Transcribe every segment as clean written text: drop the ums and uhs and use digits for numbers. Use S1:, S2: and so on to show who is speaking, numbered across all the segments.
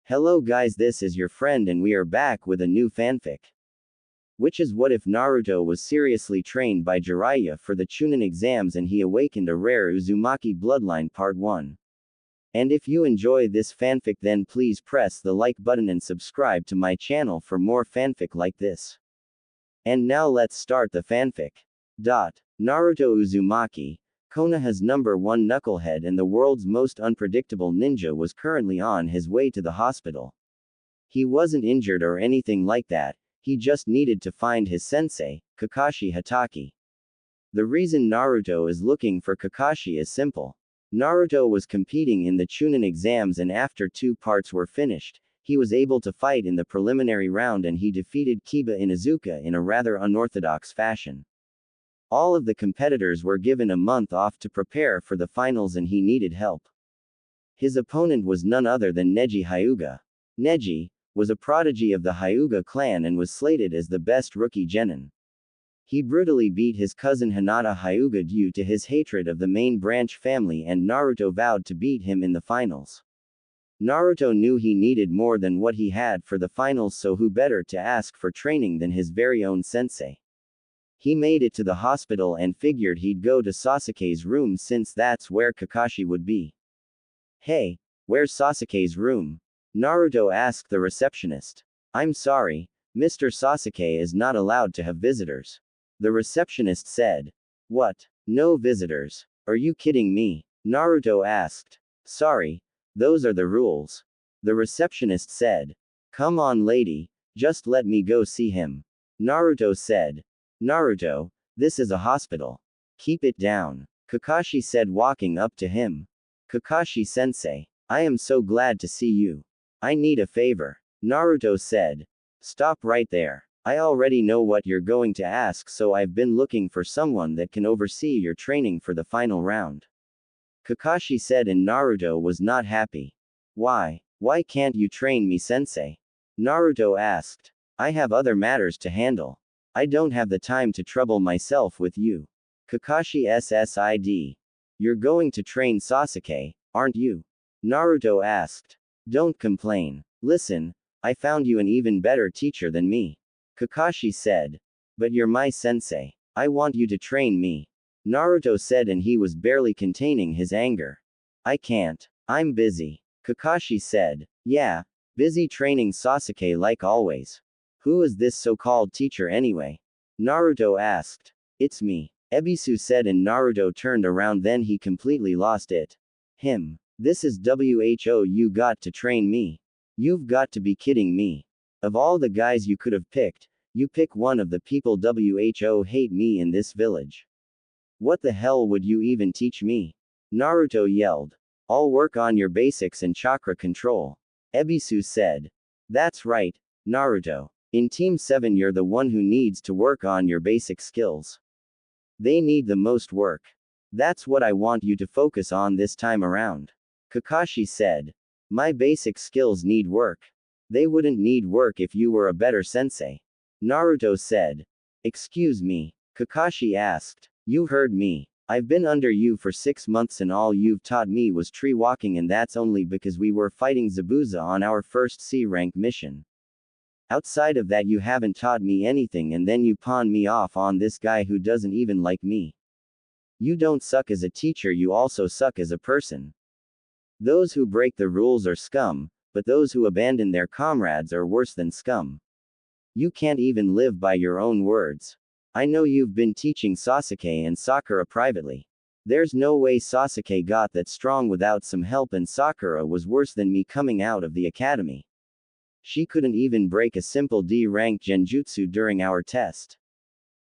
S1: Hello guys, this is your friend and we are back with a new fanfic. Which is what if Naruto was seriously trained by Jiraiya for the Chunin exams and he awakened a rare Uzumaki bloodline part 1. And if you enjoy this fanfic then please press the like button and subscribe to my channel for more fanfic like this. And now let's start the fanfic. Naruto Uzumaki, Konoha's number 1 knucklehead and the world's most unpredictable ninja was currently on his way to the hospital. He wasn't injured or anything like that, he just needed to find his sensei, Kakashi Hatake. The reason Naruto is looking for Kakashi is simple. Naruto was competing in the Chunin exams and after 2 parts were finished, he was able to fight in the preliminary round and he defeated Kiba Inuzuka in a rather unorthodox fashion. All of the competitors were given a month off to prepare for the finals and he needed help. His opponent was none other than Neji Hyuga. Neji was a prodigy of the Hyuga clan and was slated as the best rookie genin. He brutally beat his cousin Hinata Hyuga due to his hatred of the main branch family and Naruto vowed to beat him in the finals. Naruto knew he needed more than what he had for the finals, so who better to ask for training than his very own sensei. He made it to the hospital and figured he'd go to Sasuke's room since that's where Kakashi would be. Hey, where's Sasuke's room? Naruto asked the receptionist. I'm sorry, Mr. Sasuke is not allowed to have visitors. The receptionist said. What? No visitors? Are you kidding me? Naruto asked. Sorry, those are the rules. The receptionist said. Come on lady, just let me go see him. Naruto said. Naruto, this is a hospital. Keep it down. Kakashi said walking up to him. Kakashi-sensei, I am so glad to see you. I need a favor. Naruto said. Stop right there. I already know what you're going to ask, so I've been looking for someone that can oversee your training for the final round. Kakashi said and Naruto was not happy. Why? Why can't you train me, sensei? Naruto asked. I have other matters to handle. I don't have the time to trouble myself with you. Kakashi SSID. You're going to train Sasuke, aren't you? Naruto asked. Don't complain. Listen, I found you an even better teacher than me. Kakashi said. But you're my sensei. I want you to train me. Naruto said and he was barely containing his anger. I can't. I'm busy. Kakashi said. Yeah, busy training Sasuke like always. Who is this so-called teacher anyway? Naruto asked. It's me. Ebisu said and Naruto turned around, then he completely lost it. Him. This is who you got to train me. You've got to be kidding me. Of all the guys you could have picked, you pick one of the people who hate me in this village. What the hell would you even teach me? Naruto yelled. I'll work on your basics and chakra control. Ebisu said. That's right, Naruto. In Team 7 you're the one who needs to work on your basic skills. They need the most work. That's what I want you to focus on this time around. Kakashi said. My basic skills need work. They wouldn't need work if you were a better sensei. Naruto said. Excuse me? Kakashi asked. You heard me. I've been under you for 6 months and all you've taught me was tree walking, and that's only because we were fighting Zabuza on our first C-rank mission. Outside of that you haven't taught me anything and then you pawn me off on this guy who doesn't even like me. You don't suck as a teacher, you also suck as a person. Those who break the rules are scum, but those who abandon their comrades are worse than scum. You can't even live by your own words. I know you've been teaching Sasuke and Sakura privately. There's no way Sasuke got that strong without some help, and Sakura was worse than me coming out of the academy. She couldn't even break a simple D-rank genjutsu during our test.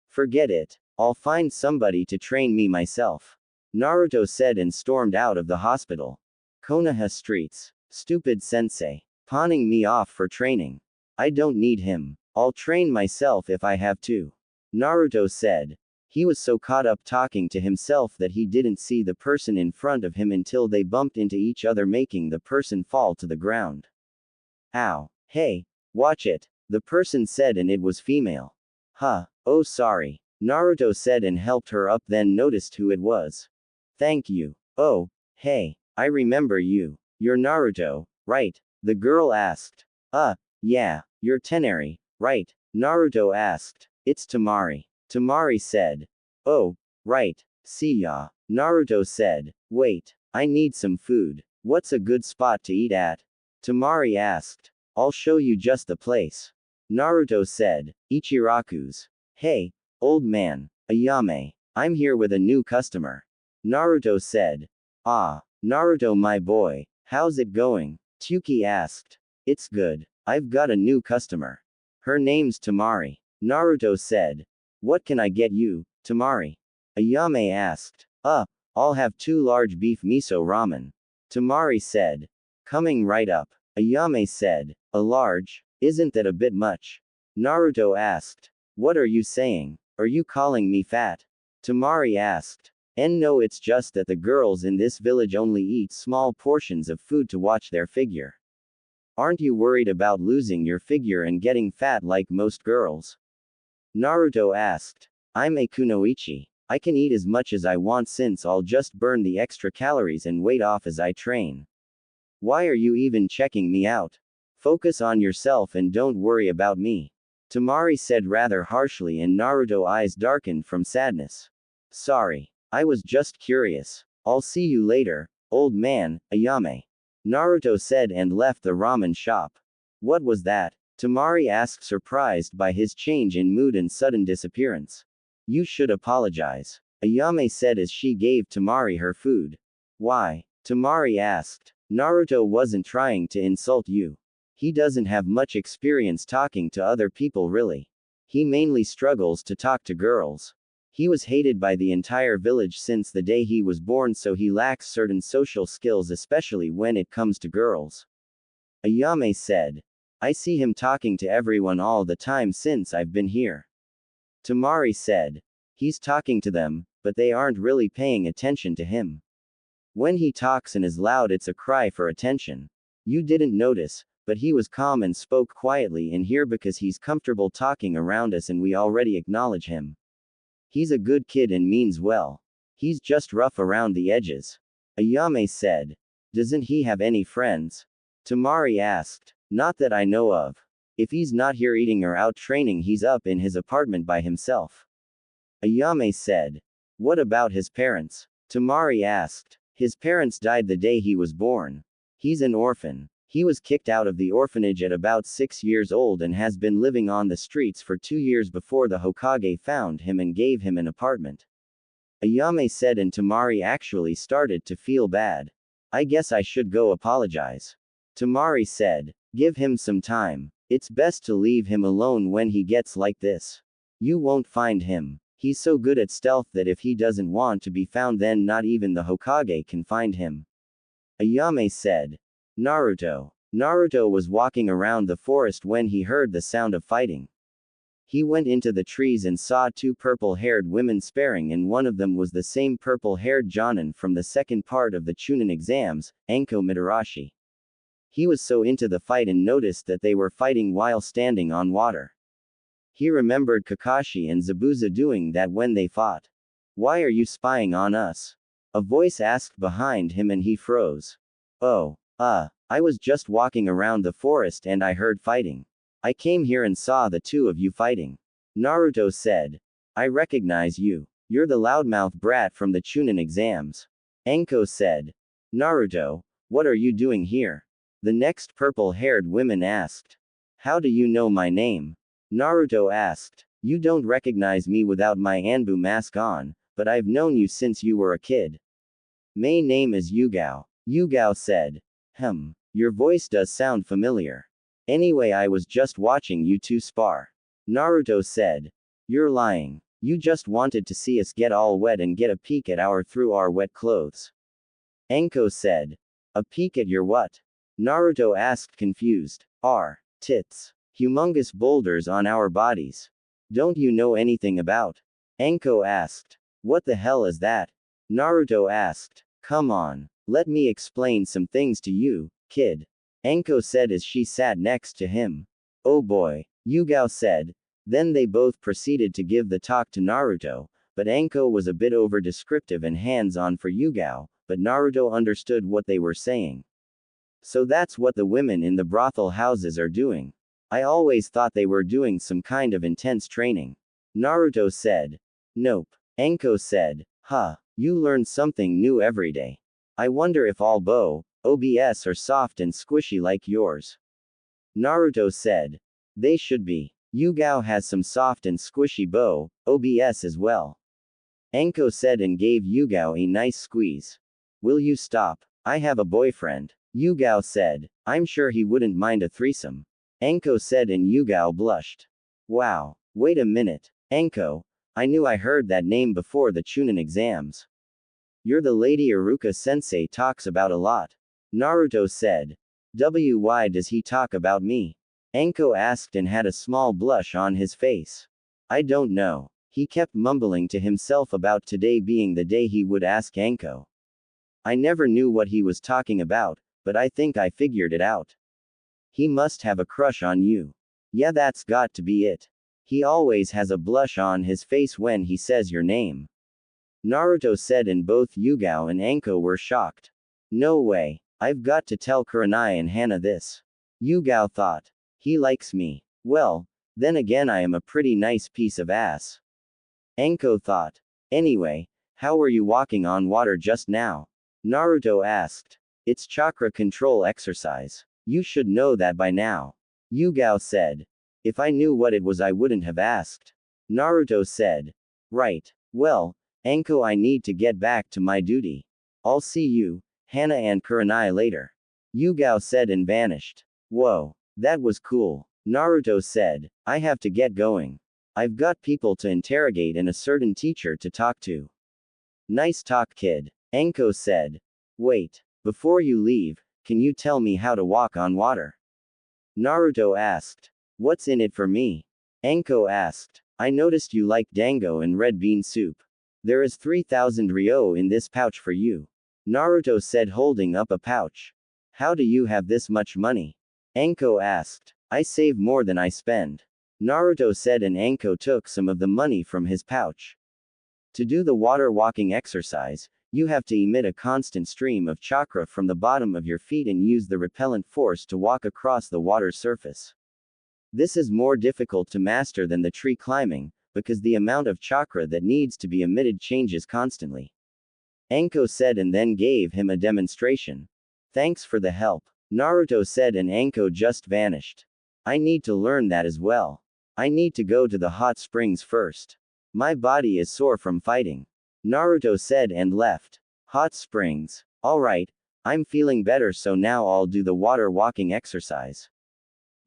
S1: Forget it. I'll find somebody to train me myself. Naruto said and stormed out of the hospital. Konoha streets. Stupid sensei. Pawning me off for training. I don't need him. I'll train myself if I have to. Naruto said. He was so caught up talking to himself that he didn't see the person in front of him until they bumped into each other, making the person fall to the ground. Ow. Hey, watch it, the person said, and it was female. Huh, oh sorry. Naruto said and helped her up, then noticed who it was. Thank you. Oh, hey, I remember you. You're Naruto, right? The girl asked. Yeah, you're Temari, right? Naruto asked. It's Temari. Temari said. Oh, right. See ya. Naruto said. Wait, I need some food. What's a good spot to eat at? Temari asked. I'll show you just the place. Naruto said. Ichiraku's. Hey, old man, Ayame. I'm here with a new customer. Naruto said. Ah, Naruto my boy, how's it going? Tsuki asked. It's good. I've got a new customer. Her name's Temari. Naruto said. What can I get you, Temari? Ayame asked. I'll have 2 large beef miso ramen. Temari said. Coming right up. Ayame said. A large? Isn't that a bit much? Naruto asked. What are you saying? Are you calling me fat? Temari asked. No, it's just that the girls in this village only eat small portions of food to watch their figure. Aren't you worried about losing your figure and getting fat like most girls? Naruto asked. I'm a kunoichi. I can eat as much as I want since I'll just burn the extra calories and weight off as I train. Why are you even checking me out? Focus on yourself and don't worry about me. Temari said rather harshly, and Naruto's eyes darkened from sadness. Sorry. I was just curious. I'll see you later, old man, Ayame. Naruto said and left the ramen shop. What was that? Temari asked, surprised by his change in mood and sudden disappearance. You should apologize. Ayame said as she gave Temari her food. Why? Temari asked. Naruto wasn't trying to insult you. He doesn't have much experience talking to other people really. He mainly struggles to talk to girls. He was hated by the entire village since the day he was born, so he lacks certain social skills, especially when it comes to girls. Ayame said. I see him talking to everyone all the time since I've been here. Temari said. He's talking to them, but they aren't really paying attention to him. When he talks and is loud, it's a cry for attention. You didn't notice, but he was calm and spoke quietly in here because he's comfortable talking around us and we already acknowledge him. He's a good kid and means well. He's just rough around the edges. Ayame said. Doesn't he have any friends? Temari asked. Not that I know of. If he's not here eating or out training, he's up in his apartment by himself. Ayame said. What about his parents? Temari asked. His parents died the day he was born. He's an orphan. He was kicked out of the orphanage at about 6 years old and has been living on the streets for 2 years before the Hokage found him and gave him an apartment. Ayame said, and Temari actually started to feel bad. I guess I should go apologize. Temari said. Give him some time. It's best to leave him alone when he gets like this. You won't find him. He's so good at stealth that if he doesn't want to be found, then not even the Hokage can find him. Ayame said. Naruto. Naruto was walking around the forest when he heard the sound of fighting. He went into the trees and saw 2 purple-haired women sparring, and one of them was the same purple-haired Jonin from the second part of the Chunin exams, Anko Mitarashi. He was so into the fight and noticed that they were fighting while standing on water. He remembered Kakashi and Zabuza doing that when they fought. Why are you spying on us? A voice asked behind him and he froze. Oh. I was just walking around the forest and I heard fighting. I came here and saw the 2 of you fighting. Naruto said. I recognize you. You're the loudmouth brat from the Chunin exams. Anko said. Naruto, what are you doing here? The next purple-haired woman asked. How do you know my name? Naruto asked. You don't recognize me without my Anbu mask on, but I've known you since you were a kid. My name is Yugao. Yugao said. Your voice does sound familiar. Anyway, I was just watching you 2 spar. Naruto said. You're lying. You just wanted to see us get all wet and get a peek at through our wet clothes. Anko said. A peek at your what? Naruto asked, confused. Our tits. Humongous boulders on our bodies. Don't you know anything about? Anko asked. What the hell is that? Naruto asked. Come on. Let me explain some things to you, kid. Anko said as she sat next to him. Oh boy, Yugao said. Then they both proceeded to give the talk to Naruto, but Anko was a bit over-descriptive and hands-on for Yugao, but Naruto understood what they were saying. So that's what the women in the brothel houses are doing. I always thought they were doing some kind of intense training. Naruto said. Nope. Enko said. Huh. You learn something new every day. I wonder if all OBS are soft and squishy like yours. Naruto said. They should be. Yugao has some soft and squishy OBS as well. Enko said and gave Yugao a nice squeeze. Will you stop? I have a boyfriend. Yugao said. I'm sure he wouldn't mind a threesome. Enko said and Yugao blushed. Wow. Wait a minute. Enko. I knew I heard that name before the Chunin exams. You're the lady Iruka-sensei talks about a lot. Naruto said. Why does he talk about me? Enko asked and had a small blush on his face. I don't know. He kept mumbling to himself about today being the day he would ask Enko. I never knew what he was talking about, but I think I figured it out. He must have a crush on you. Yeah, that's got to be it. He always has a blush on his face when he says your name. Naruto said and both Yugao and Enko were shocked. No way. I've got to tell Kurenai and Hana this. Yugao thought. He likes me. Well, then again I am a pretty nice piece of ass. Enko thought. Anyway, how were you walking on water just now? Naruto asked. It's chakra control exercise. You should know that by now. Yugao said. If I knew what it was I wouldn't have asked. Naruto said. Right. Well, Enko, I need to get back to my duty. I'll see you, Hana and Kurenai later. Yugao said and vanished. Whoa. That was cool. Naruto said. I have to get going. I've got people to interrogate and a certain teacher to talk to. Nice talk, kid. Enko said. Wait. Before you leave, can you tell me how to walk on water? Naruto asked. What's in it for me? Enko asked. I noticed you like dango and red bean soup. There is 3,000 ryo in this pouch for you. Naruto said holding up a pouch. How do you have this much money? Enko asked. I save more than I spend. Naruto said and Enko took some of the money from his pouch. To do the water walking exercise, you have to emit a constant stream of chakra from the bottom of your feet and use the repellent force to walk across the water's surface. This is more difficult to master than the tree climbing, because the amount of chakra that needs to be emitted changes constantly. Enko said and then gave him a demonstration. Thanks for the help. Naruto said and Enko just vanished. I need to learn that as well. I need to go to the hot springs first. My body is sore from fighting. Naruto said and left. Hot springs. Alright, I'm feeling better so now I'll do the water walking exercise.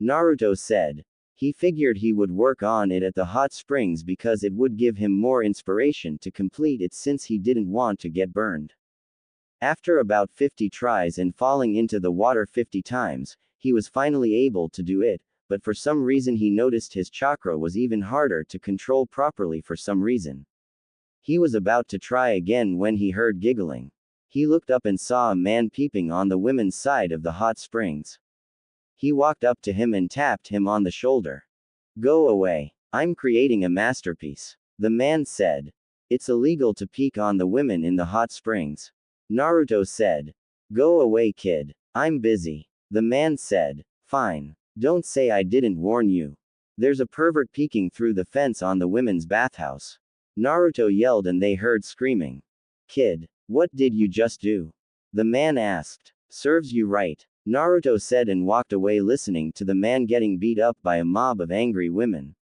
S1: Naruto said. He figured he would work on it at the hot springs because it would give him more inspiration to complete it since he didn't want to get burned. After about 50 tries and falling into the water 50 times, he was finally able to do it, but for some reason he noticed his chakra was even harder to control properly for some reason. He was about to try again when he heard giggling. He looked up and saw a man peeping on the women's side of the hot springs. He walked up to him and tapped him on the shoulder. Go away. I'm creating a masterpiece. The man said. It's illegal to peek on the women in the hot springs. Naruto said. Go away, kid. I'm busy. The man said. Fine. Don't say I didn't warn you. There's a pervert peeking through the fence on the women's bathhouse. Naruto yelled and they heard screaming. Kid, what did you just do? The man asked. Serves you right. Naruto said and walked away listening to the man getting beat up by a mob of angry women.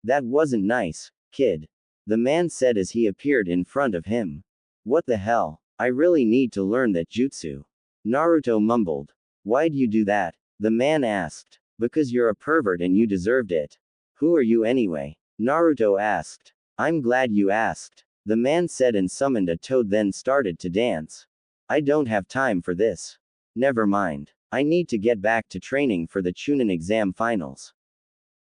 S1: That wasn't nice, kid. The man said as he appeared in front of him. What the hell? I really need to learn that jutsu. Naruto mumbled. Why'd you do that? The man asked. Because you're a pervert and you deserved it. Who are you anyway? Naruto asked. I'm glad you asked. The man said and summoned a toad then started to dance. I don't have time for this. Never mind. I need to get back to training for the Chunin exam finals.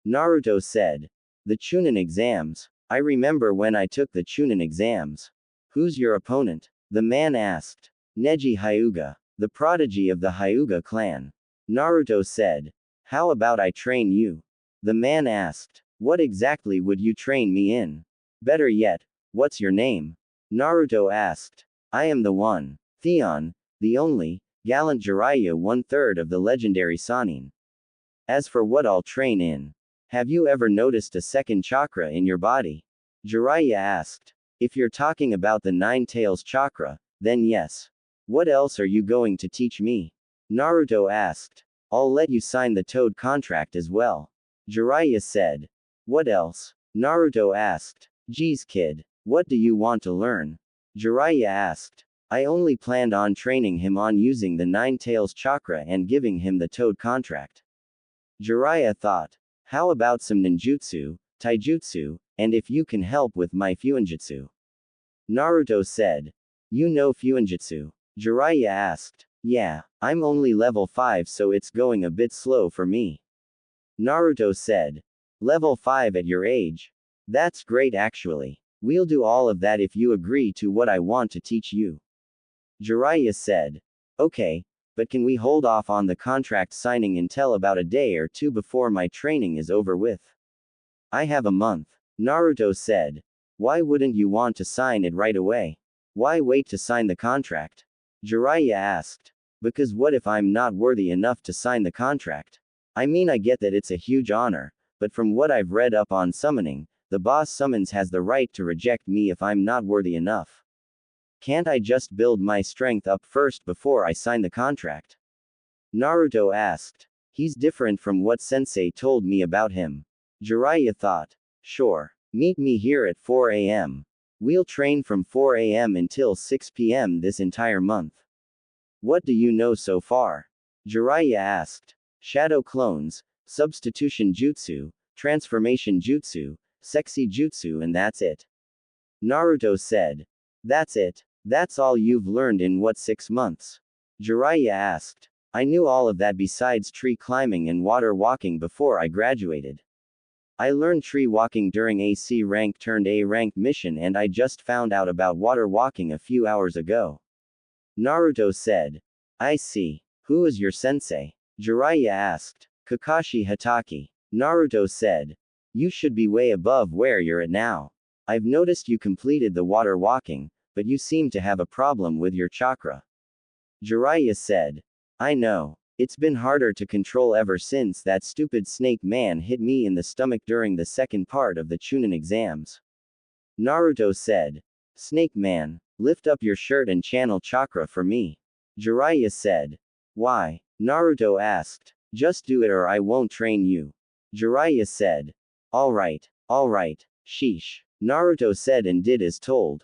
S1: Naruto said. The Chunin exams? I remember when I took the Chunin exams. Who's your opponent? The man asked. Neji Hyuga, the prodigy of the Hyuga clan. Naruto said. How about I train you? The man asked. What exactly would you train me in? Better yet, what's your name? Naruto asked. I am the one. Theon, the only, Gallant Jiraiya 1/3 of the legendary Sannin. As for what I'll train in. Have you ever noticed a second chakra in your body? Jiraiya asked. If you're talking about the Nine Tails chakra, then yes. What else are you going to teach me? Naruto asked. I'll let you sign the Toad contract as well. Jiraiya said. What else? Naruto asked. Geez kid, what do you want to learn? Jiraiya asked. I only planned on training him on using the Nine Tails chakra and giving him the Toad contract. Jiraiya thought. How about some ninjutsu, taijutsu, and if you can help with my fuinjutsu? Naruto said. You know fuinjutsu? Jiraiya asked. Yeah, I'm only level 5 so it's going a bit slow for me. Naruto said. Level 5 at your age? That's great actually. We'll do all of that if you agree to what I want to teach you. Jiraiya said. Okay, but can we hold off on the contract signing until about a day or two before my training is over with? I have a month. Naruto said. Why wouldn't you want to sign it right away? Why wait to sign the contract? Jiraiya asked. Because what if I'm not worthy enough to sign the contract? I mean I get that it's a huge honor, but from what I've read up on summoning, the boss summons has the right to reject me if I'm not worthy enough. Can't I just build my strength up first before I sign the contract? Naruto asked. He's different from what sensei told me about him. Jiraiya thought. Sure. Meet me here at 4 a.m. We'll train from 4 a.m. until 6 p.m. this entire month. What do you know so far? Jiraiya asked. Shadow clones, substitution jutsu, transformation jutsu, sexy jutsu and that's it. Naruto said. That's it? That's all you've learned in what 6 months? Jiraiya asked. I knew all of that besides tree climbing and water walking before I graduated. I learned tree walking during a C rank turned A rank mission and I just found out about water walking a few hours ago. Naruto said. I see. Who is your sensei? Jiraiya asked. Kakashi Hatake. Naruto said. You should be way above where you're at now. I've noticed you completed the water walking, but you seem to have a problem with your chakra. Jiraiya said. I know. It's been harder to control ever since that stupid snake man hit me in the stomach during the second part of the Chunin exams. Naruto said. Snake man, lift up your shirt and channel chakra for me. Jiraiya said. Why? Naruto asked. Just do it or I won't train you. Jiraiya said. Alright, sheesh. Naruto said and did as told.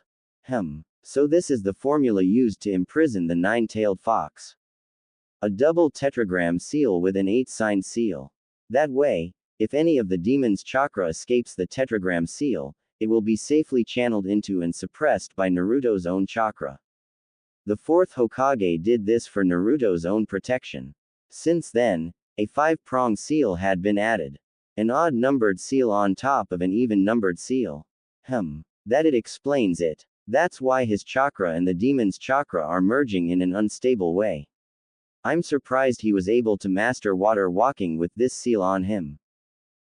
S1: So this is the formula used to imprison the nine-tailed fox. A double tetragram seal with an 8-sign seal. That way, if any of the demon's chakra escapes the tetragram seal, it will be safely channeled into and suppressed by Naruto's own chakra. The fourth Hokage did this for Naruto's own protection. Since then, a 5-pronged seal had been added. An odd-numbered seal on top of an even-numbered seal. That it explains it. That's why his chakra and the demon's chakra are merging in an unstable way. I'm surprised he was able to master water walking with this seal on him.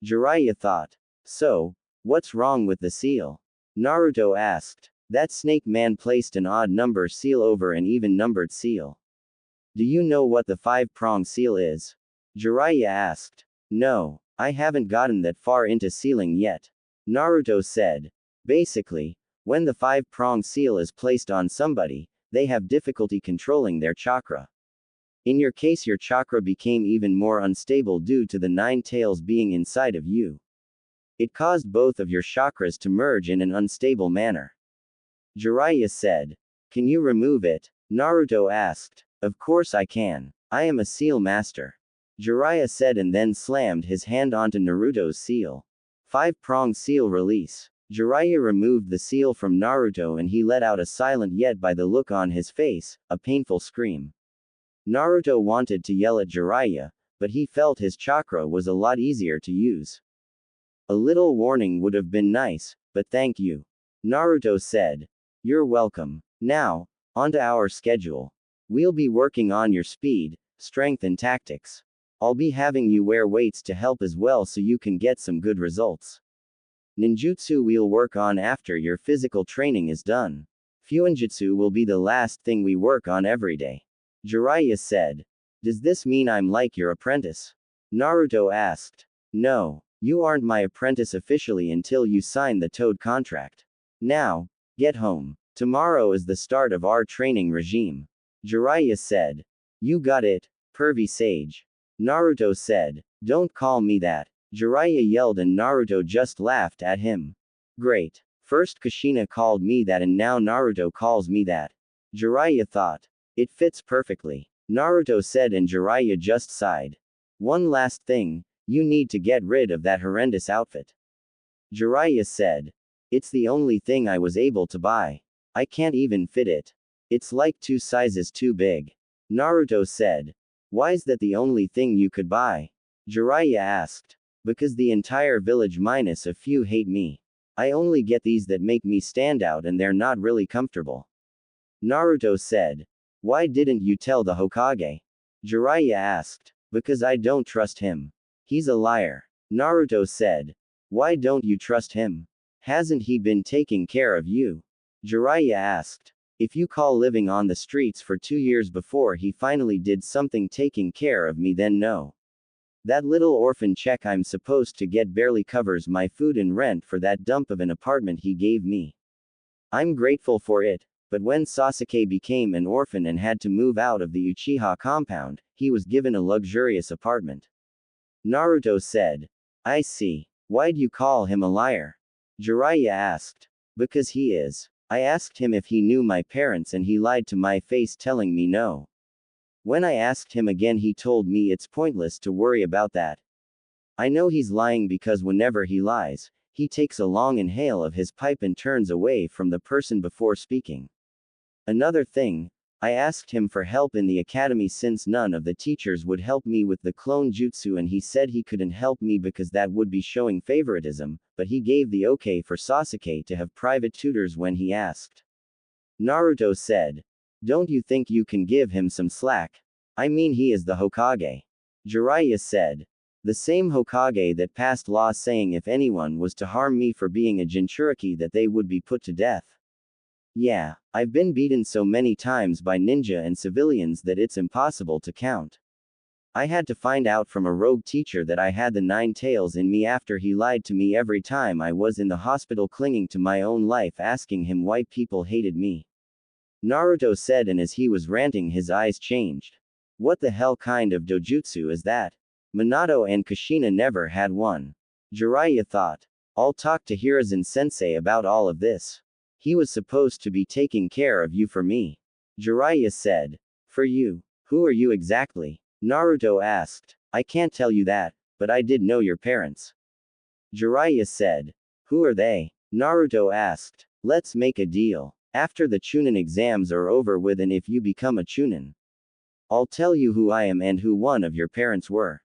S1: Jiraiya thought. So, what's wrong with the seal? Naruto asked. That snake man placed an odd number seal over an even numbered seal. Do you know what the 5-prong seal is? Jiraiya asked. No, I haven't gotten that far into sealing yet. Naruto said. Basically, when the 5-prong seal is placed on somebody, they have difficulty controlling their chakra. In your case, your chakra became even more unstable due to the 9 tails being inside of you. It caused both of your chakras to merge in an unstable manner. Jiraiya said. Can you remove it? Naruto asked. Of course I can. I am a seal master. Jiraiya said and then slammed his hand onto Naruto's seal. 5-prong seal release. Jiraiya removed the seal from Naruto and he let out a silent yet by the look on his face, a painful scream. Naruto wanted to yell at Jiraiya, but he felt his chakra was a lot easier to use. A little warning would have been nice, but thank you. Naruto said. You're welcome. Now, onto our schedule. We'll be working on your speed, strength and tactics. I'll be having you wear weights to help as well so you can get some good results. Ninjutsu we'll work on after your physical training is done. Fuinjutsu will be the last thing we work on every day. Jiraiya said. Does this mean I'm like your apprentice? Naruto asked. No, you aren't my apprentice officially until you sign the Toad contract. Now, get home. Tomorrow is the start of our training regime. Jiraiya said. You got it, pervy sage. Naruto said. Don't call me that. Jiraiya yelled and Naruto just laughed at him. Great. First Kushina called me that and now Naruto calls me that. Jiraiya thought. It fits perfectly. Naruto said and Jiraiya just sighed. One last thing, you need to get rid of that horrendous outfit. Jiraiya said. It's the only thing I was able to buy. I can't even fit it. It's like 2 sizes too big. Naruto said. Why's that the only thing you could buy? Jiraiya asked. Because the entire village minus a few hate me. I only get these that make me stand out and they're not really comfortable. Naruto said. Why didn't you tell the Hokage? Jiraiya asked. Because I don't trust him. He's a liar. Naruto said. Why don't you trust him? Hasn't he been taking care of you? Jiraiya asked. If you call living on the streets for 2 years before he finally did something taking care of me, then no. That little orphan check I'm supposed to get barely covers my food and rent for that dump of an apartment he gave me. I'm grateful for it, but when Sasuke became an orphan and had to move out of the Uchiha compound, he was given a luxurious apartment. Naruto said. I see. Why'd you call him a liar? Jiraiya asked. Because he is. I asked him if he knew my parents and he lied to my face telling me no. When I asked him again he told me it's pointless to worry about that. I know he's lying because whenever he lies, he takes a long inhale of his pipe and turns away from the person before speaking. Another thing, I asked him for help in the academy since none of the teachers would help me with the clone jutsu and he said he couldn't help me because that would be showing favoritism, but he gave the okay for Sasuke to have private tutors when he asked. Naruto said. Don't you think you can give him some slack? I mean he is the Hokage. Jiraiya said. The same Hokage that passed law saying if anyone was to harm me for being a Jinchuriki that they would be put to death. Yeah, I've been beaten so many times by ninja and civilians that it's impossible to count. I had to find out from a rogue teacher that I had the 9 tails in me after he lied to me every time I was in the hospital clinging to my own life asking him why people hated me. Naruto said and as he was ranting his eyes changed. What the hell kind of dojutsu is that? Minato and Kushina never had one. Jiraiya thought. I'll talk to Hiruzen sensei about all of this. He was supposed to be taking care of you for me. Jiraiya said. For you? Who are you exactly? Naruto asked. I can't tell you that, but I did know your parents. Jiraiya said. Who are they? Naruto asked. Let's make a deal. After the Chunin exams are over with and if you become a Chunin, I'll tell you who I am and who one of your parents were.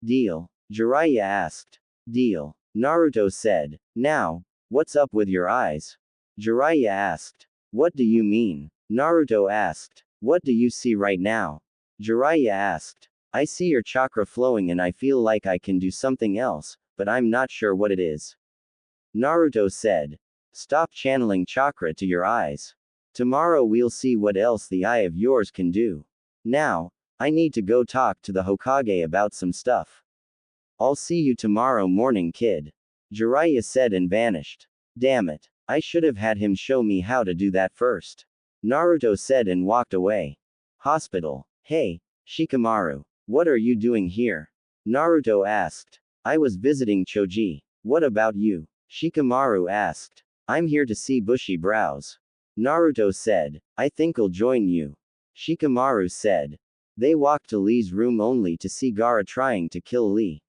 S1: Deal? Jiraiya asked. Deal. Naruto said. Now, what's up with your eyes? Jiraiya asked. What do you mean? Naruto asked. What do you see right now? Jiraiya asked. I see your chakra flowing and I feel like I can do something else, but I'm not sure what it is. Naruto said. Stop channeling chakra to your eyes. Tomorrow we'll see what else the eye of yours can do. Now, I need to go talk to the Hokage about some stuff. I'll see you tomorrow morning, kid. Jiraiya said and vanished. Damn it. I should have had him show me how to do that first. Naruto said and walked away. Hospital. Hey, Shikamaru. What are you doing here? Naruto asked. I was visiting Choji. What about you? Shikamaru asked. I'm here to see bushy brows. Naruto said. I think I'll join you. Shikamaru said. They walked to Lee's room only to see Gaara trying to kill Lee.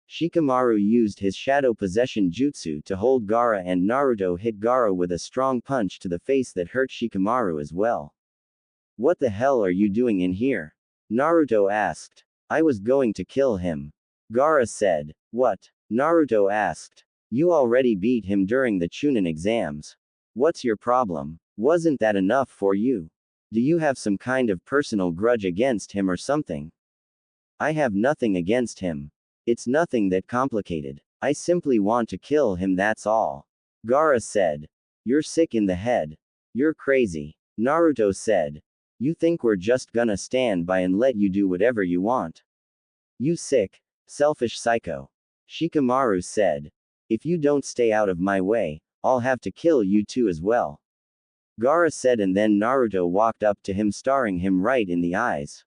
S1: Shikamaru used his shadow possession jutsu to hold Gaara and Naruto hit Gaara with a strong punch to the face that hurt Shikamaru as well. What the hell are you doing in here? Naruto asked. I was going to kill him. Gaara said. What? Naruto asked. You already beat him during the Chunin exams. What's your problem? Wasn't that enough for you? Do you have some kind of personal grudge against him or something? I have nothing against him. It's nothing that complicated. I simply want to kill him, that's all. Gaara said. You're sick in the head. You're crazy. Naruto said. You think we're just gonna stand by and let you do whatever you want? You sick, selfish psycho. Shikamaru said. If you don't stay out of my way, I'll have to kill you too as well. Gaara said, and then Naruto walked up to him, staring him right in the eyes.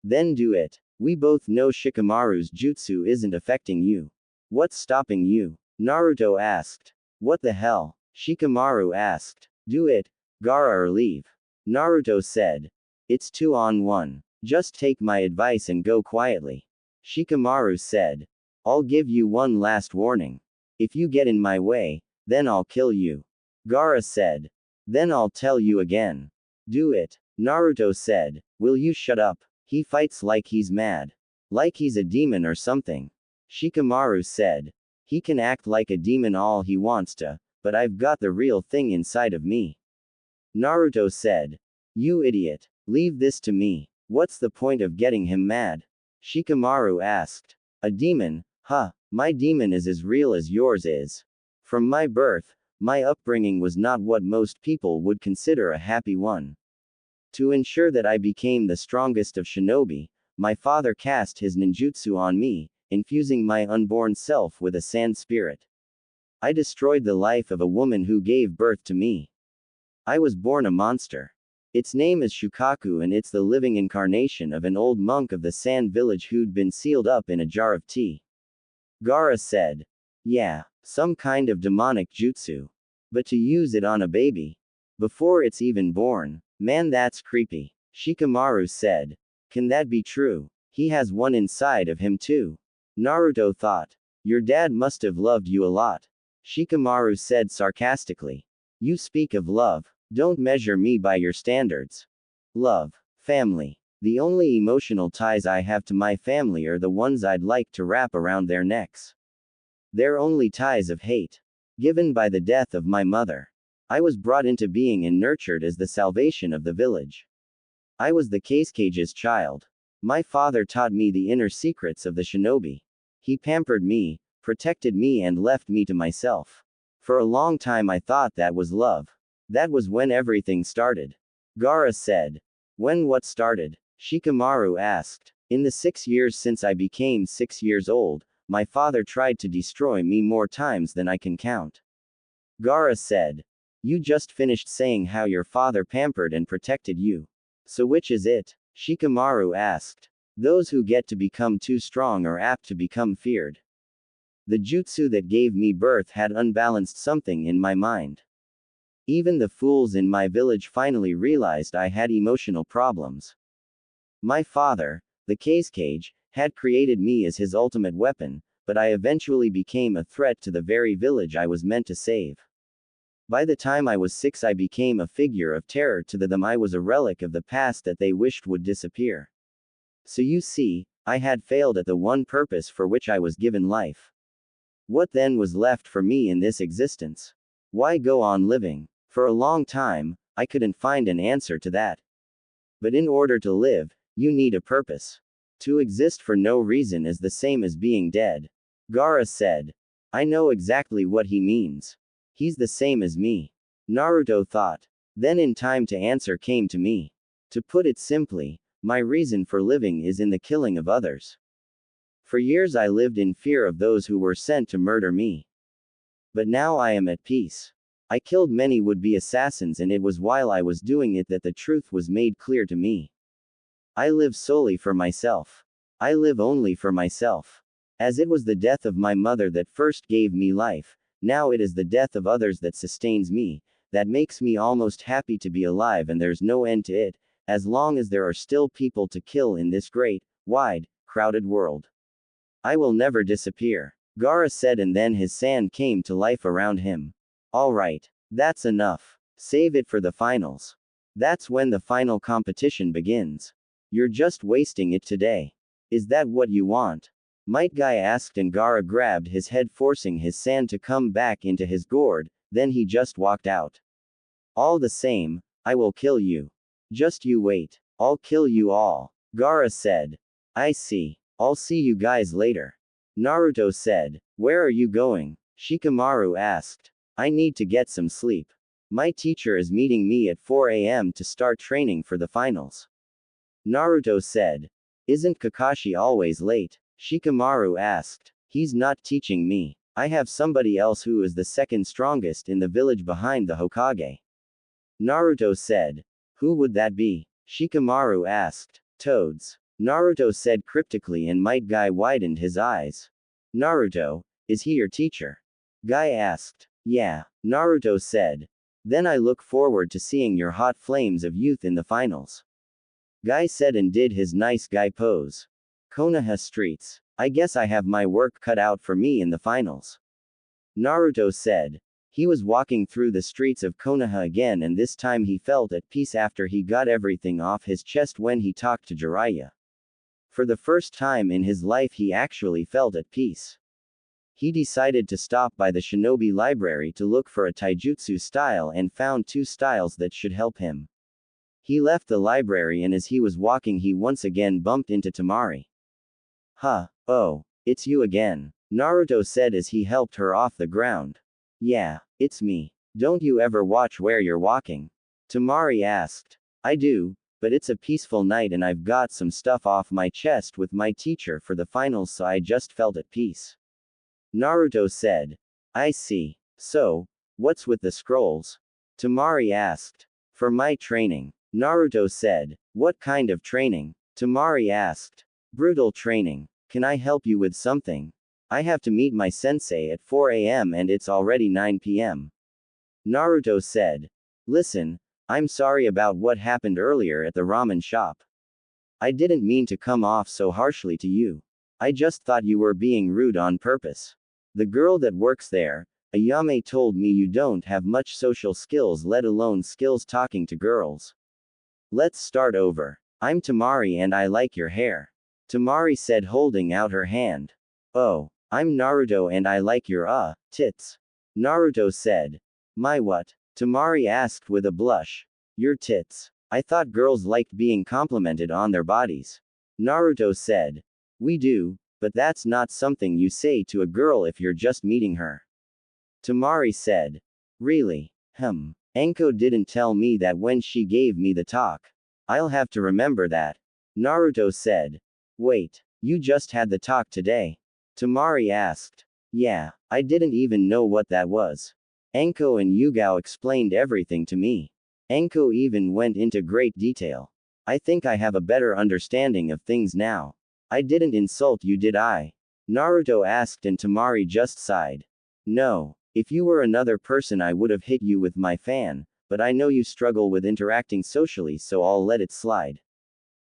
S1: Then do it. We both know Shikamaru's jutsu isn't affecting you. What's stopping you? Naruto asked. What the hell? Shikamaru asked. Do it, Gaara, or leave. Naruto said. It's 2-on-1. Just take my advice and go quietly. Shikamaru said. I'll give you one last warning. If you get in my way, then I'll kill you. Gaara said. Then I'll tell you again. Do it. Naruto said. Will you shut up? He fights like he's mad. Like he's a demon or something. Shikamaru said. He can act like a demon all he wants to, but I've got the real thing inside of me. Naruto said. You idiot. Leave this to me. What's the point of getting him mad? Shikamaru asked. A demon? Huh, my demon is as real as yours is. From my birth, my upbringing was not what most people would consider a happy one. To ensure that I became the strongest of shinobi, my father cast his ninjutsu on me, infusing my unborn self with a sand spirit. I destroyed the life of a woman who gave birth to me. I was born a monster. Its name is Shukaku, and it's the living incarnation of an old monk of the sand village who'd been sealed up in a jar of tea. Gaara said. Yeah, some kind of demonic jutsu. But to use it on a baby? Before it's even born? Man, that's creepy. Shikamaru said. Can that be true? He has one inside of him too. Naruto thought. Your dad must have loved you a lot. Shikamaru said sarcastically. You speak of love. Don't measure me by your standards. Love. Family. The only emotional ties I have to my family are the ones I'd like to wrap around their necks. They're only ties of hate. Given by the death of my mother. I was brought into being and nurtured as the salvation of the village. I was the Kage's child. My father taught me the inner secrets of the shinobi. He pampered me, protected me, and left me to myself. For a long time I thought that was love. That was when everything started. Gaara said. When what started? Shikamaru asked. In the 6 years since I became 6 years old, my father tried to destroy me more times than I can count. Gaara said. You just finished saying how your father pampered and protected you. So which is it? Shikamaru asked. Those who get to become too strong are apt to become feared. The jutsu that gave me birth had unbalanced something in my mind. Even the fools in my village finally realized I had emotional problems. My father, the Kage, had created me as his ultimate weapon, but I eventually became a threat to the very village I was meant to save. By the time I was 6, I became a figure of terror to them. I was a relic of the past that they wished would disappear. So you see, I had failed at the one purpose for which I was given life. What then was left for me in this existence? Why go on living? For a long time, I couldn't find an answer to that. But in order to live, you need a purpose. To exist for no reason is the same as being dead. Gaara said. I know exactly what he means. He's the same as me. Naruto thought. Then in time to answer came to me. To put it simply, my reason for living is in the killing of others. For years I lived in fear of those who were sent to murder me. But now I am at peace. I killed many would-be assassins, and it was while I was doing it that the truth was made clear to me. I live solely for myself. I live only for myself. As it was the death of my mother that first gave me life, now it is the death of others that sustains me, that makes me almost happy to be alive, and there's no end to it, as long as there are still people to kill in this great, wide, crowded world. I will never disappear. Gaara said, and then his sand came to life around him. Alright. That's enough. Save it for the finals. That's when the final competition begins. You're just wasting it today. Is that what you want? Might Guy asked, and Gaara grabbed his head, forcing his sand to come back into his gourd, then he just walked out. All the same, I will kill you. Just you wait. I'll kill you all. Gaara said. I see. I'll see you guys later. Naruto said. Where are you going? Shikamaru asked. I need to get some sleep. My teacher is meeting me at 4 a.m. to start training for the finals. Naruto said. Isn't Kakashi always late? Shikamaru asked. He's not teaching me. I have somebody else who is the second strongest in the village behind the Hokage. Naruto said. Who would that be? Shikamaru asked. Toads. Naruto said cryptically, and Might Guy widened his eyes. Naruto, is he your teacher? Guy asked. Yeah, Naruto said. Then I look forward to seeing your hot flames of youth in the finals. Guy said and did his nice guy pose. Konoha streets. I guess I have my work cut out for me in the finals. Naruto said. He was walking through the streets of Konoha again, and this time he felt at peace after he got everything off his chest when he talked to Jiraiya. For the first time in his life he actually felt at peace. He decided to stop by the shinobi library to look for a taijutsu style and found 2 styles that should help him. He left the library, and as he was walking he once again bumped into Temari. Huh, oh, it's you again, Naruto said as he helped her off the ground. Yeah, it's me. Don't you ever watch where you're walking? Temari asked. I do, but it's a peaceful night and I've got some stuff off my chest with my teacher for the finals, so I just felt at peace. Naruto said. I see. So, what's with the scrolls? Temari asked. For my training. Naruto said. What kind of training? Temari asked. Brutal training. Can I help you with something? I have to meet my sensei at 4 a.m. and it's already 9 p.m. Naruto said. Listen, I'm sorry about what happened earlier at the ramen shop. I didn't mean to come off so harshly to you. I just thought you were being rude on purpose. The girl that works there, Ayame, told me you don't have much social skills, let alone skills talking to girls. Let's start over. I'm Temari and I like your hair. Temari said, holding out her hand. Oh, I'm Naruto and I like your tits. Naruto said. My what? Temari asked with a blush. Your tits. I thought girls liked being complimented on their bodies. Naruto said. We do, but that's not something you say to a girl if you're just meeting her. Temari said. Really? Enko didn't tell me that when she gave me the talk. I'll have to remember that. Naruto said. Wait, you just had the talk today? Temari asked. Yeah, I didn't even know what that was. Enko and Yugao explained everything to me. Enko even went into great detail. I think I have a better understanding of things now. I didn't insult you, did I? Naruto asked, and Temari just sighed. No, if you were another person I would have hit you with my fan, but I know you struggle with interacting socially, so I'll let it slide.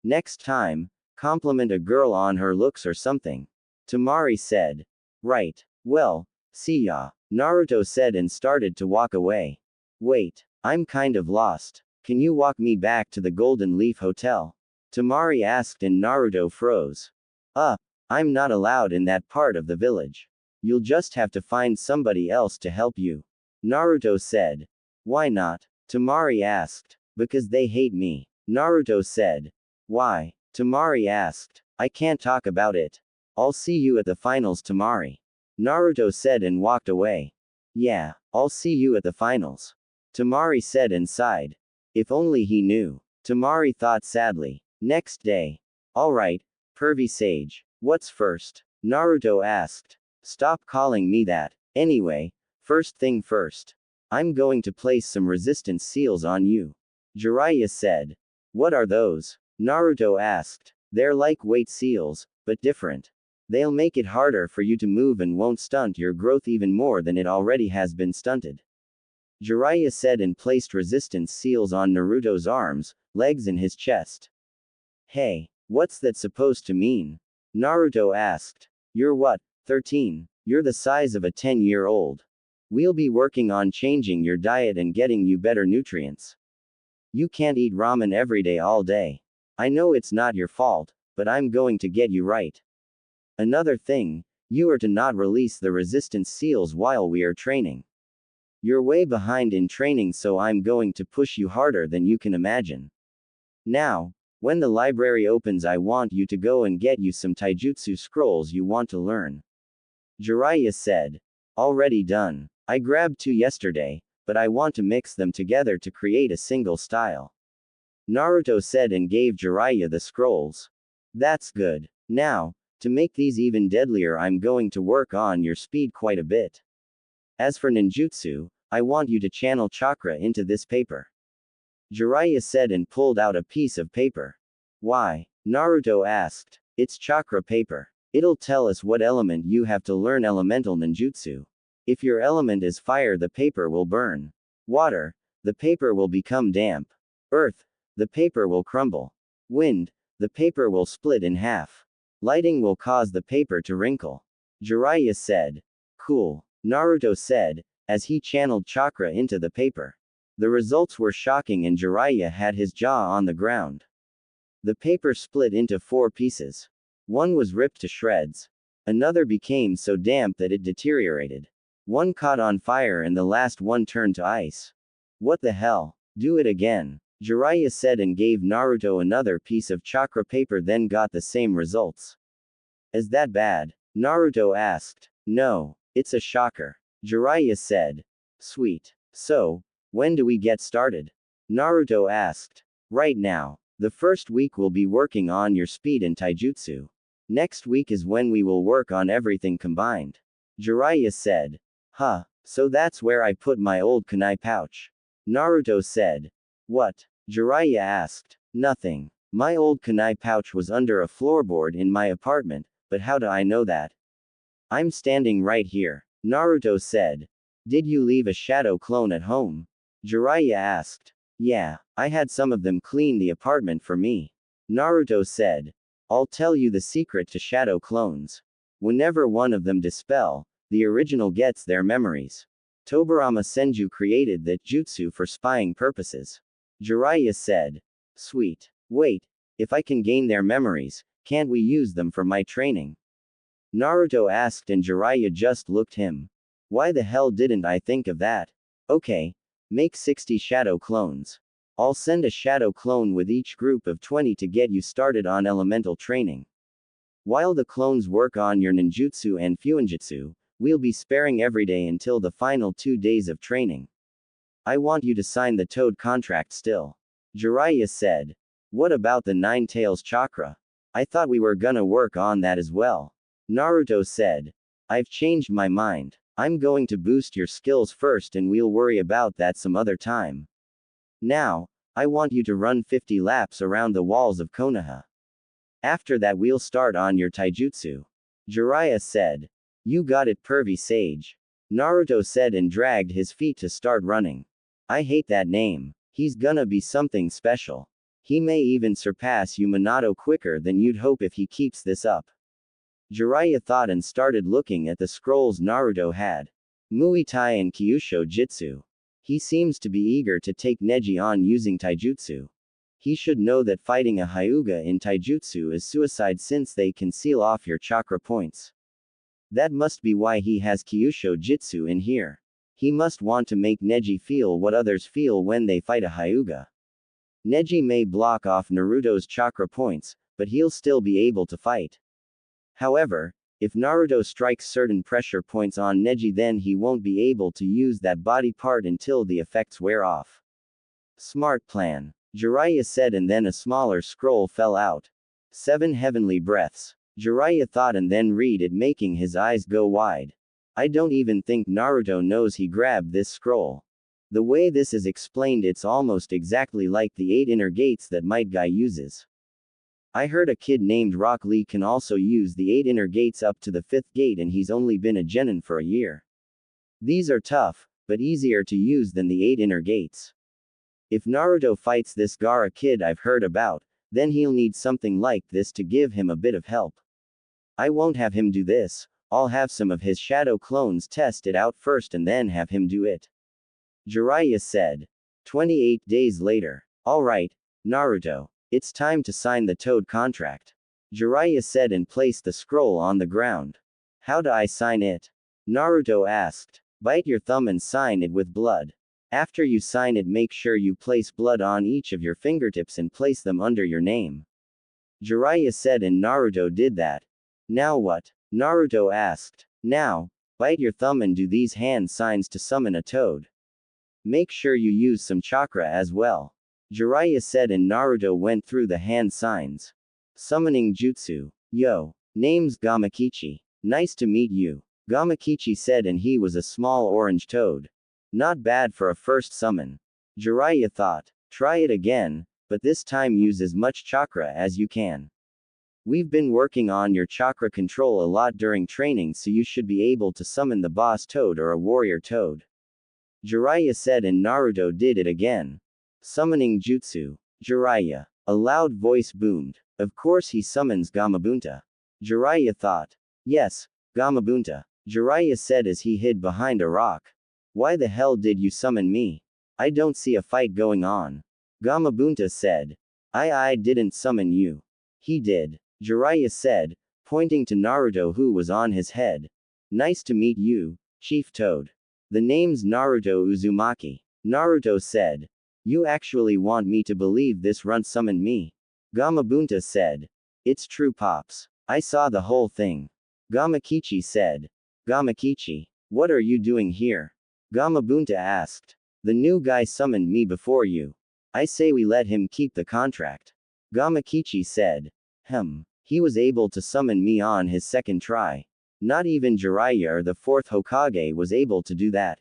S1: Next time, compliment a girl on her looks or something. Temari said. Right. Well, see ya, Naruto said and started to walk away. Wait, I'm kind of lost. Can you walk me back to the Golden Leaf Hotel? Temari asked and Naruto froze. I'm not allowed in that part of the village. You'll just have to find somebody else to help you. Naruto said. Why not? Temari asked. Because they hate me. Naruto said. Why? Temari asked. I can't talk about it. I'll see you at the finals, Temari. Naruto said and walked away. Yeah, I'll see you at the finals. Temari said and sighed. If only he knew. Temari thought sadly. Next day. Alright, pervy sage. What's first? Naruto asked. Stop calling me that. Anyway, first thing first. I'm going to place some resistance seals on you. Jiraiya said. What are those? Naruto asked. They're like weight seals, but different. They'll make it harder for you to move and won't stunt your growth even more than it already has been stunted. Jiraiya said and placed resistance seals on Naruto's arms, legs and his chest. Hey, what's that supposed to mean? Naruto asked. You're what, 13? You're the size of a 10-year-old. We'll be working on changing your diet and getting you better nutrients. You can't eat ramen every day all day. I know it's not your fault, but I'm going to get you right. Another thing, you are to not release the resistance seals while we are training. You're way behind in training, so I'm going to push you harder than you can imagine. Now, when the library opens, I want you to go and get you some taijutsu scrolls you want to learn. Jiraiya said. Already done. I grabbed 2 yesterday, but I want to mix them together to create a single style. Naruto said and gave Jiraiya the scrolls. That's good. Now, to make these even deadlier, I'm going to work on your speed quite a bit. As for ninjutsu, I want you to channel chakra into this paper. Jiraiya said and pulled out a piece of paper. Why? Naruto asked. It's chakra paper. It'll tell us what element you have to learn elemental ninjutsu. If your element is fire, the paper will burn. Water, the paper will become damp. Earth, the paper will crumble. Wind, the paper will split in half. Lighting will cause the paper to wrinkle. Jiraiya said. Cool. Naruto said, as he channeled chakra into the paper. The results were shocking and Jiraiya had his jaw on the ground. The paper split into 4 pieces. One was ripped to shreds. Another became so damp that it deteriorated. One caught on fire and the last one turned to ice. What the hell? Do it again. Jiraiya said and gave Naruto another piece of chakra paper, then got the same results. Is that bad? Naruto asked. No, it's a shocker. Jiraiya said. Sweet. So, when do we get started? Naruto asked. Right now. The first week we'll be working on your speed and taijutsu. Next week is when we will work on everything combined. Jiraiya said. Huh, so that's where I put my old kunai pouch. Naruto said. What? Jiraiya asked. Nothing. My old kunai pouch was under a floorboard in my apartment, but how do I know that? I'm standing right here. Naruto said. Did you leave a shadow clone at home? Jiraiya asked. Yeah, I had some of them clean the apartment for me. Naruto said. I'll tell you the secret to shadow clones. Whenever one of them dispel, the original gets their memories. Tobirama Senju created that jutsu for spying purposes. Jiraiya said. Sweet. Wait, if I can gain their memories, can't we use them for my training? Naruto asked and Jiraiya just looked him. Why the hell didn't I think of that? Okay. Make 60 shadow clones. I'll send a shadow clone with each group of 20 to get you started on elemental training. While the clones work on your ninjutsu and fuinjutsu, we'll be sparing every day until the final 2 days of training. I want you to sign the Toad contract still. Jiraiya said. What about the 9 tails chakra? I thought we were gonna work on that as well. Naruto said. I've changed my mind. I'm going to boost your skills first and we'll worry about that some other time. Now, I want you to run 50 laps around the walls of Konoha. After that we'll start on your taijutsu. Jiraiya said. You got it, pervy sage. Naruto said and dragged his feet to start running. I hate that name. He's gonna be something special. He may even surpass Minato quicker than you'd hope if he keeps this up. Jiraiya thought and started looking at the scrolls Naruto had. Muay Thai and Kyushu Jitsu. He seems to be eager to take Neji on using taijutsu. He should know that fighting a Hyuga in taijutsu is suicide since they can seal off your chakra points. That must be why he has Kyushu Jitsu in here. He must want to make Neji feel what others feel when they fight a Hyuga. Neji may block off Naruto's chakra points, but he'll still be able to fight. However, if Naruto strikes certain pressure points on Neji, then he won't be able to use that body part until the effects wear off. Smart plan. Jiraiya said and then a smaller scroll fell out. 7 heavenly breaths. Jiraiya thought and then read it, making his eyes go wide. I don't even think Naruto knows he grabbed this scroll. The way this is explained, it's almost exactly like the 8 inner gates that Might Guy uses. I heard a kid named Rock Lee can also use the 8 inner gates up to the 5th gate and he's only been a genin for a year. These are tough, but easier to use than the 8 inner gates. If Naruto fights this Gaara kid I've heard about, then he'll need something like this to give him a bit of help. I won't have him do this. I'll have some of his shadow clones test it out first and then have him do it. Jiraiya said. 28 days later. Alright, Naruto. It's time to sign the Toad contract. Jiraiya said and placed the scroll on the ground. How do I sign it? Naruto asked. Bite your thumb and sign it with blood. After you sign it, make sure you place blood on each of your fingertips and place them under your name. Jiraiya said and Naruto did that. Now what? Naruto asked. Now, bite your thumb and do these hand signs to summon a toad. Make sure you use some chakra as well. Jiraiya said, and Naruto went through the hand signs. Summoning jutsu. Yo. Name's Gamakichi. Nice to meet you. Gamakichi said, and he was a small orange toad. Not bad for a first summon. Jiraiya thought. Try it again, but this time use as much chakra as you can. We've been working on your chakra control a lot during training, so you should be able to summon the boss toad or a warrior toad. Jiraiya said, and Naruto did it again. Summoning jutsu. Jiraiya. A loud voice boomed. Of course he summons Gamabunta. Jiraiya thought. Yes, Gamabunta. Jiraiya said as he hid behind a rock. Why the hell did you summon me? I don't see a fight going on. Gamabunta said. I didn't summon you. He did. Jiraiya said, pointing to Naruto who was on his head. Nice to meet you, Chief Toad. The name's Naruto Uzumaki. Naruto said. You actually want me to believe this runt summoned me? Gamabunta said. It's true, Pops. I saw the whole thing. Gamakichi said. Gamakichi, what are you doing here? Gamabunta asked. The new guy summoned me before you. I say we let him keep the contract. Gamakichi said. He was able to summon me on his second try. Not even Jiraiya or the fourth Hokage was able to do that.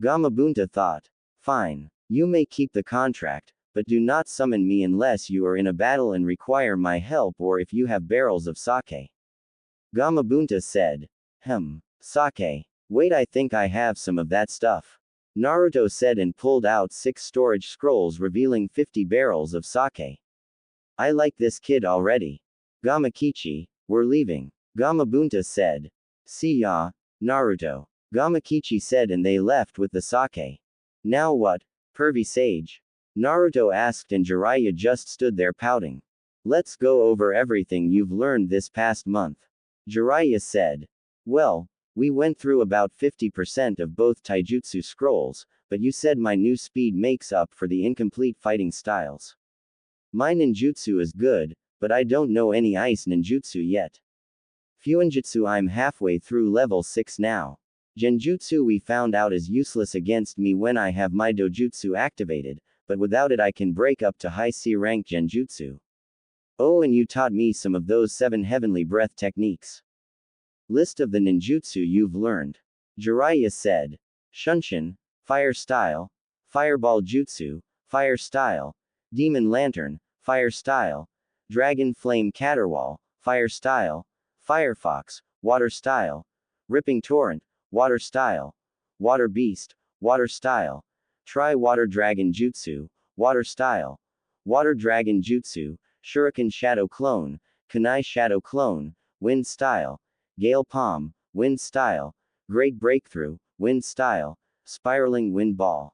S1: Gamabunta thought. Fine. You may keep the contract, but do not summon me unless you are in a battle and require my help or if you have barrels of sake. Gamabunta said. Sake. Wait, I think I have some of that stuff. Naruto said and pulled out 6 storage scrolls revealing 50 barrels of sake. I like this kid already. Gamakichi, we're leaving. Gamabunta said. See ya, Naruto. Gamakichi said, and they left with the sake. Now what, pervy sage? Naruto asked, and Jiraiya just stood there pouting. Let's go over everything you've learned this past month. Jiraiya said. Well, we went through about 50% of both taijutsu scrolls, but you said my new speed makes up for the incomplete fighting styles. My ninjutsu is good, but I don't know any ice ninjutsu yet. Fuinjutsu, I'm halfway through level 6 now. Genjutsu we found out is useless against me when I have my dojutsu activated, but without it I can break up to high C rank genjutsu. Oh, and you taught me some of those 7 heavenly breath techniques. List of the ninjutsu you've learned. Jiraiya said. Shunshin, Fire Style, Fireball Jutsu, Fire Style, Demon Lantern, Fire Style, Dragon Flame Caterwall, Fire Style, Firefox, Water Style, Ripping Torrent, Water Style, Water Beast, Water Style, Tri-Water Dragon Jutsu, Water Style, Water Dragon Jutsu, Shuriken Shadow Clone, Kunai Shadow Clone, Wind Style, Gale Palm, Wind Style, Great Breakthrough, Wind Style, Spiraling Wind Ball.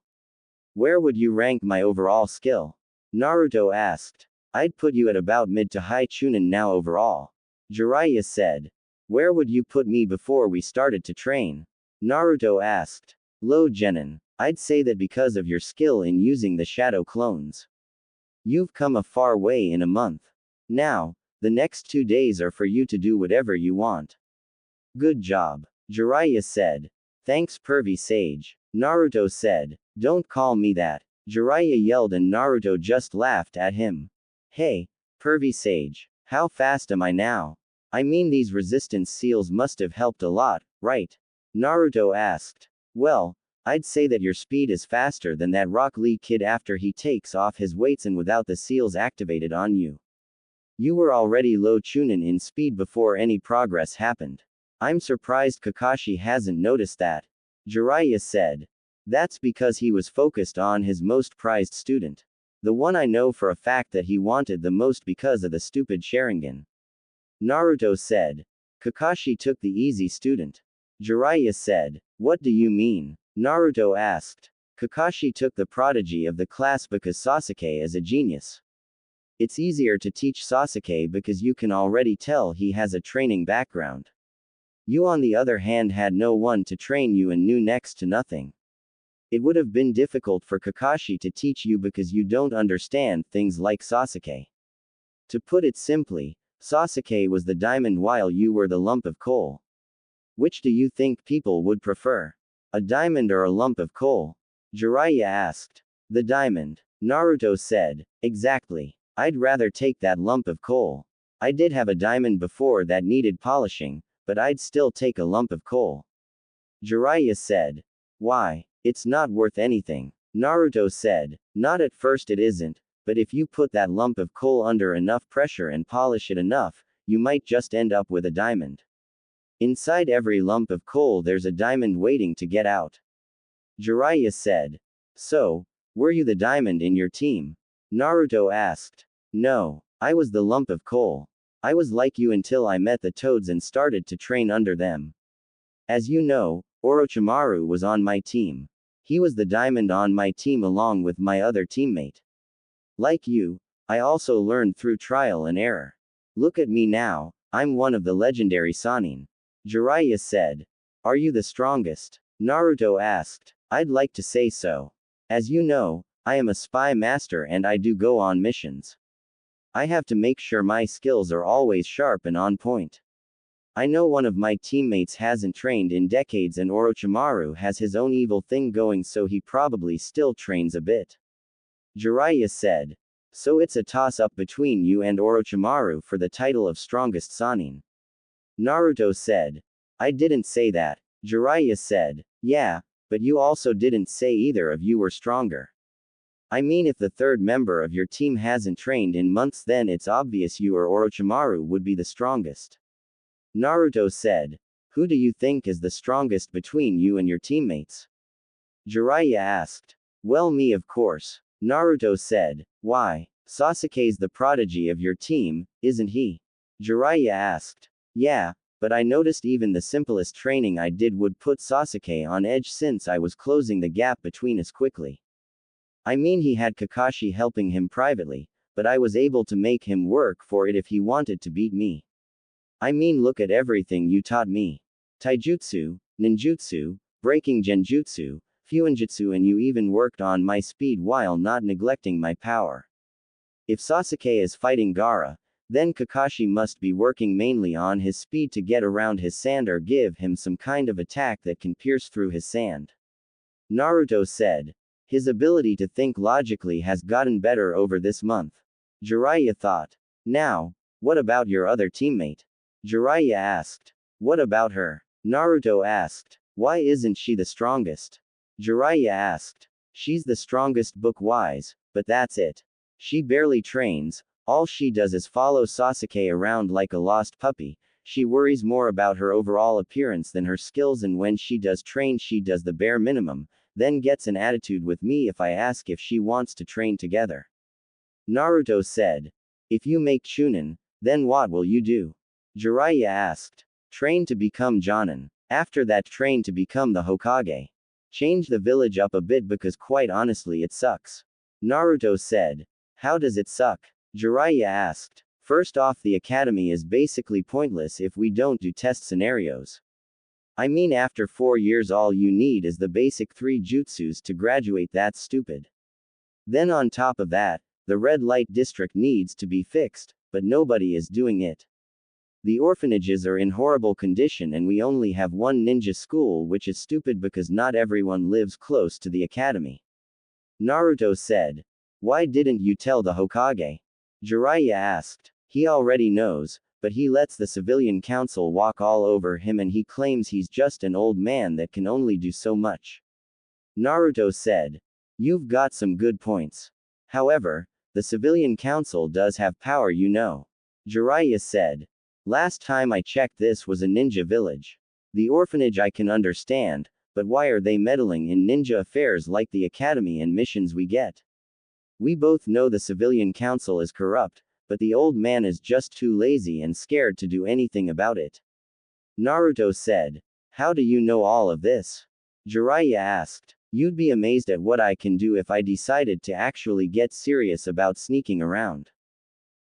S1: Where would you rank my overall skill? Naruto asked. I'd put you at about mid to high Chunin now overall. Jiraiya said. Where would you put me before we started to train? Naruto asked. Low Genin. I'd say that because of your skill in using the shadow clones. You've come a far way in a month. Now, the next 2 days are for you to do whatever you want. Good job. Jiraiya said. Thanks, pervy sage. Naruto said. Don't call me that. Jiraiya yelled, and Naruto just laughed at him. Hey, pervy sage. How fast am I now? I mean, these resistance seals must have helped a lot, right? Naruto asked. Well, I'd say that your speed is faster than that Rock Lee kid after he takes off his weights and without the seals activated on you. You were already low Chunin in speed before any progress happened. I'm surprised Kakashi hasn't noticed that. Jiraiya said. That's because he was focused on his most prized student. The one I know for a fact that he wanted the most because of the stupid Sharingan. Naruto said. Kakashi took the easy student. Jiraiya said. What do you mean? Naruto asked. Kakashi took the prodigy of the class because Sasuke is a genius. It's easier to teach Sasuke because you can already tell he has a training background. You on the other hand had no one to train you and knew next to nothing. It would have been difficult for Kakashi to teach you because you don't understand things like Sasuke. To put it simply, Sasuke was the diamond while you were the lump of coal. Which do you think people would prefer? A diamond or a lump of coal? Jiraiya asked. The diamond. Naruto said. Exactly. I'd rather take that lump of coal. I did have a diamond before that needed polishing, but I'd still take a lump of coal. Jiraiya said. Why? It's not worth anything. Naruto said. Not at first it isn't, but if you put that lump of coal under enough pressure and polish it enough, you might just end up with a diamond. Inside every lump of coal there's a diamond waiting to get out. Jiraiya said. So, were you the diamond in your team? Naruto asked. No, I was the lump of coal. I was like you until I met the toads and started to train under them. As you know, Orochimaru was on my team. He was the diamond on my team along with my other teammate. Like you, I also learned through trial and error. Look at me now, I'm one of the legendary Sannin. Jiraiya said. Are you the strongest? Naruto asked. I'd like to say so. As you know, I am a spy master and I do go on missions. I have to make sure my skills are always sharp and on point. I know one of my teammates hasn't trained in decades and Orochimaru has his own evil thing going, so he probably still trains a bit. Jiraiya said. So it's a toss-up between you and Orochimaru for the title of strongest Sannin. Naruto said. I didn't say that. Jiraiya said. Yeah, but you also didn't say either of you were stronger. I mean, if the third member of your team hasn't trained in months, then it's obvious you or Orochimaru would be the strongest. Naruto said. Who do you think is the strongest between you and your teammates? Jiraiya asked. Well, me of course. Naruto said. Why? Sasuke's the prodigy of your team, isn't he? Jiraiya asked. Yeah, but I noticed even the simplest training I did would put Sasuke on edge since I was closing the gap between us quickly. I mean, he had Kakashi helping him privately, but I was able to make him work for it if he wanted to beat me. I mean, look at everything you taught me. Taijutsu, ninjutsu, breaking genjutsu, fuinjutsu, and you even worked on my speed while not neglecting my power. If Sasuke is fighting Gaara, then Kakashi must be working mainly on his speed to get around his sand or give him some kind of attack that can pierce through his sand. Naruto said. His ability to think logically has gotten better over this month. Jiraiya thought. Now, what about your other teammate? Jiraiya asked. What about her? Naruto asked. Why isn't she the strongest? Jiraiya asked. She's the strongest book-wise, but that's it. She barely trains, all she does is follow Sasuke around like a lost puppy. She worries more about her overall appearance than her skills, and when she does train she does the bare minimum, then gets an attitude with me if I ask if she wants to train together. Naruto said. If you make Chunin, then what will you do? Jiraiya asked. Train to become Jonin. After that, train to become the Hokage. Change the village up a bit because quite honestly it sucks. Naruto said. How does it suck? Jiraiya asked. First off, the academy is basically pointless if we don't do test scenarios. I mean, after 4 years all you need is the basic 3 jutsus to graduate. That's stupid. Then on top of that, the red light district needs to be fixed, but nobody is doing it. The orphanages are in horrible condition and we only have one ninja school, which is stupid because not everyone lives close to the academy. Naruto said. Why didn't you tell the Hokage? Jiraiya asked. He already knows, but he lets the civilian council walk all over him and he claims he's just an old man that can only do so much. Naruto said. You've got some good points. However, the civilian council does have power, you know. Jiraiya said. Last time I checked, this was a ninja village. The orphanage I can understand, but why are they meddling in ninja affairs like the academy and missions we get? We both know the civilian council is corrupt, but the old man is just too lazy and scared to do anything about it. Naruto said. How do you know all of this? Jiraiya asked. You'd be amazed at what I can do if I decided to actually get serious about sneaking around.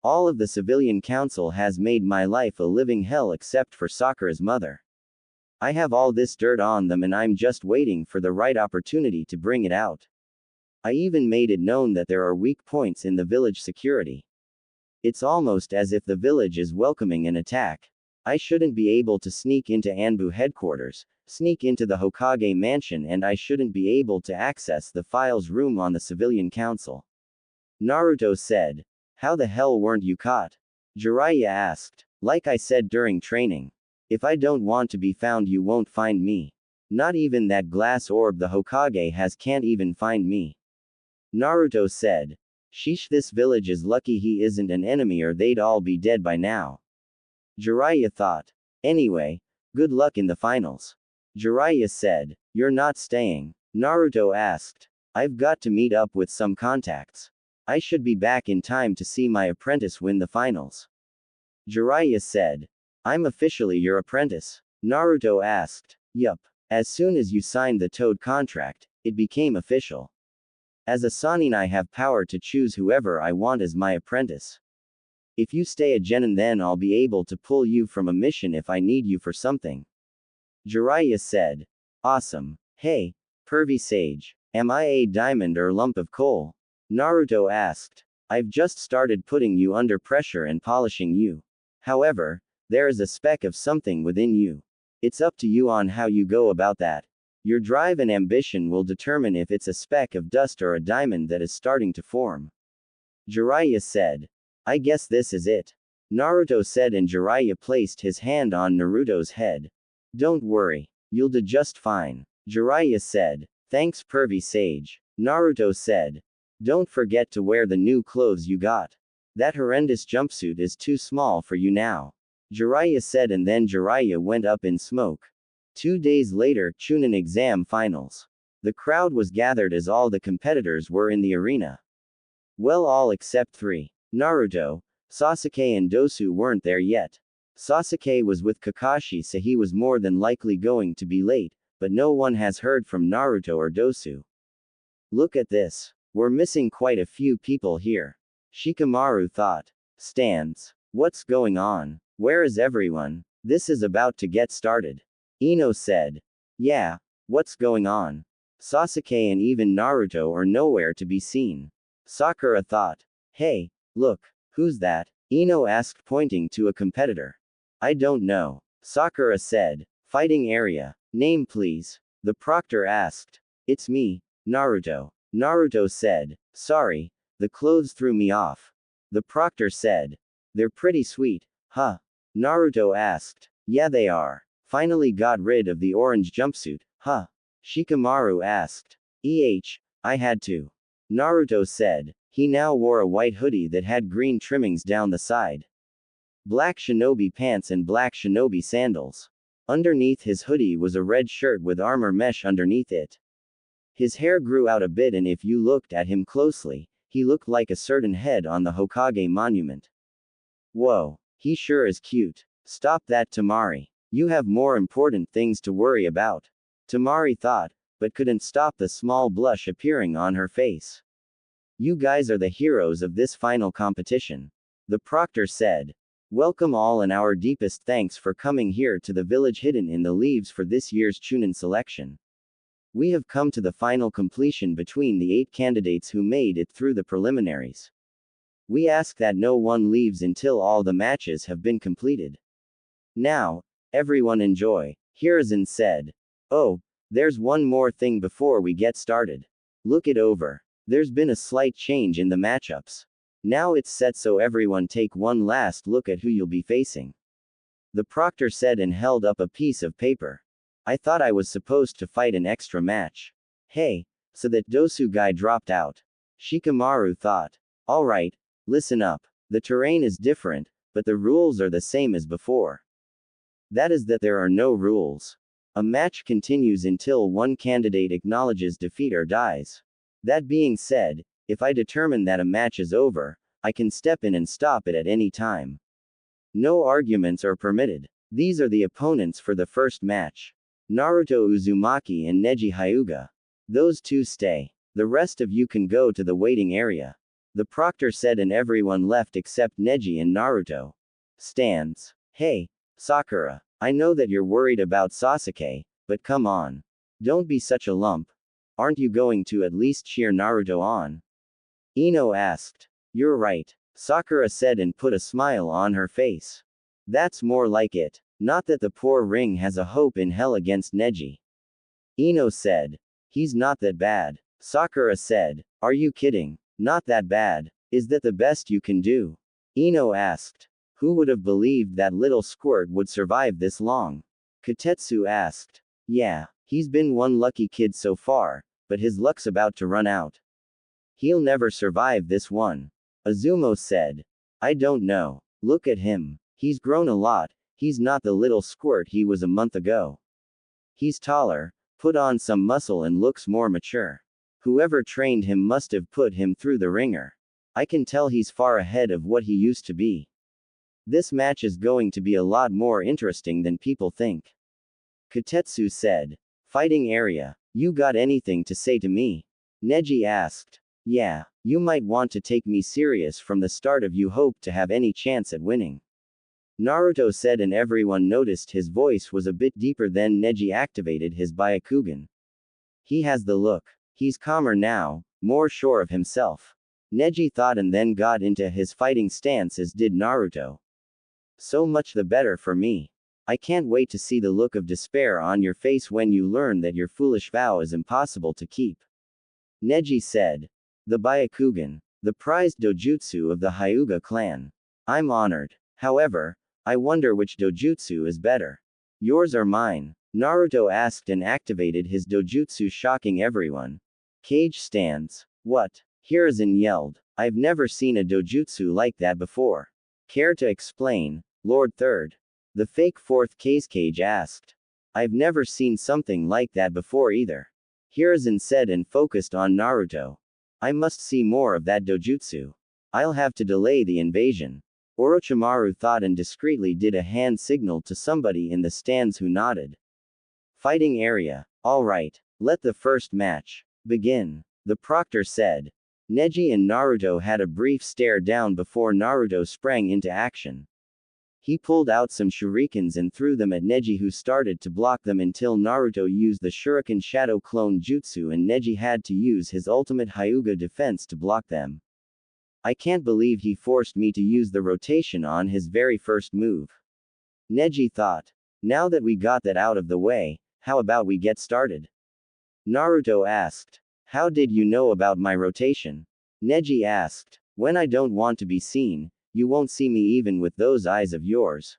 S1: All of the civilian council has made my life a living hell except for Sakura's mother. I have all this dirt on them and I'm just waiting for the right opportunity to bring it out. I even made it known that there are weak points in the village security. It's almost as if the village is welcoming an attack. I shouldn't be able to sneak into Anbu headquarters, sneak into the Hokage mansion and I shouldn't be able to access the files room on the civilian council. Naruto said. How the hell weren't you caught? Jiraiya asked. Like I said during training. If I don't want to be found, you won't find me. Not even that glass orb the Hokage has can't even find me. Naruto said. Sheesh, this village is lucky he isn't an enemy or they'd all be dead by now. Jiraiya thought. Anyway, good luck in the finals. Jiraiya said. You're not staying? Naruto asked. I've got to meet up with some contacts. I should be back in time to see my apprentice win the finals. Jiraiya said. I'm officially your apprentice? Naruto asked. Yup. As soon as you signed the Toad contract, it became official. As a Sannin, I have power to choose whoever I want as my apprentice. If you stay a genin, then I'll be able to pull you from a mission if I need you for something. Jiraiya said. Awesome. Hey, pervy sage. Am I a diamond or lump of coal? Naruto asked. I've just started putting you under pressure and polishing you. However, there is a speck of something within you. It's up to you on how you go about that. Your drive and ambition will determine if it's a speck of dust or a diamond that is starting to form. Jiraiya said. I guess this is it. Naruto said, and Jiraiya placed his hand on Naruto's head. Don't worry. You'll do just fine. Jiraiya said. Thanks, pervy sage. Naruto said. Don't forget to wear the new clothes you got. That horrendous jumpsuit is too small for you now. Jiraiya said, and then Jiraiya went up in smoke. 2 days later, Chunin exam finals. The crowd was gathered as all the competitors were in the arena. Well, all except 3. Naruto, Sasuke and Dosu weren't there yet. Sasuke was with Kakashi, so he was more than likely going to be late, but no one has heard from Naruto or Dosu. Look at this. We're missing quite a few people here. Shikamaru thought. Stands. What's going on? Where is everyone? This is about to get started. Ino said. Yeah, what's going on? Sasuke and even Naruto are nowhere to be seen. Sakura thought. Hey, look, who's that? Ino asked, pointing to a competitor. I don't know. Sakura said. Fighting area. Name please. The proctor asked. It's me, Naruto. Naruto said. Sorry, the clothes threw me off. The proctor said. They're pretty sweet, huh? Naruto asked. Yeah, they are. Finally got rid of the orange jumpsuit, huh? Shikamaru asked. I had to. Naruto said. He now wore a white hoodie that had green trimmings down the side. Black shinobi pants and black shinobi sandals. Underneath his hoodie was a red shirt with armor mesh underneath it. His hair grew out a bit, and if you looked at him closely, he looked like a certain head on the Hokage monument. Whoa, he sure is cute. Stop that, Temari. You have more important things to worry about. Temari thought, but couldn't stop the small blush appearing on her face. You guys are the heroes of this final competition. The proctor said. Welcome all, and our deepest thanks for coming here to the village hidden in the leaves for this year's Chunin selection. We have come to the final completion between the 8 candidates who made it through the preliminaries. We ask that no one leaves until all the matches have been completed. Now, everyone enjoy, Hiruzen said. Oh, there's one more thing before we get started. Look it over. There's been a slight change in the matchups. Now it's set so everyone take one last look at who you'll be facing. The proctor said and held up a piece of paper. I thought I was supposed to fight an extra match. Hey, so that Dosu guy dropped out. Shikamaru thought. Alright, listen up. The terrain is different, but the rules are the same as before. That is that there are no rules. A match continues until one candidate acknowledges defeat or dies. That being said, if I determine that a match is over, I can step in and stop it at any time. No arguments are permitted. These are the opponents for the first match. Naruto Uzumaki and Neji Hyuga. Those two stay. The rest of you can go to the waiting area. The proctor said, and everyone left except Neji and Naruto. Stands. Hey, Sakura. I know that you're worried about Sasuke, but come on. Don't be such a lump. Aren't you going to at least cheer Naruto on? Ino asked. You're right. Sakura said and put a smile on her face. That's more like it. Not that the poor ring has a hope in hell against Neji. Ino said. He's not that bad. Sakura said. Are you kidding? Not that bad. Is that the best you can do? Ino asked. Who would have believed that little squirt would survive this long? Kotetsu asked. Yeah, he's been one lucky kid so far, but his luck's about to run out. He'll never survive this one. Azumo said. I don't know. Look at him. He's grown a lot, he's not the little squirt he was a month ago. He's taller, put on some muscle and looks more mature. Whoever trained him must have put him through the ringer. I can tell he's far ahead of what he used to be. This match is going to be a lot more interesting than people think. Kotetsu said. Fighting area. You got anything to say to me? Neji asked. Yeah, you might want to take me serious from the start if you hope to have any chance at winning. Naruto said, and everyone noticed his voice was a bit deeper. Then Neji activated his Byakugan. He has the look. He's calmer now, more sure of himself. Neji thought and then got into his fighting stance, as did Naruto. So much the better for me. I can't wait to see the look of despair on your face when you learn that your foolish vow is impossible to keep. Neji said. The Byakugan. The prized dojutsu of the Hyuga clan. I'm honored. However, I wonder which dojutsu is better. Yours or mine? Naruto asked and activated his dojutsu, shocking everyone. Cage stands. What? Hiruzen yelled. I've never seen a dojutsu like that before. Care to explain, Lord Third? The fake fourth cage asked. I've never seen something like that before either. Hiruzen said and focused on Naruto. I must see more of that dojutsu. I'll have to delay the invasion. Orochimaru thought and discreetly did a hand signal to somebody in the stands, who nodded. Fighting area. Alright, let the first match begin, the proctor said. Neji and Naruto had a brief stare down before Naruto sprang into action. He pulled out some shurikens and threw them at Neji, who started to block them until Naruto used the shuriken shadow clone jutsu and Neji had to use his ultimate Hyuga defense to block them. I can't believe he forced me to use the rotation on his very first move. Neji thought. Now that we got that out of the way, how about we get started? Naruto asked. How did you know about my rotation? Neji asked. When I don't want to be seen, you won't see me even with those eyes of yours.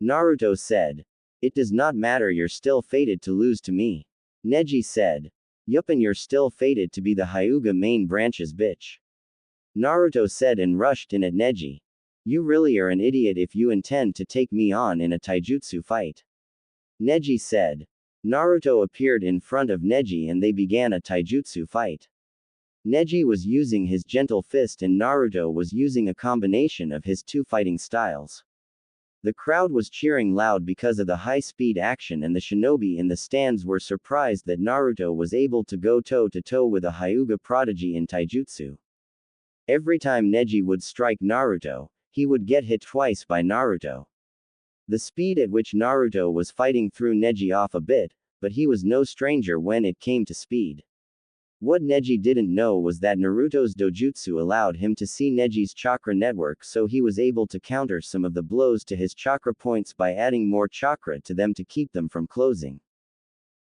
S1: Naruto said. It does not matter, you're still fated to lose to me. Neji said. Yup, and you're still fated to be the Hyuga main branch's bitch. Naruto said and rushed in at Neji. You really are an idiot if you intend to take me on in a taijutsu fight. Neji said. Naruto appeared in front of Neji and they began a taijutsu fight. Neji was using his gentle fist and Naruto was using a combination of his two fighting styles. The crowd was cheering loud because of the high-speed action, and the shinobi in the stands were surprised that Naruto was able to go toe-to-toe with a Hyuga prodigy in taijutsu. Every time Neji would strike Naruto, he would get hit twice by Naruto. The speed at which Naruto was fighting threw Neji off a bit, but he was no stranger when it came to speed. What Neji didn't know was that Naruto's dojutsu allowed him to see Neji's chakra network, so he was able to counter some of the blows to his chakra points by adding more chakra to them to keep them from closing.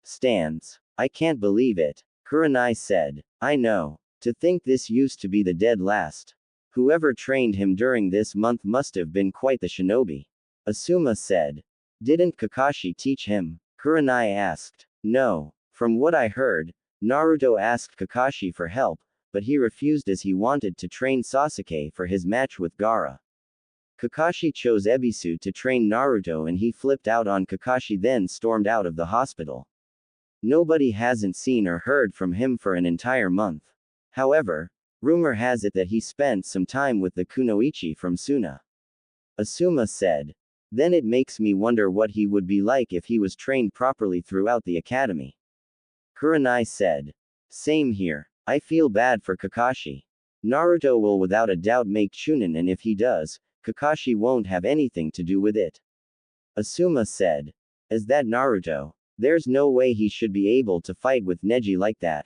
S1: Stands. I can't believe it. Kurenai said. I know. To think this used to be the dead last. Whoever trained him during this month must have been quite the shinobi. Asuma said. Didn't Kakashi teach him? Kurenai asked. No. From what I heard, Naruto asked Kakashi for help, but he refused as he wanted to train Sasuke for his match with Gaara. Kakashi chose Ebisu to train Naruto and he flipped out on Kakashi, then stormed out of the hospital. Nobody hasn't seen or heard from him for an entire month. However, rumor has it that he spent some time with the kunoichi from Suna. Asuma said. Then it makes me wonder what he would be like if he was trained properly throughout the academy. Kurenai said. Same here. I feel bad for Kakashi. Naruto will without a doubt make Chunin, and if he does, Kakashi won't have anything to do with it. Asuma said. Is that Naruto? There's no way he should be able to fight with Neji like that.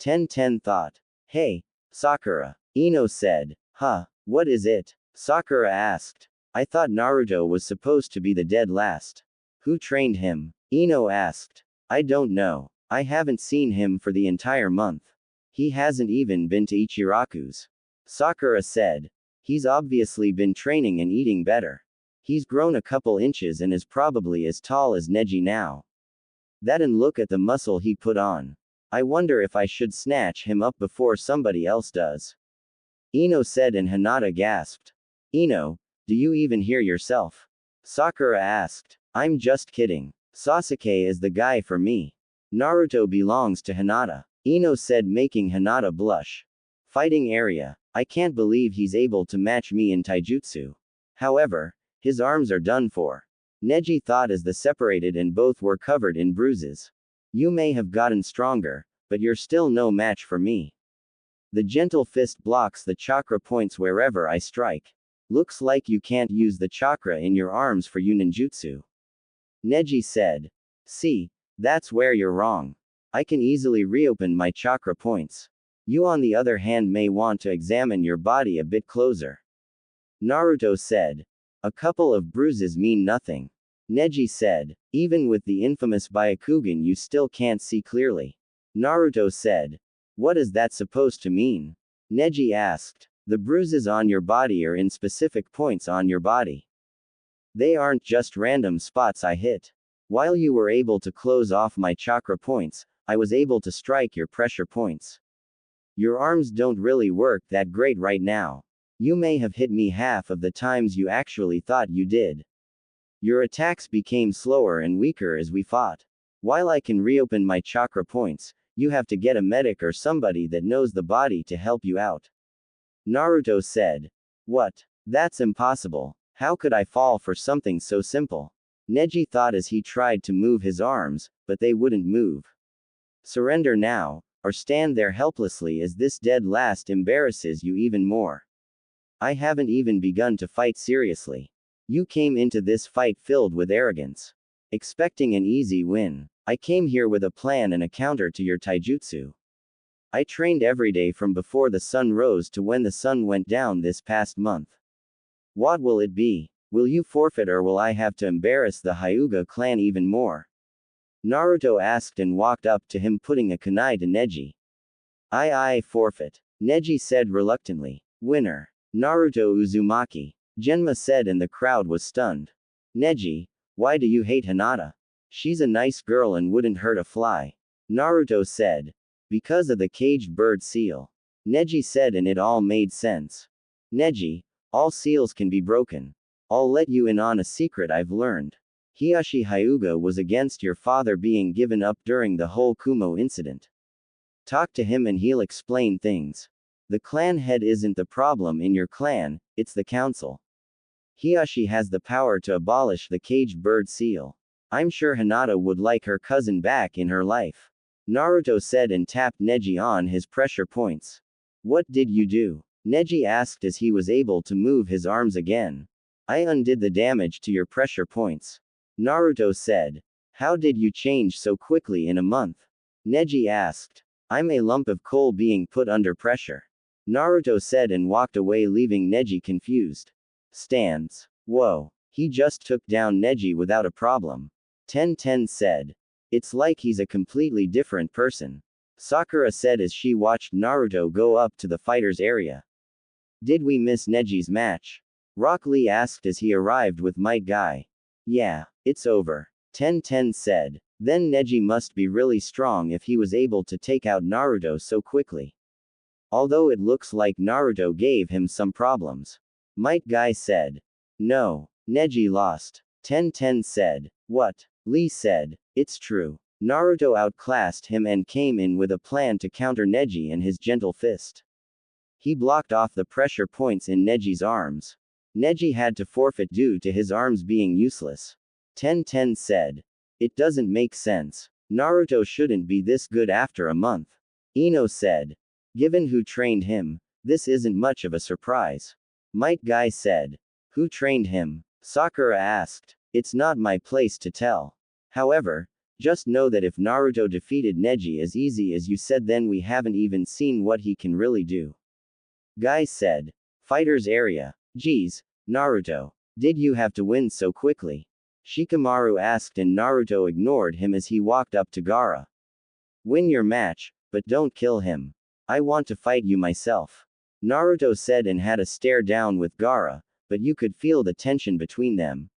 S1: 10-10 thought. Hey, Sakura. Ino said. Huh, what is it? Sakura asked. I thought Naruto was supposed to be the dead last. Who trained him? Ino asked. I don't know. I haven't seen him for the entire month. He hasn't even been to Ichiraku's. Sakura said. He's obviously been training and eating better. He's grown a couple inches and is probably as tall as Neji now. That, and look at the muscle he put on. I wonder if I should snatch him up before somebody else does. Ino said, and Hinata gasped. Ino, do you even hear yourself? Sakura asked. I'm just kidding. Sasuke is the guy for me. Naruto belongs to Hinata. Ino said, making Hinata blush. Fighting area. I can't believe he's able to match me in taijutsu. However, his arms are done for. Neji thought as the separated and both were covered in bruises. You may have gotten stronger, but you're still no match for me. The gentle fist blocks the chakra points wherever I strike. Looks like you can't use the chakra in your arms for ninjutsu. Neji said. See, that's where you're wrong. I can easily reopen my chakra points. You on the other hand may want to examine your body a bit closer. Naruto said. A couple of bruises mean nothing. Neji said. Even with the infamous Byakugan you still can't see clearly. Naruto said. What is that supposed to mean? Neji asked. The bruises on your body are in specific points on your body. They aren't just random spots I hit. While you were able to close off my chakra points, I was able to strike your pressure points. Your arms don't really work that great right now. You may have hit me half of the times you actually thought you did. Your attacks became slower and weaker as we fought. While I can reopen my chakra points, you have to get a medic or somebody that knows the body to help you out. Naruto said. What? That's impossible. How could I fall for something so simple? Neji thought as he tried to move his arms, but they wouldn't move. Surrender now, or stand there helplessly as this dead last embarrasses you even more. I haven't even begun to fight seriously. You came into this fight filled with arrogance, expecting an easy win. I came here with a plan and a counter to your taijutsu. I trained every day from before the sun rose to when the sun went down this past month. What will it be? Will you forfeit or will I have to embarrass the Hyuga clan even more? Naruto asked and walked up to him putting a kunai to Neji. I forfeit. Neji said reluctantly. Winner. Naruto Uzumaki. Genma said and the crowd was stunned. Neji, why do you hate Hinata? She's a nice girl and wouldn't hurt a fly. Naruto said. Because of the caged bird seal. Neji said and it all made sense. Neji, all seals can be broken. I'll let you in on a secret I've learned. Hiashi Hyuga was against your father being given up during the whole Kumo incident. Talk to him and he'll explain things. The clan head isn't the problem in your clan, it's the council. Hiashi has the power to abolish the caged bird seal. I'm sure Hinata would like her cousin back in her life. Naruto said and tapped Neji on his pressure points. What did you do? Neji asked as he was able to move his arms again. I undid the damage to your pressure points. Naruto said. How did you change so quickly in a month? Neji asked. I'm a lump of coal being put under pressure. Naruto said and walked away leaving Neji confused. Stands. Whoa. He just took down Neji without a problem. Ten said. It's like he's a completely different person. Sakura said as she watched Naruto go up to the fighters area. Did we miss Neji's match? Rock Lee asked as he arrived with Might Guy. Yeah, it's over. Ten said. Then Neji must be really strong if he was able to take out Naruto so quickly. Although it looks like Naruto gave him some problems. Might Guy said. No, Neji lost. Ten said. What? Lee said. It's true. Naruto outclassed him and came in with a plan to counter Neji and his gentle fist. He blocked off the pressure points in Neji's arms. Neji had to forfeit due to his arms being useless. Ten said. It doesn't make sense. Naruto shouldn't be this good after a month. Ino said. Given who trained him, this isn't much of a surprise. Might Guy said. Who trained him? Sakura asked. It's not my place to tell. However, just know that if Naruto defeated Neji as easy as you said, then we haven't even seen what he can really do. Guy said. Fighters area. Geez, Naruto. Did you have to win so quickly? Shikamaru asked, and Naruto ignored him as he walked up to Gaara. Win your match, but don't kill him. I want to fight you myself. Naruto said and had a stare down with Gaara, but you could feel the tension between them.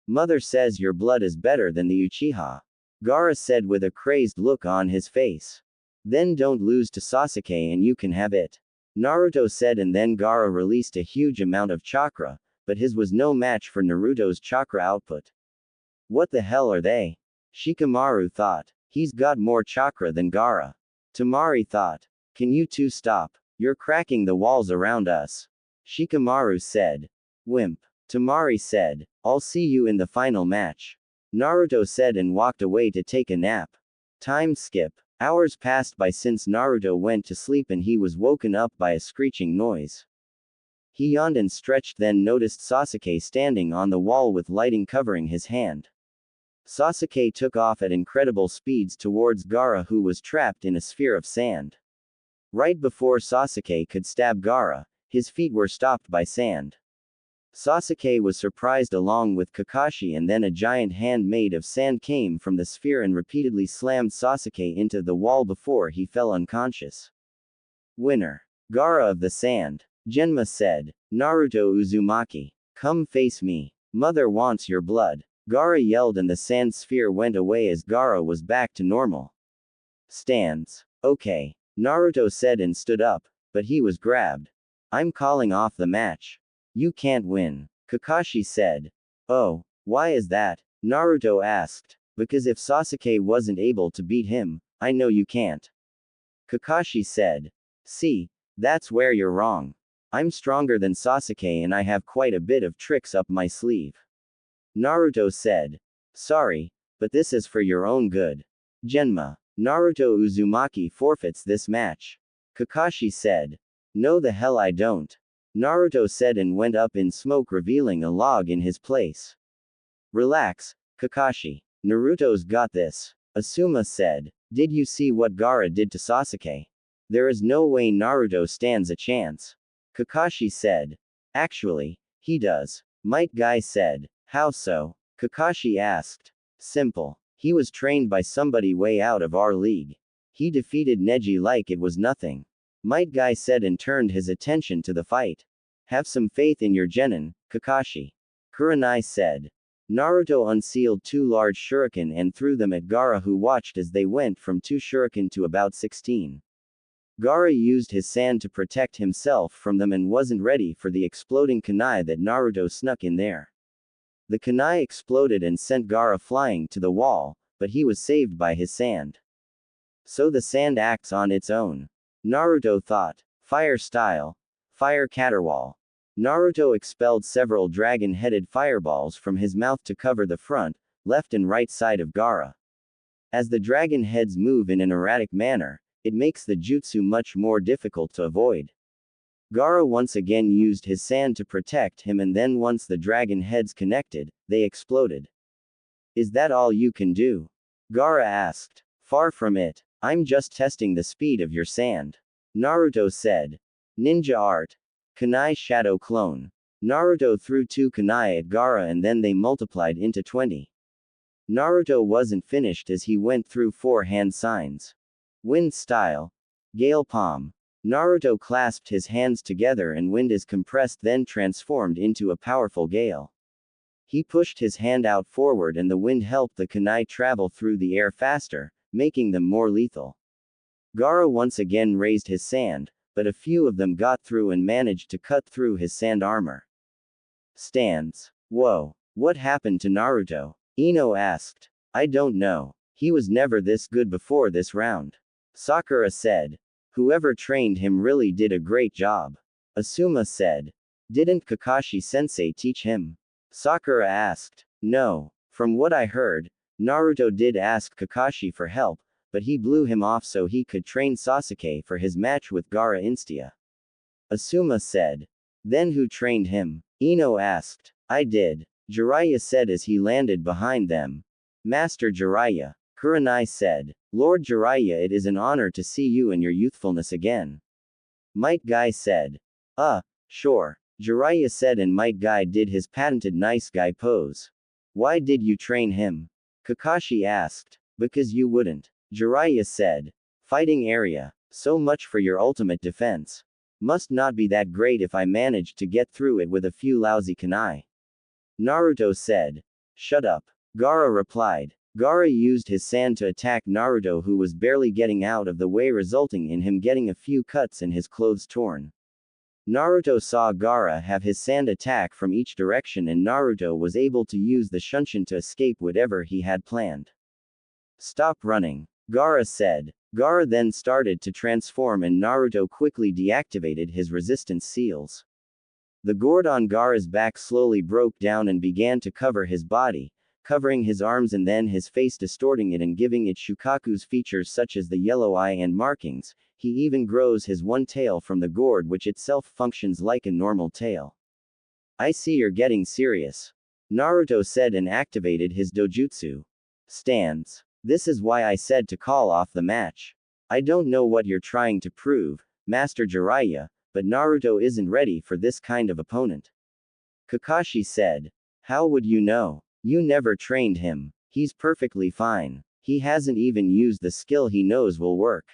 S1: Mother says your blood is better than the Uchiha. Gaara said with a crazed look on his face. Then don't lose to Sasuke and you can have it. Naruto said, and then Gaara released a huge amount of chakra, but his was no match for Naruto's chakra output. What the hell are they? Shikamaru thought. He's got more chakra than Gaara. Temari thought. Can you two stop? You're cracking the walls around us. Shikamaru said. Wimp. Temari said. I'll see you in the final match. Naruto said and walked away to take a nap. Time skip. Hours passed by since Naruto went to sleep and he was woken up by a screeching noise. He yawned and stretched, then noticed Sasuke standing on the wall with lighting covering his hand. Sasuke took off at incredible speeds towards Gaara, who was trapped in a sphere of sand. Right before Sasuke could stab Gaara, his feet were stopped by sand. Sasuke was surprised along with Kakashi, and then a giant hand made of sand came from the sphere and repeatedly slammed Sasuke into the wall before he fell unconscious. Winner. Gaara of the Sand. Genma said. Naruto Uzumaki. Come face me. Mother wants your blood. Gaara yelled and the sand sphere went away as Gaara was back to normal. Stands. Okay. Naruto said and stood up, but he was grabbed. I'm calling off the match. You can't win. Kakashi said. Oh, why is that? Naruto asked. Because if Sasuke wasn't able to beat him, I know you can't. Kakashi said. See, that's where you're wrong. I'm stronger than Sasuke and I have quite a bit of tricks up my sleeve. Naruto said. Sorry, but this is for your own good. Genma. Naruto Uzumaki forfeits this match. Kakashi said. No the hell I don't. Naruto said and went up in smoke, revealing a log in his place. Relax, Kakashi. Naruto's got this. Asuma said. Did you see what Gaara did to Sasuke? There is no way Naruto stands a chance. Kakashi said. Actually, he does. Might Guy said. How so? Kakashi asked. Simple. He was trained by somebody way out of our league. He defeated Neji like it was nothing. Might Guy said and turned his attention to the fight. Have some faith in your genin, Kakashi. Kurenai said. Naruto unsealed 2 large shuriken and threw them at Gaara, who watched as they went from 2 shuriken to about 16. Gaara used his sand to protect himself from them and wasn't ready for the exploding kunai that Naruto snuck in there. The kunai exploded and sent Gaara flying to the wall, but he was saved by his sand. So the sand acts on its own. Naruto thought. Fire style. Fire caterwall. Naruto expelled several dragon-headed fireballs from his mouth to cover the front, left and right side of Gaara. As the dragon heads move in an erratic manner, it makes the jutsu much more difficult to avoid. Gaara once again used his sand to protect him, and then once the dragon heads connected, they exploded. Is that all you can do? Gaara asked. Far from it. I'm just testing the speed of your sand. Naruto said. Ninja art. Kunai shadow clone. Naruto threw 2 kunai at Gaara and then they multiplied into 20. Naruto wasn't finished as he went through 4 hand signs. Wind style. Gale palm. Naruto clasped his hands together and wind is compressed, then transformed into a powerful gale. He pushed his hand out forward and the wind helped the kunai travel through the air faster, making them more lethal. Gaara once again raised his sand, but a few of them got through and managed to cut through his sand armor. Stands. Whoa. What happened to Naruto? Ino asked. I don't know. He was never this good before this round. Sakura said. Whoever trained him really did a great job. Asuma said. Didn't Kakashi-sensei teach him? Sakura asked. No. From what I heard, Naruto did ask Kakashi for help, but he blew him off so he could train Sasuke for his match with Gaara Instia. Asuma said. Then who trained him? Ino asked. I did. Jiraiya said as he landed behind them. Master Jiraiya. Kurenai said. Lord Jiraiya, it is an honor to see you in your youthfulness again. Might Guy said. Sure. Jiraiya said, and Might Guy did his patented nice guy pose. Why did you train him? Kakashi asked. Because you wouldn't. Jiraiya said. Fighting area. So much for your ultimate defense. Must not be that great if I managed to get through it with a few lousy kunai. Naruto said. Shut up. Gaara replied. Gaara used his sand to attack Naruto, who was barely getting out of the way, resulting in him getting a few cuts and his clothes torn. Naruto saw Gaara have his sand attack from each direction, and Naruto was able to use the Shunshin to escape whatever he had planned. Stop running. Gaara said. Gaara then started to transform, and Naruto quickly deactivated his resistance seals. The gourd on Gaara's back slowly broke down and began to cover his body, covering his arms and then his face, distorting it and giving it Shukaku's features such as the yellow eye and markings. He even grows his one tail from the gourd, which itself functions like a normal tail. I see you're getting serious. Naruto said and activated his dojutsu. Stands. This is why I said to call off the match. I don't know what you're trying to prove, Master Jiraiya, but Naruto isn't ready for this kind of opponent. Kakashi said. How would you know? You never trained him. He's perfectly fine. He hasn't even used the skill he knows will work.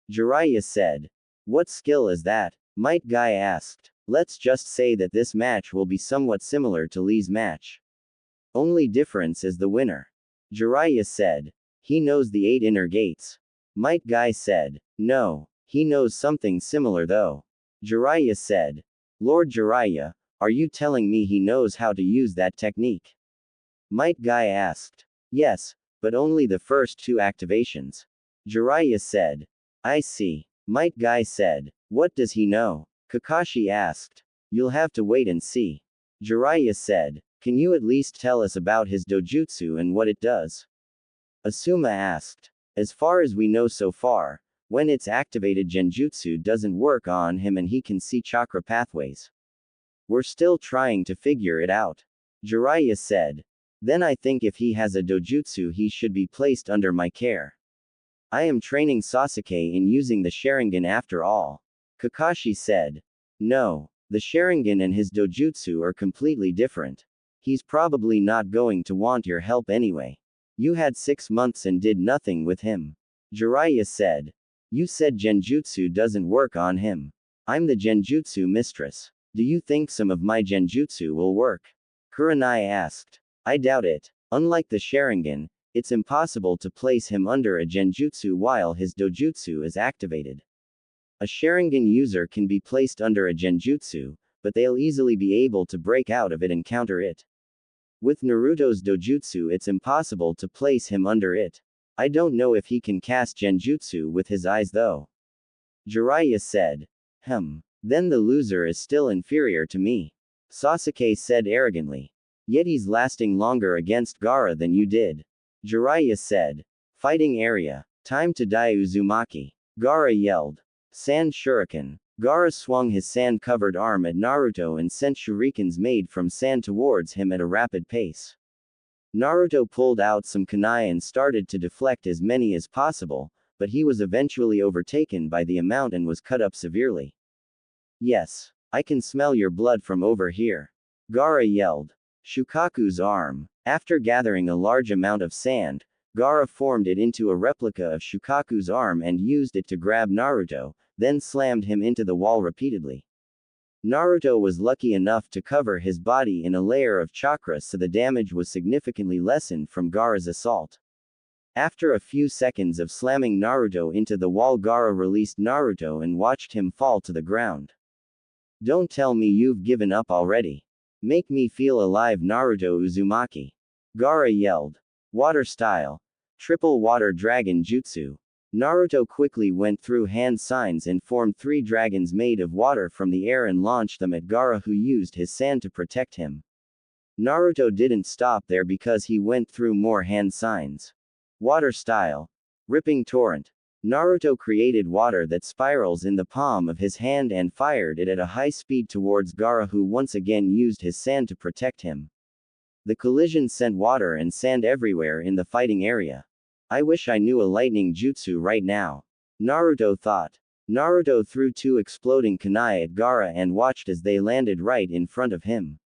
S1: Jiraiya said. What skill is that? Might Guy asked. Let's just say that this match will be somewhat similar to Lee's match. Only difference is the winner. Jiraiya said. He knows the 8 inner gates. Might Guy said. No. He knows something similar though. Jiraiya said. Lord Jiraiya, are you telling me he knows how to use that technique? Might Guy asked. Yes, but only the first 2 activations. Jiraiya said. I see. Might Guy said. What does he know? Kakashi asked. You'll have to wait and see. Jiraiya said. Can you at least tell us about his dojutsu and what it does? Asuma asked. As far as we know so far, when it's activated, genjutsu doesn't work on him and he can see chakra pathways. We're still trying to figure it out. Jiraiya said. Then I think if he has a dojutsu, he should be placed under my care. I am training Sasuke in using the Sharingan after all. Kakashi said. No, the Sharingan and his dojutsu are completely different. He's probably not going to want your help anyway. You had 6 months and did nothing with him. Jiraiya said. You said genjutsu doesn't work on him. I'm the genjutsu mistress. Do you think some of my genjutsu will work? Kurenai asked. I doubt it. Unlike the Sharingan, it's impossible to place him under a genjutsu while his dojutsu is activated. A Sharingan user can be placed under a genjutsu, but they'll easily be able to break out of it and counter it. With Naruto's dojutsu, it's impossible to place him under it. I don't know if he can cast genjutsu with his eyes though. Jiraiya said. Then the loser is still inferior to me. Sasuke said arrogantly. Yet he's lasting longer against Gaara than you did. Jiraiya said. Fighting area. Time to die, Uzumaki. Gaara yelled. Sand Shuriken. Gaara swung his sand-covered arm at Naruto and sent shurikens made from sand towards him at a rapid pace. Naruto pulled out some kunai and started to deflect as many as possible, but he was eventually overtaken by the amount and was cut up severely. Yes, I can smell your blood from over here. Gaara yelled. Shukaku's arm. After gathering a large amount of sand, Gaara formed it into a replica of Shukaku's arm and used it to grab Naruto, then slammed him into the wall repeatedly. Naruto was lucky enough to cover his body in a layer of chakra, so the damage was significantly lessened from Gaara's assault. After a few seconds of slamming Naruto into the wall, Gaara released Naruto and watched him fall to the ground. Don't tell me you've given up already. Make me feel alive, Naruto Uzumaki. Gaara yelled. Water style. Triple water dragon jutsu. Naruto quickly went through hand signs and formed 3 dragons made of water from the air and launched them at Gaara, who used his sand to protect him. Naruto didn't stop there because he went through more hand signs. Water style. Ripping torrent. Naruto created water that spirals in the palm of his hand and fired it at a high speed towards Gaara, who once again used his sand to protect him. The collision sent water and sand everywhere in the fighting area. I wish I knew a lightning jutsu right now. Naruto thought. Naruto threw 2 exploding kunai at Gaara and watched as they landed right in front of him.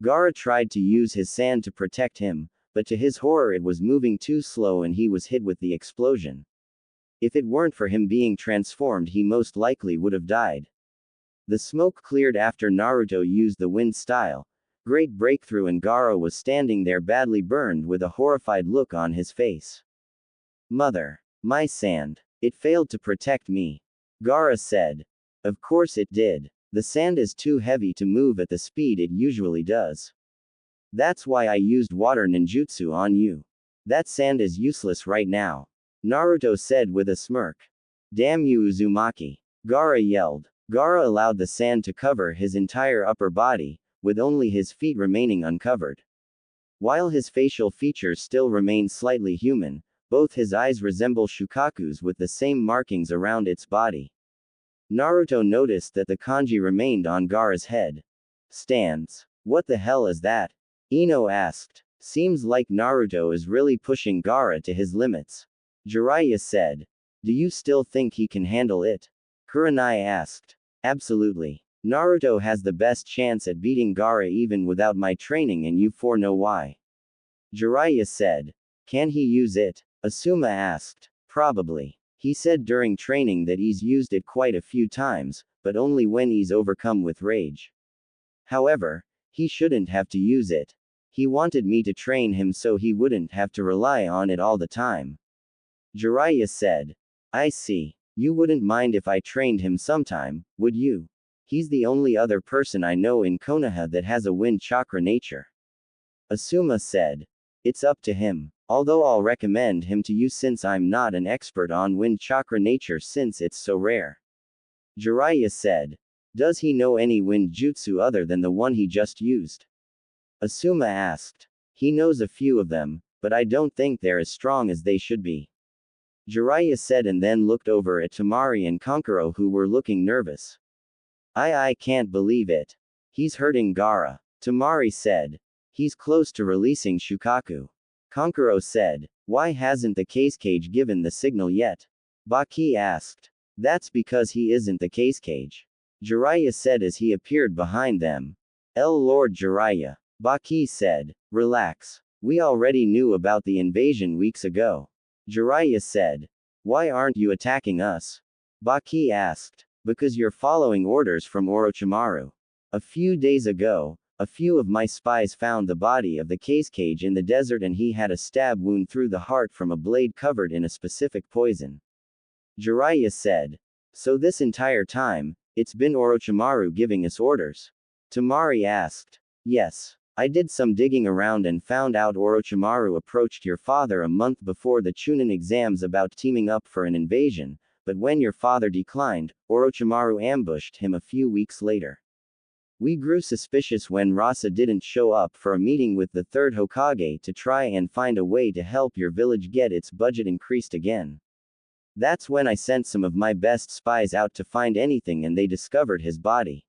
S1: Gaara tried to use his sand to protect him, but to his horror it was moving too slow and he was hit with the explosion. If it weren't for him being transformed, he most likely would have died. The smoke cleared after Naruto used the wind style. Great breakthrough, and Gaara was standing there badly burned with a horrified look on his face. Mother. My sand. It failed to protect me. Gaara said. Of course it did. The sand is too heavy to move at the speed it usually does. That's why I used water ninjutsu on you. That sand is useless right now. Naruto said with a smirk. Damn you, Uzumaki. Gaara yelled. Gaara allowed the sand to cover his entire upper body, with only his feet remaining uncovered. While his facial features still remain slightly human, both his eyes resemble Shukaku's with the same markings around its body. Naruto noticed that the kanji remained on Gaara's head. Stands. What the hell is that? Ino asked. Seems like Naruto is really pushing Gaara to his limits. Jiraiya said. Do you still think he can handle it? Kurenai asked. Absolutely. Naruto has the best chance at beating Gaara even without my training, and you four know why. Jiraiya said. Can he use it? Asuma asked. Probably. He said during training that he's used it quite a few times, but only when he's overcome with rage. However, he shouldn't have to use it. He wanted me to train him so he wouldn't have to rely on it all the time. Jiraiya said. I see. You wouldn't mind if I trained him sometime, would you? He's the only other person I know in Konoha that has a wind chakra nature. Asuma said. It's up to him. Although I'll recommend him to you since I'm not an expert on wind chakra nature since it's so rare. Jiraiya said. Does he know any wind jutsu other than the one he just used? Asuma asked. He knows a few of them, but I don't think they're as strong as they should be. Jiraiya said and then looked over at Temari and Kankuro, who were looking nervous. I can't believe it. He's hurting Gaara. Temari said. He's close to releasing Shukaku. Kankuro said. Why hasn't the case cage given the signal yet? Baki asked. That's because he isn't the case cage. Jiraiya said as he appeared behind them. Lord Jiraiya. Baki said. Relax. We already knew about the invasion weeks ago. Jiraiya said. Why aren't you attacking us? Baki asked. Because you're following orders from Orochimaru. A few days ago, a few of my spies found the body of the case cage in the desert and he had a stab wound through the heart from a blade covered in a specific poison. Jiraiya said. So this entire time, it's been Orochimaru giving us orders? Temari asked. Yes. I did some digging around and found out Orochimaru approached your father a month before the Chunin exams about teaming up for an invasion, but when your father declined, Orochimaru ambushed him a few weeks later. We grew suspicious when Rasa didn't show up for a meeting with the third Hokage to try and find a way to help your village get its budget increased again. That's when I sent some of my best spies out to find anything and they discovered his body.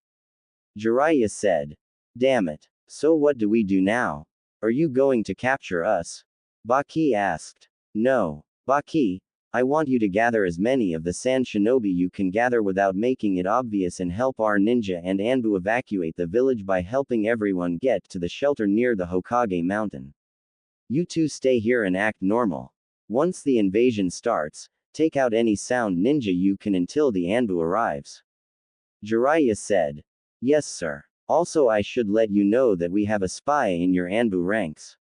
S1: Jiraiya said. Damn it. So what do we do now? Are you going to capture us? Baki asked. No. Baki, I want you to gather as many of the sand shinobi you can gather without making it obvious and help our ninja and Anbu evacuate the village by helping everyone get to the shelter near the Hokage mountain. You two stay here and act normal. Once the invasion starts, take out any sound ninja you can until the Anbu arrives. Jiraiya said. Yes sir. Also I should let you know that we have a spy in your Anbu ranks.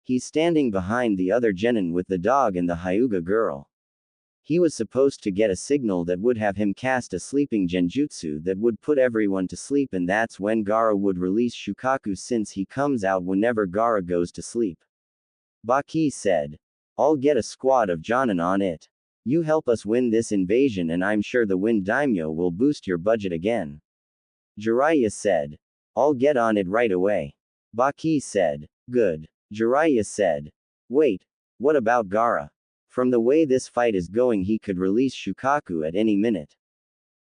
S1: He's standing behind the other genin with the dog and the Hyuga girl. He was supposed to get a signal that would have him cast a sleeping genjutsu that would put everyone to sleep, and that's when Gaara would release Shukaku since he comes out whenever Gaara goes to sleep. Baki said. I'll get a squad of jonin on it. You help us win this invasion and I'm sure the Wind Daimyo will boost your budget again. Jiraiya said. I'll get on it right away. Baki said. Good. Jiraiya said. Wait. What about Gaara? From the way this fight is going he could release Shukaku at any minute.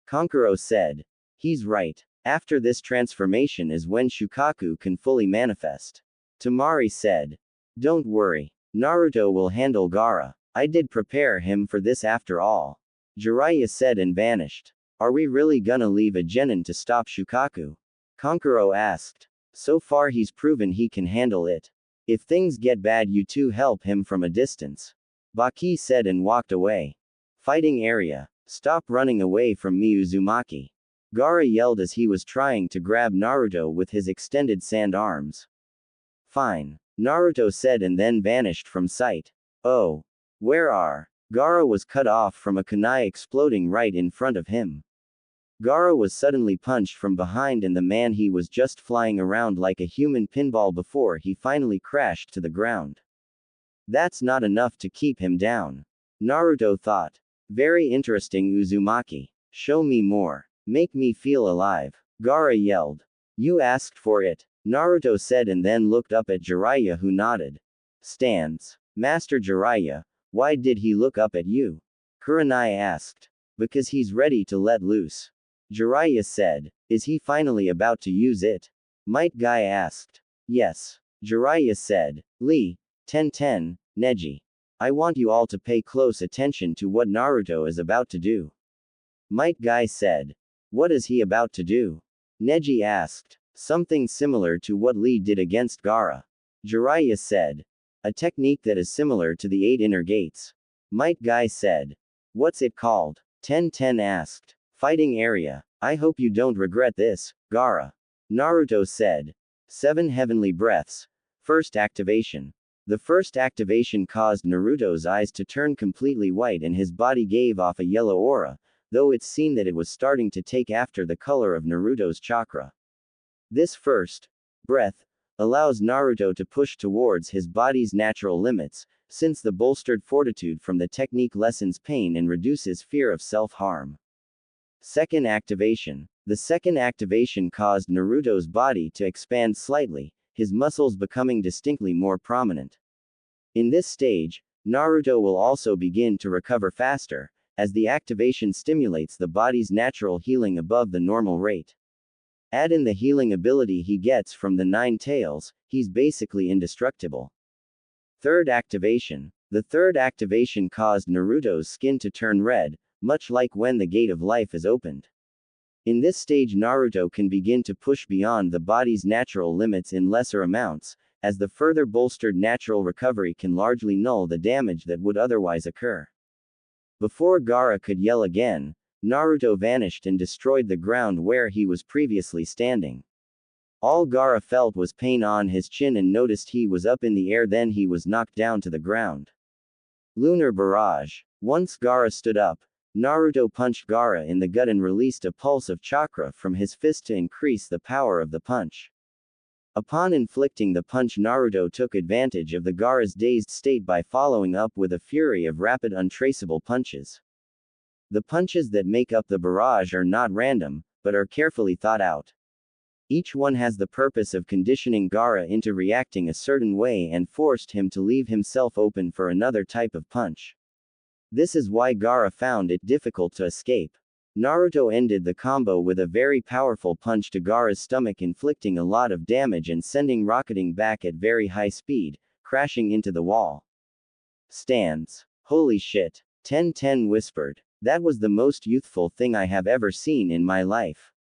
S1: Kankuro said. He's right. After this transformation is when Shukaku can fully manifest. Temari said. Don't worry. Naruto will handle Gaara. I did prepare him for this after all. Jiraiya said and vanished. Are we really gonna leave a genin to stop Shukaku? Kankuro asked. So far he's proven he can handle it. If things get bad you two help him from a distance. Baki said and walked away. Fighting area. Stop running away from me Uzumaki. Gaara yelled as he was trying to grab Naruto with his extended sand arms. Fine. Naruto said and then vanished from sight. Oh. Where are? Gaara was cut off from a kunai exploding right in front of him. Gaara was suddenly punched from behind and the man he was just flying around like a human pinball before he finally crashed to the ground. That's not enough to keep him down. Naruto thought. Very interesting Uzumaki. Show me more. Make me feel alive. Gaara yelled. You asked for it. Naruto said and then looked up at Jiraiya who nodded. Stands. Master Jiraiya, why did he look up at you? Kurenai asked. Because he's ready to let loose. Jiraiya said. Is he finally about to use it? Might Guy asked. Yes. Jiraiya said. Lee, 1010, Neji. I want you all to pay close attention to what Naruto is about to do. Might Guy said. What is he about to do? Neji asked. Something similar to what Lee did against Gaara. Jiraiya said. A technique that is similar to the 8 inner gates. Might Guy said. What's it called? 1010 asked. Fighting area. I hope you don't regret this, Gaara. Naruto said. 7 heavenly breaths. First activation. The first activation caused Naruto's eyes to turn completely white and his body gave off a yellow aura, though it's seen that it was starting to take after the color of Naruto's chakra. This first breath allows Naruto to push towards his body's natural limits, since the bolstered fortitude from the technique lessens pain and reduces fear of self-harm. Second activation. The second activation caused Naruto's body to expand slightly, his muscles becoming distinctly more prominent. In this stage, Naruto will also begin to recover faster, as the activation stimulates the body's natural healing above the normal rate. Add in the healing ability he gets from the 9 tails, he's basically indestructible. Third activation. The third activation caused Naruto's skin to turn red, much like when the gate of life is opened. In this stage Naruto can begin to push beyond the body's natural limits in lesser amounts, as the further bolstered natural recovery can largely null the damage that would otherwise occur. Before Gaara could yell again, Naruto vanished and destroyed the ground where he was previously standing. All Gaara felt was pain on his chin and noticed he was up in the air, then he was knocked down to the ground. Lunar Barrage. Once Gaara stood up, Naruto punched Gaara in the gut and released a pulse of chakra from his fist to increase the power of the punch. Upon inflicting the punch, Naruto took advantage of the Gaara's dazed state by following up with a fury of rapid untraceable punches. The punches that make up the barrage are not random, but are carefully thought out. Each one has the purpose of conditioning Gaara into reacting a certain way and forced him to leave himself open for another type of punch. This is why Gaara found it difficult to escape. Naruto ended the combo with a very powerful punch to Gaara's stomach, inflicting a lot of damage and sending rocketing back at very high speed, crashing into the wall. Stands. Holy shit. 1010 whispered. That was the most youthful thing I have ever seen in my life.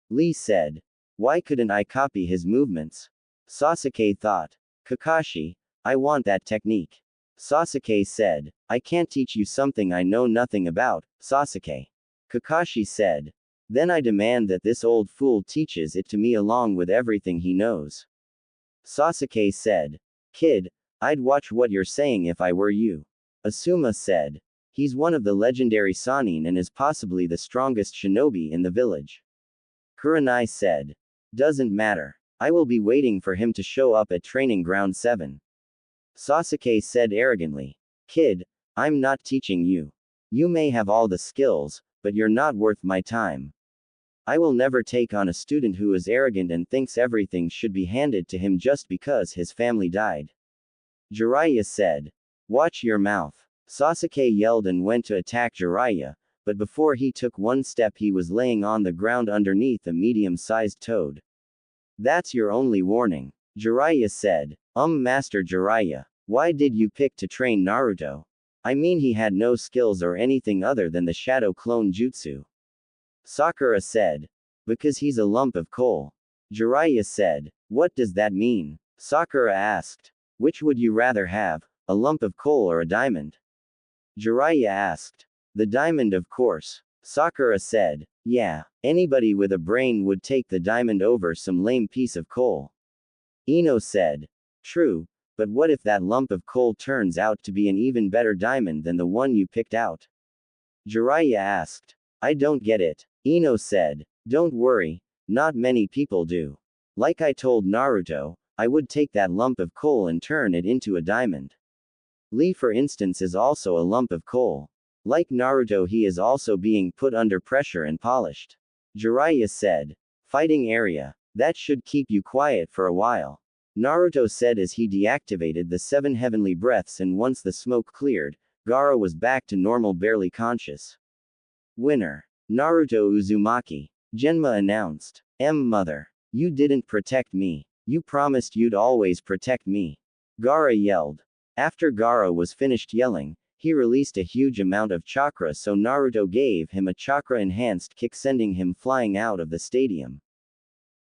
S1: Lee said. Why couldn't I copy his movements? Sasuke thought. Kakashi, I want that technique. Sasuke said. I can't teach you something I know nothing about, Sasuke. Kakashi said. Then I demand that this old fool teaches it to me along with everything he knows. Sasuke said. Kid, I'd watch what you're saying if I were you. Asuma said. He's one of the legendary Sannin and is possibly the strongest shinobi in the village. Kurenai said. Doesn't matter. I will be waiting for him to show up at Training Ground 7. Sasuke said arrogantly. Kid, I'm not teaching you. You may have all the skills, but you're not worth my time. I will never take on a student who is arrogant and thinks everything should be handed to him just because his family died. Jiraiya said. Watch your mouth. Sasuke yelled and went to attack Jiraiya, but before he took one step he was laying on the ground underneath a medium-sized toad. That's your only warning. Jiraiya said. Master Jiraiya, why did you pick to train Naruto? I mean he had no skills or anything other than the shadow clone jutsu. Sakura said. Because he's a lump of coal. Jiraiya said. What does that mean? Sakura asked. Which would you rather have, a lump of coal or a diamond? Jiraiya asked. The diamond, of course. Sakura said. Yeah, anybody with a brain would take the diamond over some lame piece of coal. Ino said. True, but what if that lump of coal turns out to be an even better diamond than the one you picked out? Jiraiya asked. I don't get it. Ino said. Don't worry, not many people do. Like I told Naruto, I would take that lump of coal and turn it into a diamond. Lee, for instance, is also a lump of coal. Like Naruto, he is also being put under pressure and polished. Jiraiya said. Fighting area. That should keep you quiet for a while. Naruto said as he deactivated the 7 heavenly breaths, and once the smoke cleared, Gaara was back to normal, barely conscious. Winner. Naruto Uzumaki. Genma announced. Mother. You didn't protect me. You promised you'd always protect me. Gaara yelled. After Gaara was finished yelling, he released a huge amount of chakra, so Naruto gave him a chakra-enhanced kick, sending him flying out of the stadium.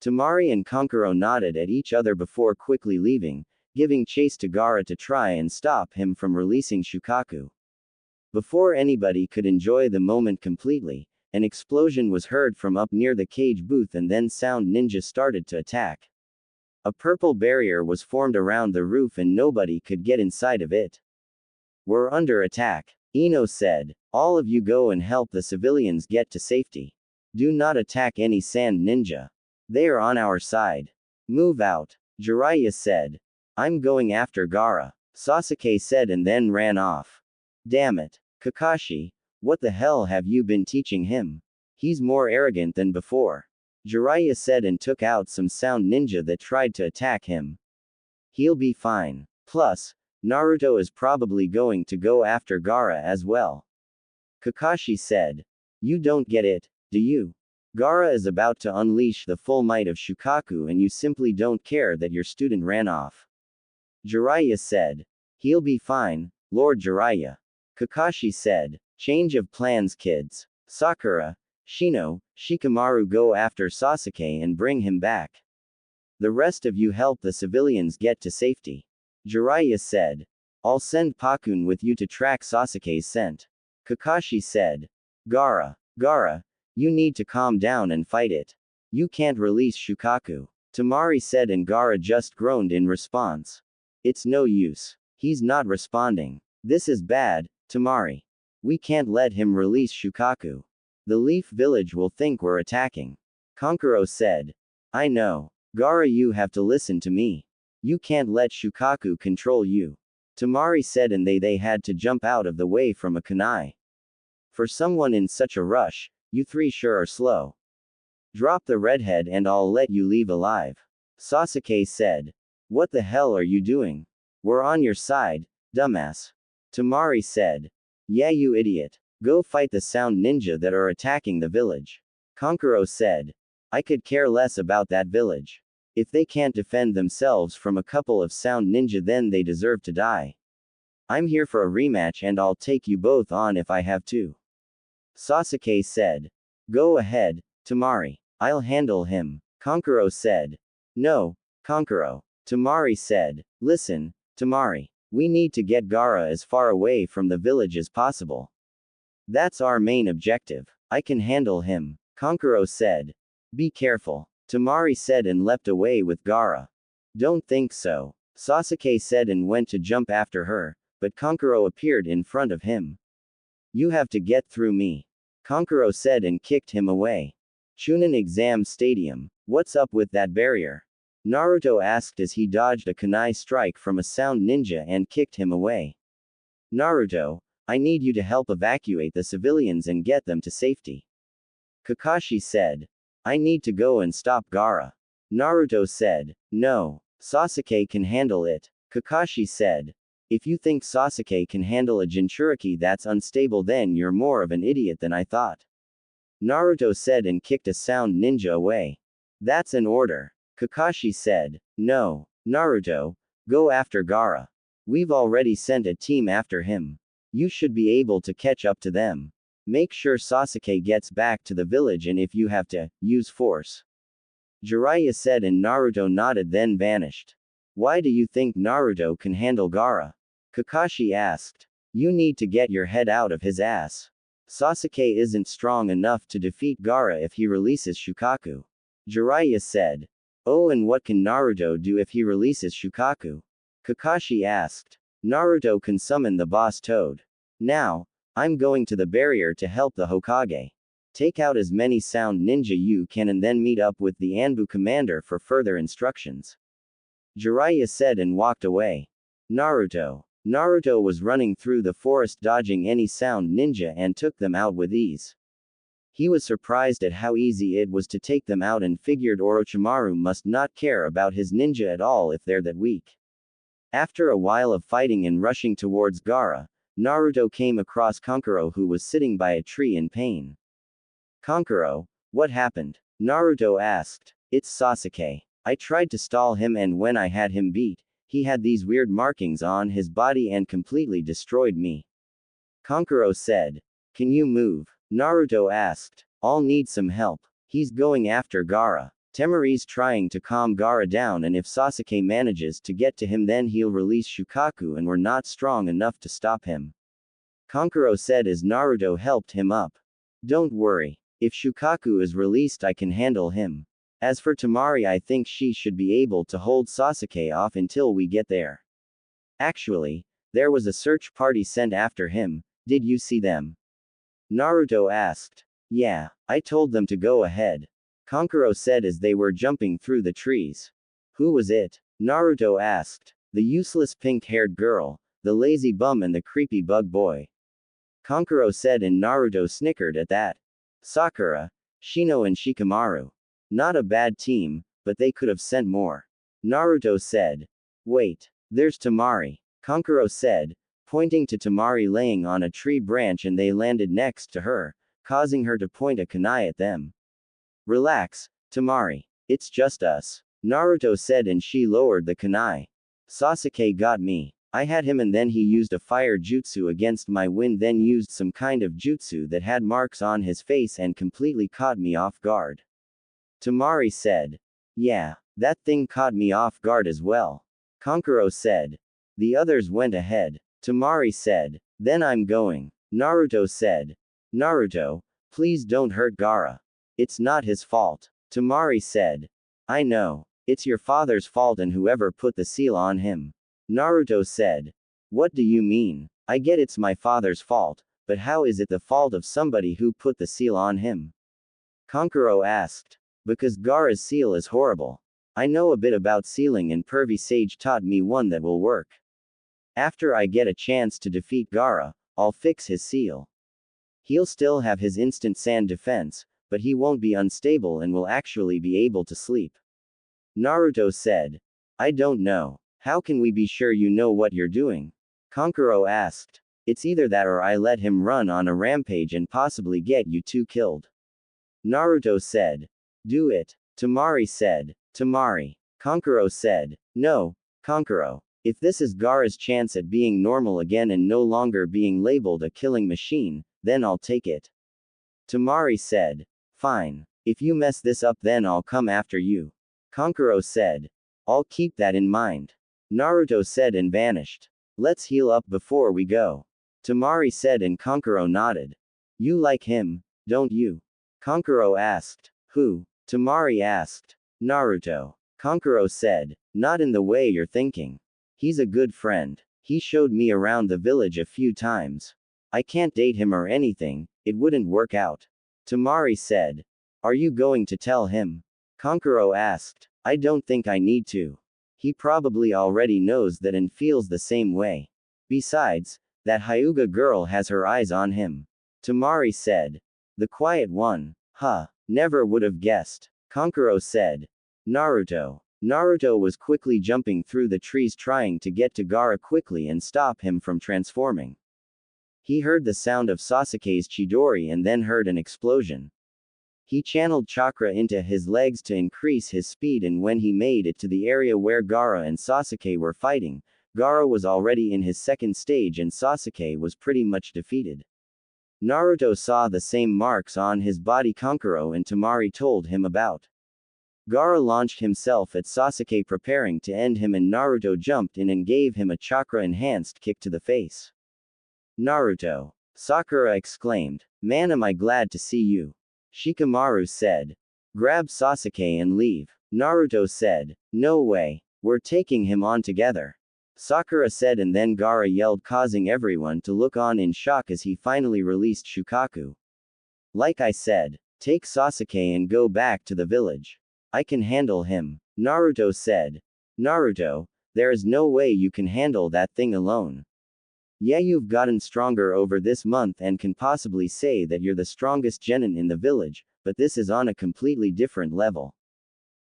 S1: Temari and Kankuro nodded at each other before quickly leaving, giving chase to Gaara to try and stop him from releasing Shukaku. Before anybody could enjoy the moment completely, an explosion was heard from up near the cage booth, and then Sound Ninja started to attack. A purple barrier was formed around the roof and nobody could get inside of it. We're under attack. Ino said. All of you go and help the civilians get to safety. Do not attack any Sand Ninja. They are on our side. Move out. Jiraiya said. I'm going after Gaara, Sasuke said, and then ran off. Damn it. Kakashi, what the hell have you been teaching him? He's more arrogant than before. Jiraiya said and took out some Sound Ninja that tried to attack him. He'll be fine. Plus, Naruto is probably going to go after Gaara as well. Kakashi said. You don't get it, do you? Gaara is about to unleash the full might of Shukaku and you simply don't care that your student ran off. Jiraiya said. He'll be fine, Lord Jiraiya. Kakashi said. Change of plans, kids. Sakura, Shino, Shikamaru go after Sasuke and bring him back. The rest of you help the civilians get to safety. Jiraiya said. I'll send Pakun with you to track Sasuke's scent. Kakashi said. Gaara, you need to calm down and fight it. You can't release Shukaku. Temari said, and Gaara just groaned in response. It's no use. He's not responding. This is bad, Temari. We can't let him release Shukaku. The Leaf Village will think we're attacking. Kankuro said. I know. Gaara, you have to listen to me. You can't let Shukaku control you. Temari said, and they had to jump out of the way from a kunai. For someone in such a rush, you three sure are slow. Drop the redhead and I'll let you leave alive. Sasuke said. What the hell are you doing? We're on your side, dumbass. Temari said. Yeah, you idiot. Go fight the Sound Ninja that are attacking the village. Kankuro said. I could care less about that village. If they can't defend themselves from a couple of Sound Ninja, then they deserve to die. I'm here for a rematch and I'll take you both on if I have to. Sasuke said. Go ahead, Temari. I'll handle him. Kankuro said. No, Kankuro. Temari said. Listen, Temari. We need to get Gaara as far away from the village as possible. That's our main objective. I can handle him. Kankuro said. Be careful. Temari said and leapt away with Gaara. Don't think so. Sasuke said and went to jump after her, but Kankuro appeared in front of him. You have to get through me. Kankuro said and kicked him away. Chunin Exam Stadium. What's up with that barrier? Naruto asked as he dodged a kunai strike from a Sound Ninja and kicked him away. Naruto, I need you to help evacuate the civilians and get them to safety. Kakashi said. I need to go and stop Gaara. Naruto said. No. Sasuke can handle it. Kakashi said. If you think Sasuke can handle a Jinchuriki that's unstable, then you're more of an idiot than I thought. Naruto said and kicked a Sound Ninja away. That's an order. Kakashi said. No. Naruto, go after Gaara. We've already sent a team after him. You should be able to catch up to them. Make sure Sasuke gets back to the village, and if you have to, use force. Jiraiya said, and Naruto nodded then vanished. Why do you think Naruto can handle Gaara? Kakashi asked. You need to get your head out of his ass. Sasuke isn't strong enough to defeat Gaara if he releases Shukaku. Jiraiya said. Oh, and what can Naruto do if he releases Shukaku? Kakashi asked. Naruto can summon the boss toad. Now, I'm going to the barrier to help the Hokage. Take out as many sound ninja you can and then meet up with the Anbu commander for further instructions. Jiraiya said and walked away. Naruto was running through the forest dodging any sound ninja and took them out with ease. He was surprised at how easy it was to take them out and figured Orochimaru must not care about his ninja at all if they're that weak. After a while of fighting and rushing towards Gaara, Naruto came across Kankuro, who was sitting by a tree in pain. Kankuro, what happened? Naruto asked. It's Sasuke. I tried to stall him, and when I had him beat, he had these weird markings on his body and completely destroyed me. Kankuro said. Can you move? Naruto asked. I'll need some help. He's going after Gaara. Temari's trying to calm Gaara down, and if Sasuke manages to get to him, then he'll release Shukaku, and we're not strong enough to stop him. Kankuro said as Naruto helped him up. Don't worry. If Shukaku is released, I can handle him. As for Temari, I think she should be able to hold Sasuke off until we get there. Actually, there was a search party sent after him. Did you see them? Naruto asked. Yeah, I told them to go ahead. Kankuro said as they were jumping through the trees. Who was it? Naruto asked. The useless pink-haired girl, the lazy bum, and the creepy bug boy. Kankuro said, and Naruto snickered at that. Sakura, Shino, and Shikamaru. Not a bad team, but they could have sent more. Naruto said. Wait, there's Temari. Kankuro said, pointing to Temari laying on a tree branch, and they landed next to her, causing her to point a kunai at them. Relax, Temari. It's just us. Naruto said, and she lowered the kunai. Sasuke got me. I had him, and then he used a fire jutsu against my wind, then used some kind of jutsu that had marks on his face and completely caught me off guard. Temari said. Yeah, that thing caught me off guard as well. Kankuro said. The others went ahead. Temari said. Then I'm going. Naruto said. Naruto, please don't hurt Gaara. It's not his fault. Temari said. I know. It's your father's fault and whoever put the seal on him. Naruto said. What do you mean? I get it's my father's fault, but how is it the fault of somebody who put the seal on him? Kankuro asked. Because Gaara's seal is horrible. I know a bit about sealing, and Pervy Sage taught me one that will work. After I get a chance to defeat Gaara, I'll fix his seal. He'll still have his instant sand defense, but he won't be unstable and will actually be able to sleep. Naruto said. I don't know. How can we be sure you know what you're doing? Kankuro asked. It's either that or I let him run on a rampage and possibly get you two killed. Naruto said. Do it. Temari said. Temari. Kankuro said. No, Kankuro. If this is Gaara's chance at being normal again and no longer being labeled a killing machine, then I'll take it. Temari said. Fine. If you mess this up, then I'll come after you. Kankuro said. I'll keep that in mind. Naruto said and vanished. Let's heal up before we go. Temari said, and Kankuro nodded. You like him, don't you? Kankuro asked. Who? Temari asked. Naruto. Kankuro said. Not in the way you're thinking. He's a good friend. He showed me around the village a few times. I can't date him or anything, it wouldn't work out. Temari said. Are you going to tell him? Kankuro asked. I don't think I need to. He probably already knows that and feels the same way. Besides, that Hyuga girl has her eyes on him. Temari said. The quiet one. Huh. Never would have guessed. Kankuro said. Naruto. Naruto was quickly jumping through the trees trying to get to Gaara quickly and stop him from transforming. He heard the sound of Sasuke's Chidori and then heard an explosion. He channeled chakra into his legs to increase his speed, and when he made it to the area where Gaara and Sasuke were fighting, Gaara was already in his second stage and Sasuke was pretty much defeated. Naruto saw the same marks on his body Kankuro and Temari told him about. Gaara launched himself at Sasuke preparing to end him and Naruto jumped in and gave him a chakra-enhanced kick to the face. Naruto! Sakura exclaimed. Man, am I glad to see you. Shikamaru said. Grab Sasuke and leave. Naruto said. No way. We're taking him on together. Sakura said, and then Gaara yelled, causing everyone to look on in shock as he finally released Shukaku. Like I said, take Sasuke and go back to the village. I can handle him. Naruto said. Naruto, there is no way you can handle that thing alone. Yeah, you've gotten stronger over this month and can possibly say that you're the strongest genin in the village, but this is on a completely different level.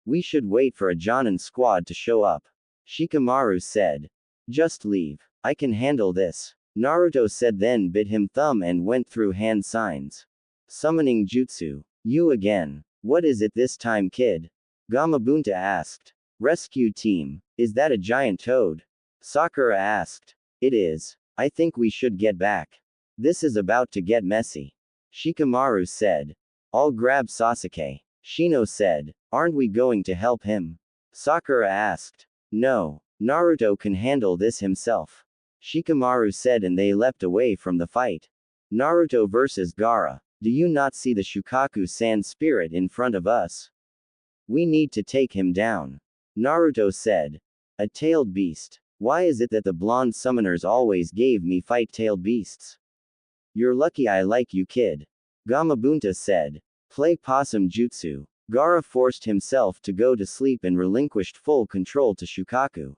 S1: We should wait for a Jonin squad to show up. Shikamaru said. Just leave. I can handle this. Naruto said, then bit him thumb and went through hand signs. Summoning jutsu. You again. What is it this time, kid? Gamabunta asked. Rescue team. Is that a giant toad? Sakura asked. It is. I think we should get back. This is about to get messy. Shikamaru said. I'll grab Sasuke. Shino said. Aren't we going to help him? Sakura asked. No. Naruto can handle this himself. Shikamaru said, and they leapt away from the fight. Naruto versus Gaara. Do you not see the Shukaku sand spirit in front of us? We need to take him down. Naruto said. A tailed beast. Why is it that the blonde summoners always gave me fight-tailed beasts? You're lucky I like you, kid. Gamabunta said. Play possum jutsu. Gaara forced himself to go to sleep and relinquished full control to Shukaku.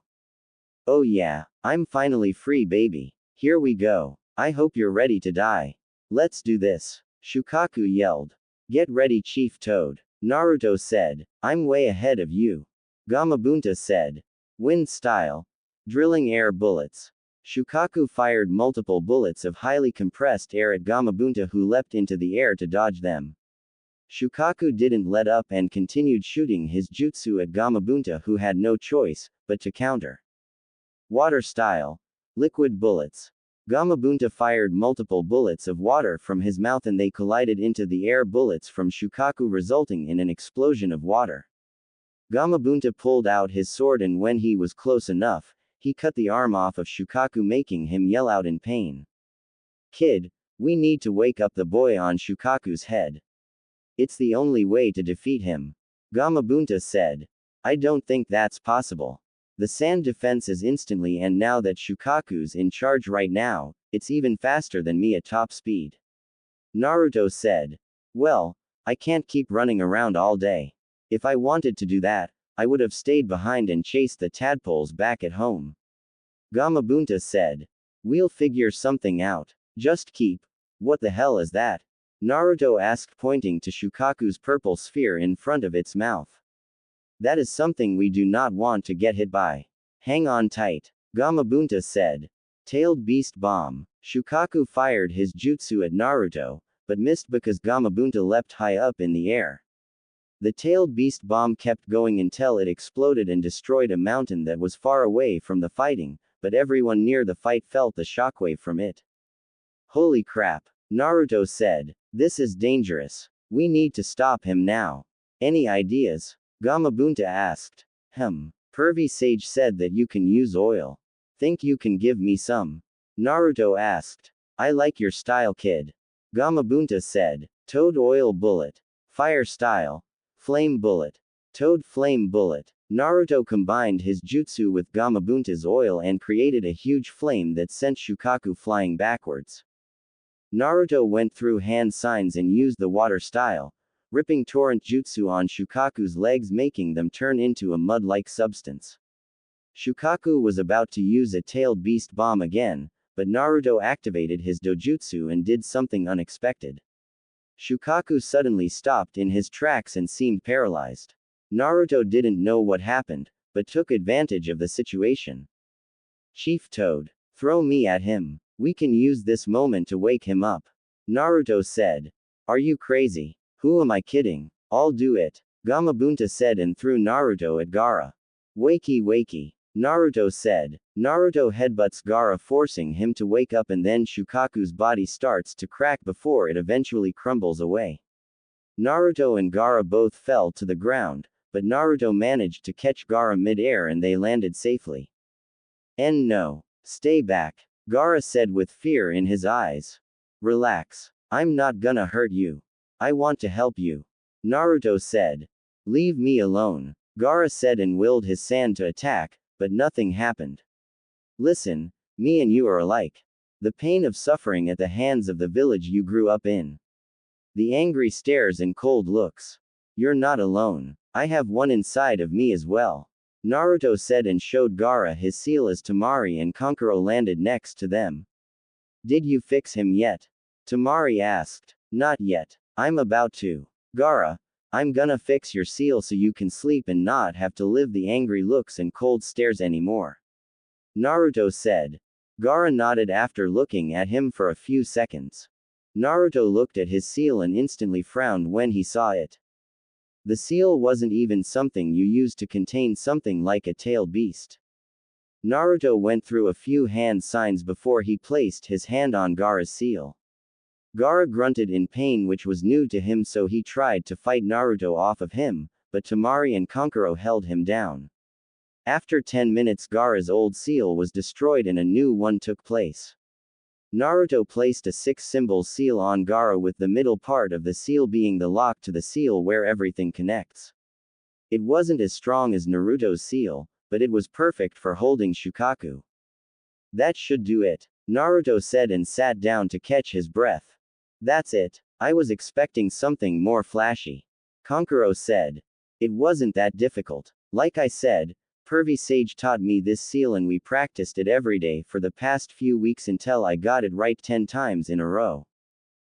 S1: Oh yeah, I'm finally free, baby. Here we go. I hope you're ready to die. Let's do this. Shukaku yelled. Get ready, Chief Toad. Naruto said. I'm way ahead of you. Gamabunta said. Wind style. Drilling air bullets. Shukaku fired multiple bullets of highly compressed air at Gamabunta, who leapt into the air to dodge them. Shukaku didn't let up and continued shooting his jutsu at Gamabunta, who had no choice but to counter. Water style. Liquid bullets. Gamabunta fired multiple bullets of water from his mouth and they collided into the air bullets from Shukaku, resulting in an explosion of water. Gamabunta pulled out his sword, and when he was close enough, he cut the arm off of Shukaku, making him yell out in pain. Kid, we need to wake up the boy on Shukaku's head. It's the only way to defeat him. Gamabunta said. I don't think that's possible. The sand defense is instantly, and now that Shukaku's in charge right now, it's even faster than me at top speed. Naruto said. Well, I can't keep running around all day. If I wanted to do that, I would have stayed behind and chased the tadpoles back at home. Gamabunta said. We'll figure something out. Just keep. What the hell is that? Naruto asked, pointing to Shukaku's purple sphere in front of its mouth. That is something we do not want to get hit by. Hang on tight. Gamabunta said. Tailed beast bomb. Shukaku fired his jutsu at Naruto, but missed because Gamabunta leapt high up in the air. The tailed beast bomb kept going until it exploded and destroyed a mountain that was far away from the fighting, but everyone near the fight felt the shockwave from it. Holy crap. Naruto said. This is dangerous. We need to stop him now. Any ideas? Gamabunta asked. Pervy Sage said that you can use oil. Think you can give me some? Naruto asked. I like your style, kid. Gamabunta said. Toad oil bullet. Fire style. Flame bullet. Toad flame bullet. Naruto combined his jutsu with Gamabunta's oil and created a huge flame that sent Shukaku flying backwards. Naruto went through hand signs and used the water style, ripping torrent jutsu on Shukaku's legs, making them turn into a mud-like substance. Shukaku was about to use a tailed beast bomb again, but Naruto activated his dojutsu and did something unexpected. Shukaku suddenly stopped in his tracks and seemed paralyzed. Naruto didn't know what happened, but took advantage of the situation. Chief Toad, throw me at him. We can use this moment to wake him up. Naruto said. Are you crazy? Who am I kidding? I'll do it. Gamabunta said and threw Naruto at Gaara. Wakey wakey. Naruto said. Naruto headbutts Gaara, forcing him to wake up, and then Shukaku's body starts to crack before it eventually crumbles away. Naruto and Gaara both fell to the ground, but Naruto managed to catch Gaara mid-air and they landed safely. No. Stay back. Gaara said with fear in his eyes. Relax. I'm not gonna hurt you. I want to help you. Naruto said. Leave me alone. Gaara said and willed his sand to attack, but nothing happened. Listen, me and you are alike. The pain of suffering at the hands of the village you grew up in. The angry stares and cold looks. You're not alone. I have one inside of me as well. Naruto said and showed Gaara his seal as Temari and Kankuro landed next to them. Did you fix him yet? Temari asked. Not yet. I'm about to. Gaara, I'm gonna fix your seal so you can sleep and not have to live the angry looks and cold stares anymore. Naruto said. Gaara nodded after looking at him for a few seconds. Naruto looked at his seal and instantly frowned when he saw it. The seal wasn't even something you use to contain something like a tailed beast. Naruto went through a few hand signs before he placed his hand on Gaara's seal. Gaara grunted in pain, which was new to him, so he tried to fight Naruto off of him, but Temari and Kankuro held him down. After 10 minutes, Gaara's old seal was destroyed and a new one took place. Naruto placed a 6-symbol seal on Gaara, with the middle part of the seal being the lock to the seal where everything connects. It wasn't as strong as Naruto's seal, but it was perfect for holding Shukaku. That should do it, Naruto said and sat down to catch his breath. That's it. I was expecting something more flashy. Kankuro said. It wasn't that difficult. Like I said, Pervy Sage taught me this seal and we practiced it every day for the past few weeks until I got it right 10 times in a row.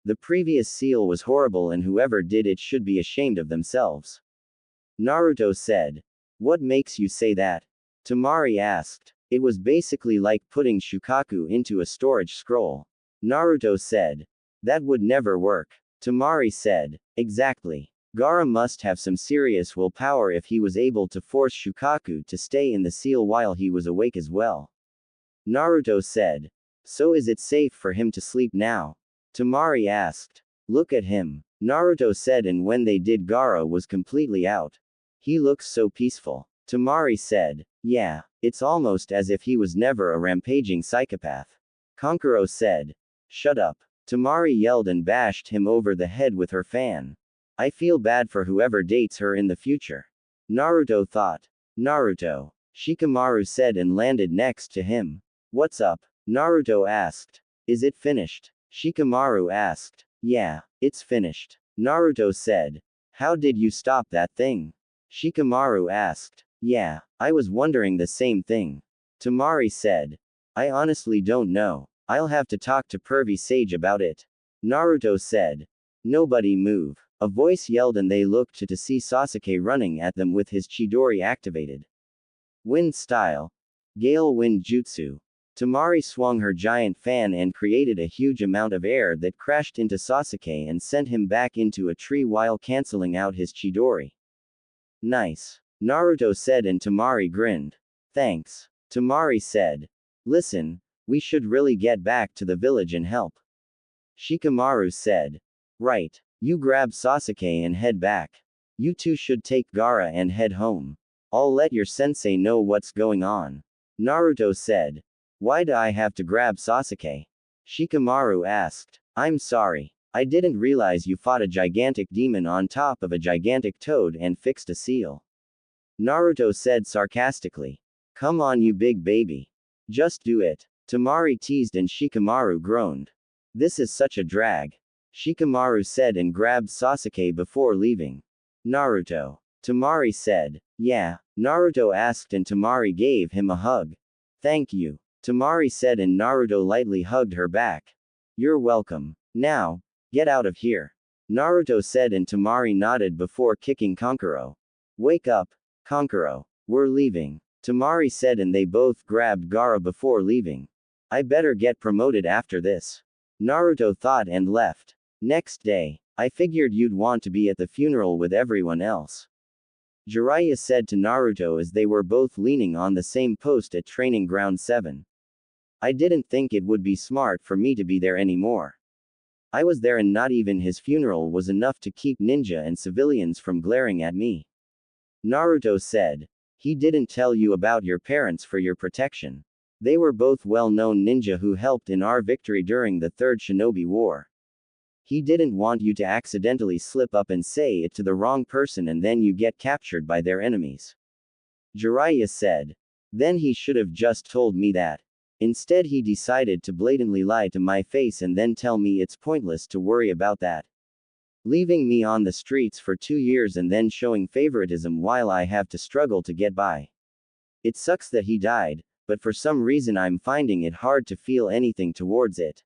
S1: The previous seal was horrible and whoever did it should be ashamed of themselves. Naruto said. What makes you say that? Temari asked. It was basically like putting Shukaku into a storage scroll. Naruto said. That would never work. Temari said. Exactly. Gaara must have some serious willpower if he was able to force Shukaku to stay in the seal while he was awake as well. Naruto said. So is it safe for him to sleep now? Temari asked. Look at him. Naruto said, and when they did, Gaara was completely out. He looks so peaceful. Temari said. Yeah, it's almost as if he was never a rampaging psychopath. Kankuro said. Shut up. Temari yelled and bashed him over the head with her fan. I feel bad for whoever dates her in the future. Naruto thought. Naruto. Shikamaru said and landed next to him. What's up? Naruto asked. Is it finished? Shikamaru asked. Yeah, it's finished. Naruto said. How did you stop that thing? Shikamaru asked. Yeah, I was wondering the same thing. Temari said. I honestly don't know. I'll have to talk to Pervy Sage about it. Naruto said. Nobody move. A voice yelled and they looked to see Sasuke running at them with his Chidori activated. Wind style. Gale wind jutsu. Temari swung her giant fan and created a huge amount of air that crashed into Sasuke and sent him back into a tree while canceling out his Chidori. Nice. Naruto said and Temari grinned. Thanks. Temari said. Listen, we should really get back to the village and help. Shikamaru said. Right. You grab Sasuke and head back. You two should take Gaara and head home. I'll let your sensei know what's going on. Naruto said. Why do I have to grab Sasuke? Shikamaru asked. I'm sorry. I didn't realize you fought a gigantic demon on top of a gigantic toad and fixed a seal. Naruto said sarcastically. Come on, you big baby. Just do it. Temari teased and Shikamaru groaned. This is such a drag. Shikamaru said and grabbed Sasuke before leaving. Naruto. Temari said. Yeah. Naruto asked and Temari gave him a hug. Thank you. Temari said and Naruto lightly hugged her back. You're welcome. Now, get out of here. Naruto said and Temari nodded before kicking Kankuro. Wake up, Kankuro. We're leaving. Temari said and they both grabbed Gaara before leaving. I better get promoted after this. Naruto thought and left. Next day. I figured you'd want to be at the funeral with everyone else. Jiraiya said to Naruto as they were both leaning on the same post at Training Ground 7. I didn't think it would be smart for me to be there anymore. I was there and not even his funeral was enough to keep ninja and civilians from glaring at me. Naruto said. He didn't tell you about your parents for your protection. They were both well-known ninja who helped in our victory during the Third Shinobi War. He didn't want you to accidentally slip up and say it to the wrong person and then you get captured by their enemies. Jiraiya said. Then he should have just told me that. Instead he decided to blatantly lie to my face and then tell me it's pointless to worry about that. Leaving me on the streets for 2 years and then showing favoritism while I have to struggle to get by. It sucks that he died, but for some reason I'm finding it hard to feel anything towards it.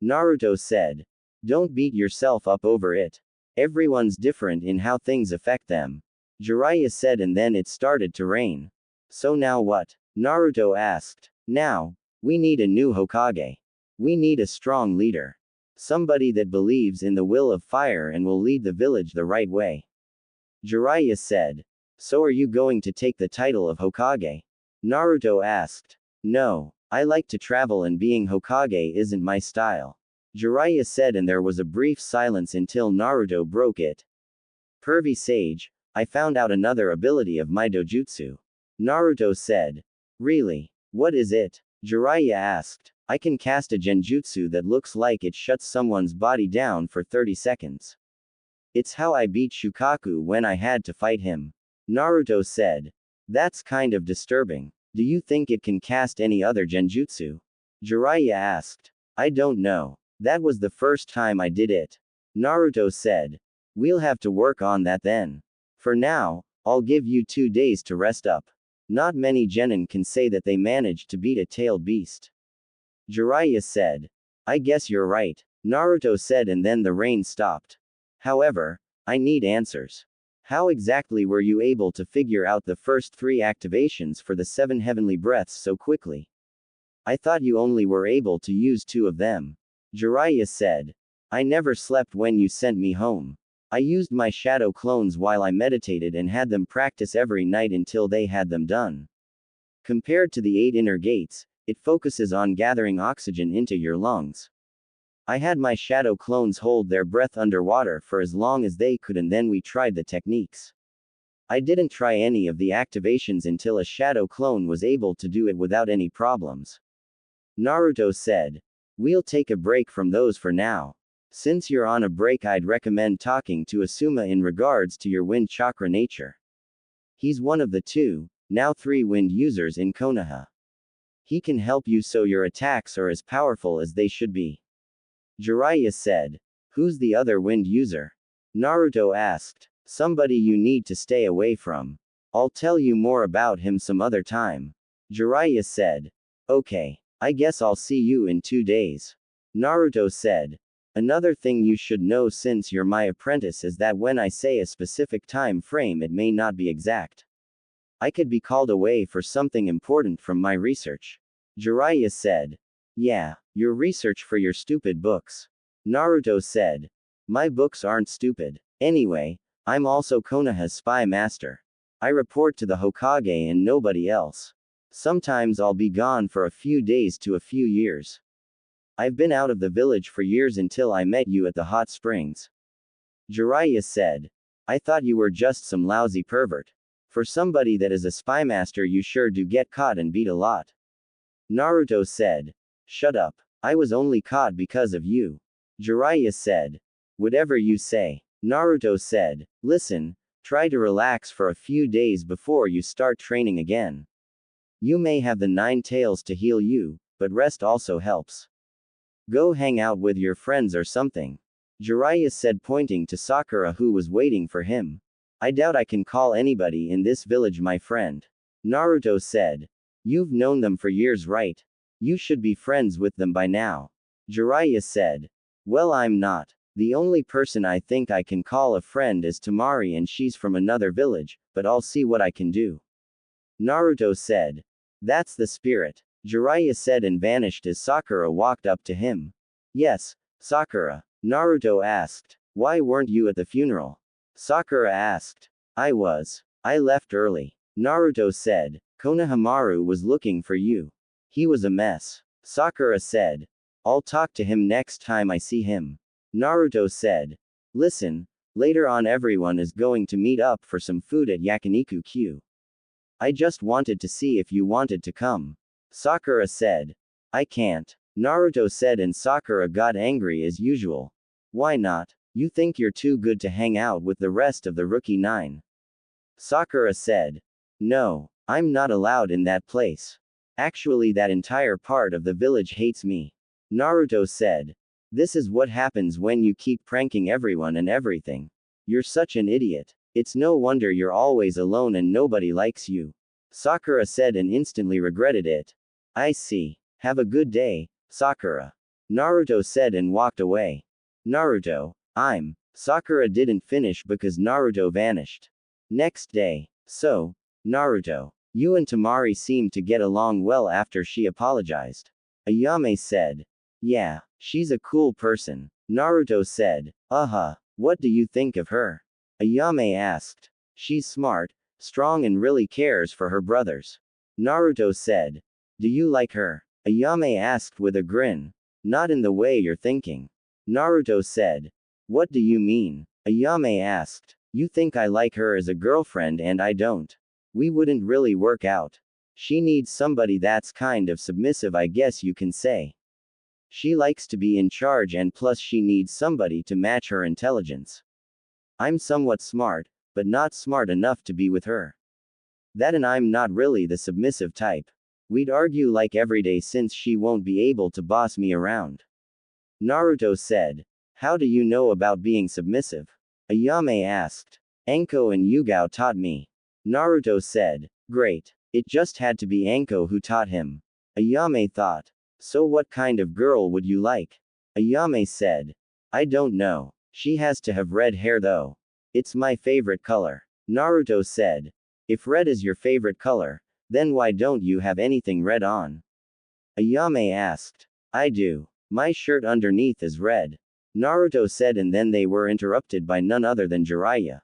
S1: Naruto said. Don't beat yourself up over it. Everyone's different in how things affect them. Jiraiya said, and then it started to rain. So now what? Naruto asked. Now, we need a new Hokage. We need a strong leader. Somebody that believes in the will of fire and will lead the village the right way. Jiraiya said. So are you going to take the title of Hokage? Naruto asked. No, I like to travel and being Hokage isn't my style. Jiraiya said, and there was a brief silence until Naruto broke it. Pervy sage, I found out another ability of my dojutsu. Naruto said. Really? What is it? Jiraiya asked. I can cast a genjutsu that looks like it shuts someone's body down for 30 seconds. It's how I beat Shukaku when I had to fight him. Naruto said. That's kind of disturbing. Do you think it can cast any other genjutsu? Jiraiya asked. I don't know. That was the first time I did it. Naruto said. We'll have to work on that then. For now, I'll give you 2 days to rest up. Not many genin can say that they managed to beat a tailed beast. Jiraiya said. I guess you're right. Naruto said, and then the rain stopped. However, I need answers. How exactly were you able to figure out the first 3 activations for the 7 heavenly breaths so quickly? I thought you only were able to use 2 of them. Jiraiya said. I never slept when you sent me home. I used my shadow clones while I meditated and had them practice every night until they had them done. Compared to the 8 inner gates, it focuses on gathering oxygen into your lungs. I had my shadow clones hold their breath underwater for as long as they could, and then we tried the techniques. I didn't try any of the activations until a shadow clone was able to do it without any problems. Naruto said. We'll take a break from those for now. Since you're on a break, I'd recommend talking to Asuma in regards to your wind chakra nature. He's one of the 2, now 3 wind users in Konoha. He can help you so your attacks are as powerful as they should be. Jiraiya said. Who's the other wind user? Naruto asked. Somebody you need to stay away from. I'll tell you more about him some other time. Jiraiya said. Okay, I guess I'll see you in 2 days. Naruto said. Another thing you should know since you're my apprentice is that when I say a specific time frame, it may not be exact. I could be called away for something important from my research. Jiraiya said. Yeah, your research for your stupid books. Naruto said. My books aren't stupid. Anyway, I'm also Konoha's spy master. I report to the Hokage and nobody else. Sometimes I'll be gone for a few days to a few years. I've been out of the village for years until I met you at the hot springs. Jiraiya said. I thought you were just some lousy pervert. For somebody that is a spy master, you sure do get caught and beat a lot. Naruto said. Shut up. I was only caught because of you. Jiraiya said. Whatever you say. Naruto said. Listen, try to relax for a few days before you start training again. You may have the 9 tails to heal you, but rest also helps. Go hang out with your friends or something. Jiraiya said, pointing to Sakura who was waiting for him. I doubt I can call anybody in this village my friend. Naruto said. You've known them for years, right? You should be friends with them by now. Jiraiya said. Well, I'm not. The only person I think I can call a friend is Temari, and she's from another village, but I'll see what I can do. Naruto said. That's the spirit. Jiraiya said and vanished as Sakura walked up to him. Yes, Sakura. Naruto asked. Why weren't you at the funeral? Sakura asked. I was. I left early. Naruto said. Konohamaru was looking for you. He was a mess. Sakura said. I'll talk to him next time I see him. Naruto said. Listen, later on everyone is going to meet up for some food at Yakiniku-Q. I just wanted to see if you wanted to come. Sakura said. I can't. Naruto said, and Sakura got angry as usual. Why not? You think you're too good to hang out with the rest of the Rookie 9? Sakura said. No, I'm not allowed in that place. Actually, that entire part of the village hates me. Naruto said. This is what happens when you keep pranking everyone and everything. You're such an idiot. It's no wonder you're always alone and nobody likes you. Sakura said and instantly regretted it. I see. Have a good day, Sakura. Naruto said and walked away. Naruto, Sakura didn't finish because Naruto vanished. Next day. So, Naruto, you and Temari seemed to get along well after she apologized. Ayame said. Yeah, she's a cool person. Naruto said. What do you think of her? Ayame asked. She's smart, strong and really cares for her brothers. Naruto said. Do you like her? Ayame asked with a grin. Not in the way you're thinking. Naruto said. What do you mean? Ayame asked. You think I like her as a girlfriend and I don't. We wouldn't really work out. She needs somebody that's kind of submissive, I guess you can say. She likes to be in charge and plus she needs somebody to match her intelligence. I'm somewhat smart, but not smart enough to be with her. That and I'm not really the submissive type. We'd argue like every day since she won't be able to boss me around. Naruto said. How do you know about being submissive? Ayame asked. Anko and Yugao taught me. Naruto said. Great. It just had to be Anko who taught him. Ayame thought. So what kind of girl would you like? Ayame said. I don't know. She has to have red hair though. It's my favorite color. Naruto said. If red is your favorite color, then why don't you have anything red on? Ayame asked. I do. My shirt underneath is red. Naruto said, and then they were interrupted by none other than Jiraiya.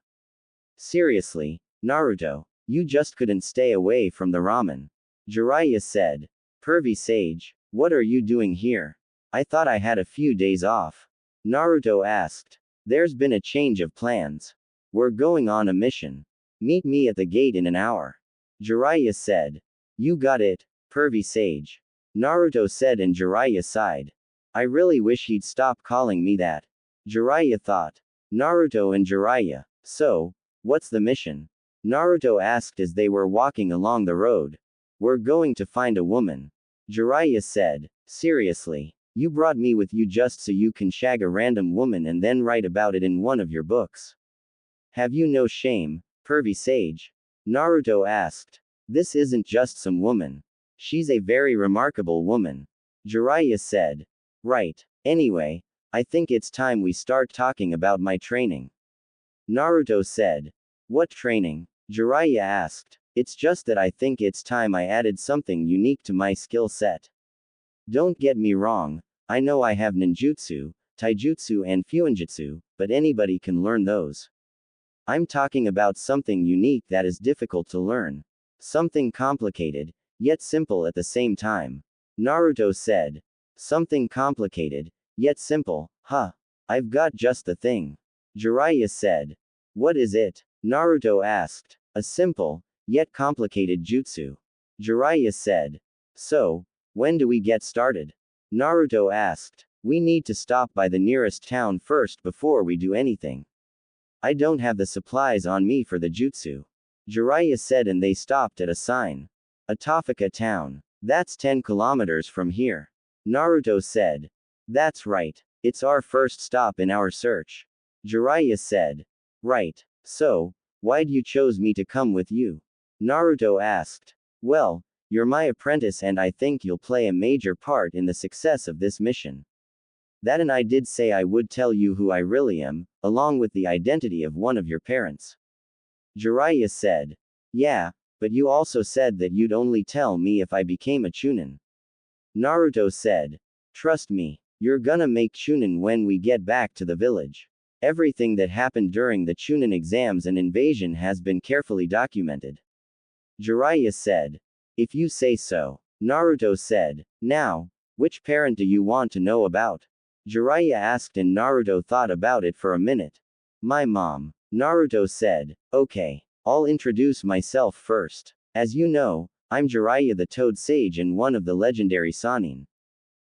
S1: Seriously, Naruto, you just couldn't stay away from the ramen. Jiraiya said. Pervy Sage, what are you doing here? I thought I had a few days off. Naruto asked. There's been a change of plans. We're going on a mission. Meet me at the gate in an hour. Jiraiya said. You got it, Pervy Sage. Naruto said, and Jiraiya sighed. I really wish he'd stop calling me that. Jiraiya thought. Naruto and Jiraiya. So, what's the mission? Naruto asked as they were walking along the road. We're going to find a woman. Jiraiya said. Seriously? You brought me with you just so you can shag a random woman and then write about it in one of your books. Have you no shame, Pervy Sage? Naruto asked. This isn't just some woman. She's a very remarkable woman. Jiraiya said. Right. Anyway, I think it's time we start talking about my training. Naruto said. What training? Jiraiya asked. It's just that I think it's time I added something unique to my skill set. Don't get me wrong, I know I have ninjutsu, taijutsu and fuinjutsu, but anybody can learn those. I'm talking about something unique that is difficult to learn. Something complicated, yet simple at the same time. Naruto said. Something complicated, yet simple, huh? I've got just the thing. Jiraiya said. What is it? Naruto asked. A simple, yet complicated jutsu. Jiraiya said. So, when do we get started? Naruto asked. We need to stop by the nearest town first before we do anything. I don't have the supplies on me for the jutsu. Jiraiya said, and they stopped at a sign. Atofika town. That's 10 kilometers from here. Naruto said. That's right. It's our first stop in our search. Jiraiya said. Right. So, why'd you chose me to come with you? Naruto asked. Well, you're my apprentice and I think you'll play a major part in the success of this mission. That and I did say I would tell you who I really am, along with the identity of one of your parents. Jiraiya said. Yeah, but you also said that you'd only tell me if I became a Chunin. Naruto said. Trust me, you're gonna make Chunin when we get back to the village. Everything that happened during the Chunin exams and invasion has been carefully documented. Jiraiya said. If you say so. Naruto said. Now, which parent do you want to know about? Jiraiya asked and Naruto thought about it for a minute. My mom. Naruto said. Okay. I'll introduce myself first. As you know, I'm Jiraiya the Toad Sage and one of the legendary Sannin.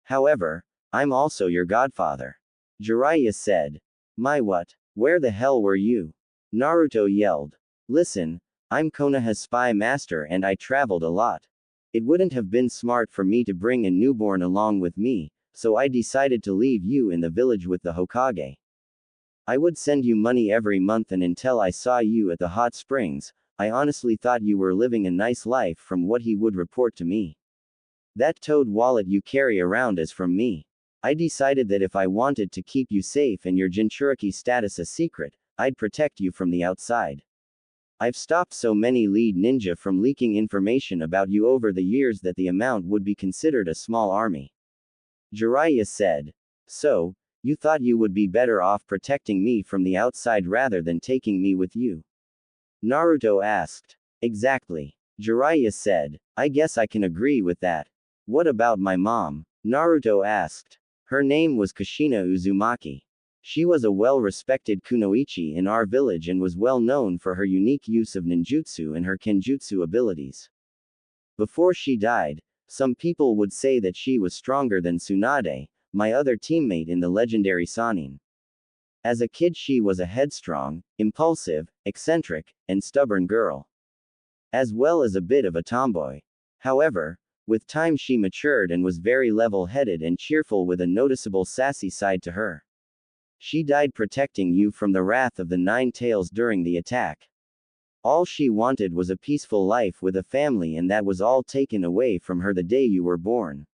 S1: However, I'm also your godfather. Jiraiya said. My what? Where the hell were you? Naruto yelled. Listen, I'm Konoha's spy master and I traveled a lot. It wouldn't have been smart for me to bring a newborn along with me, so I decided to leave you in the village with the Hokage. I would send you money every month and until I saw you at the hot springs, I honestly thought you were living a nice life from what he would report to me. That toad wallet you carry around is from me. I decided that if I wanted to keep you safe and your Jinchuriki status a secret, I'd protect you from the outside. I've stopped so many lead ninja from leaking information about you over the years that the amount would be considered a small army. Jiraiya said. So, you thought you would be better off protecting me from the outside rather than taking me with you? Naruto asked. Exactly. Jiraiya said. I guess I can agree with that. What about my mom? Naruto asked. Her name was Kushina Uzumaki. She was a well-respected kunoichi in our village and was well known for her unique use of ninjutsu and her kenjutsu abilities. Before she died, some people would say that she was stronger than Tsunade, my other teammate in the legendary Sannin. As a kid she was a headstrong, impulsive, eccentric, and stubborn girl. As well as a bit of a tomboy. However, with time she matured and was very level-headed and cheerful with a noticeable sassy side to her. She died protecting you from the wrath of the Nine Tails during the attack. All she wanted was a peaceful life with a family and that was all taken away from her the day you were born.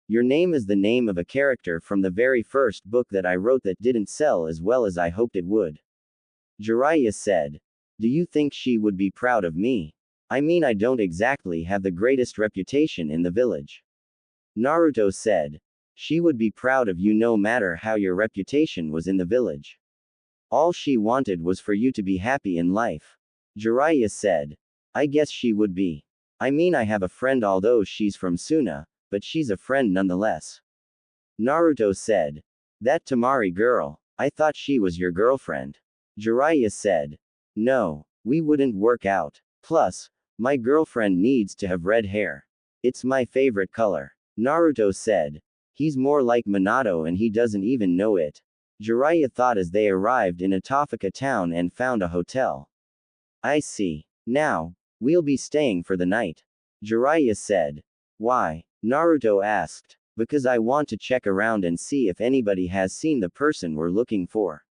S1: Your name is the name of a character from the very first book that I wrote that didn't sell as well as I hoped it would. Jiraiya said. Do you think she would be proud of me? I mean I don't exactly have the greatest reputation in the village. Naruto said. She would be proud of you no matter how your reputation was in the village. All she wanted was for you to be happy in life. Jiraiya said. I guess she would be. I mean I have a friend although she's from Suna, but she's a friend nonetheless. Naruto said. That Temari girl, I thought she was your girlfriend. Jiraiya said. No, we wouldn't work out. Plus, my girlfriend needs to have red hair. It's my favorite color. Naruto said. He's more like Minato and he doesn't even know it. Jiraiya thought as they arrived in Atofika town and found a hotel. I see. Now, we'll be staying for the night. Jiraiya said. Why? Naruto asked. Because I want to check around and see if anybody has seen the person we're looking for.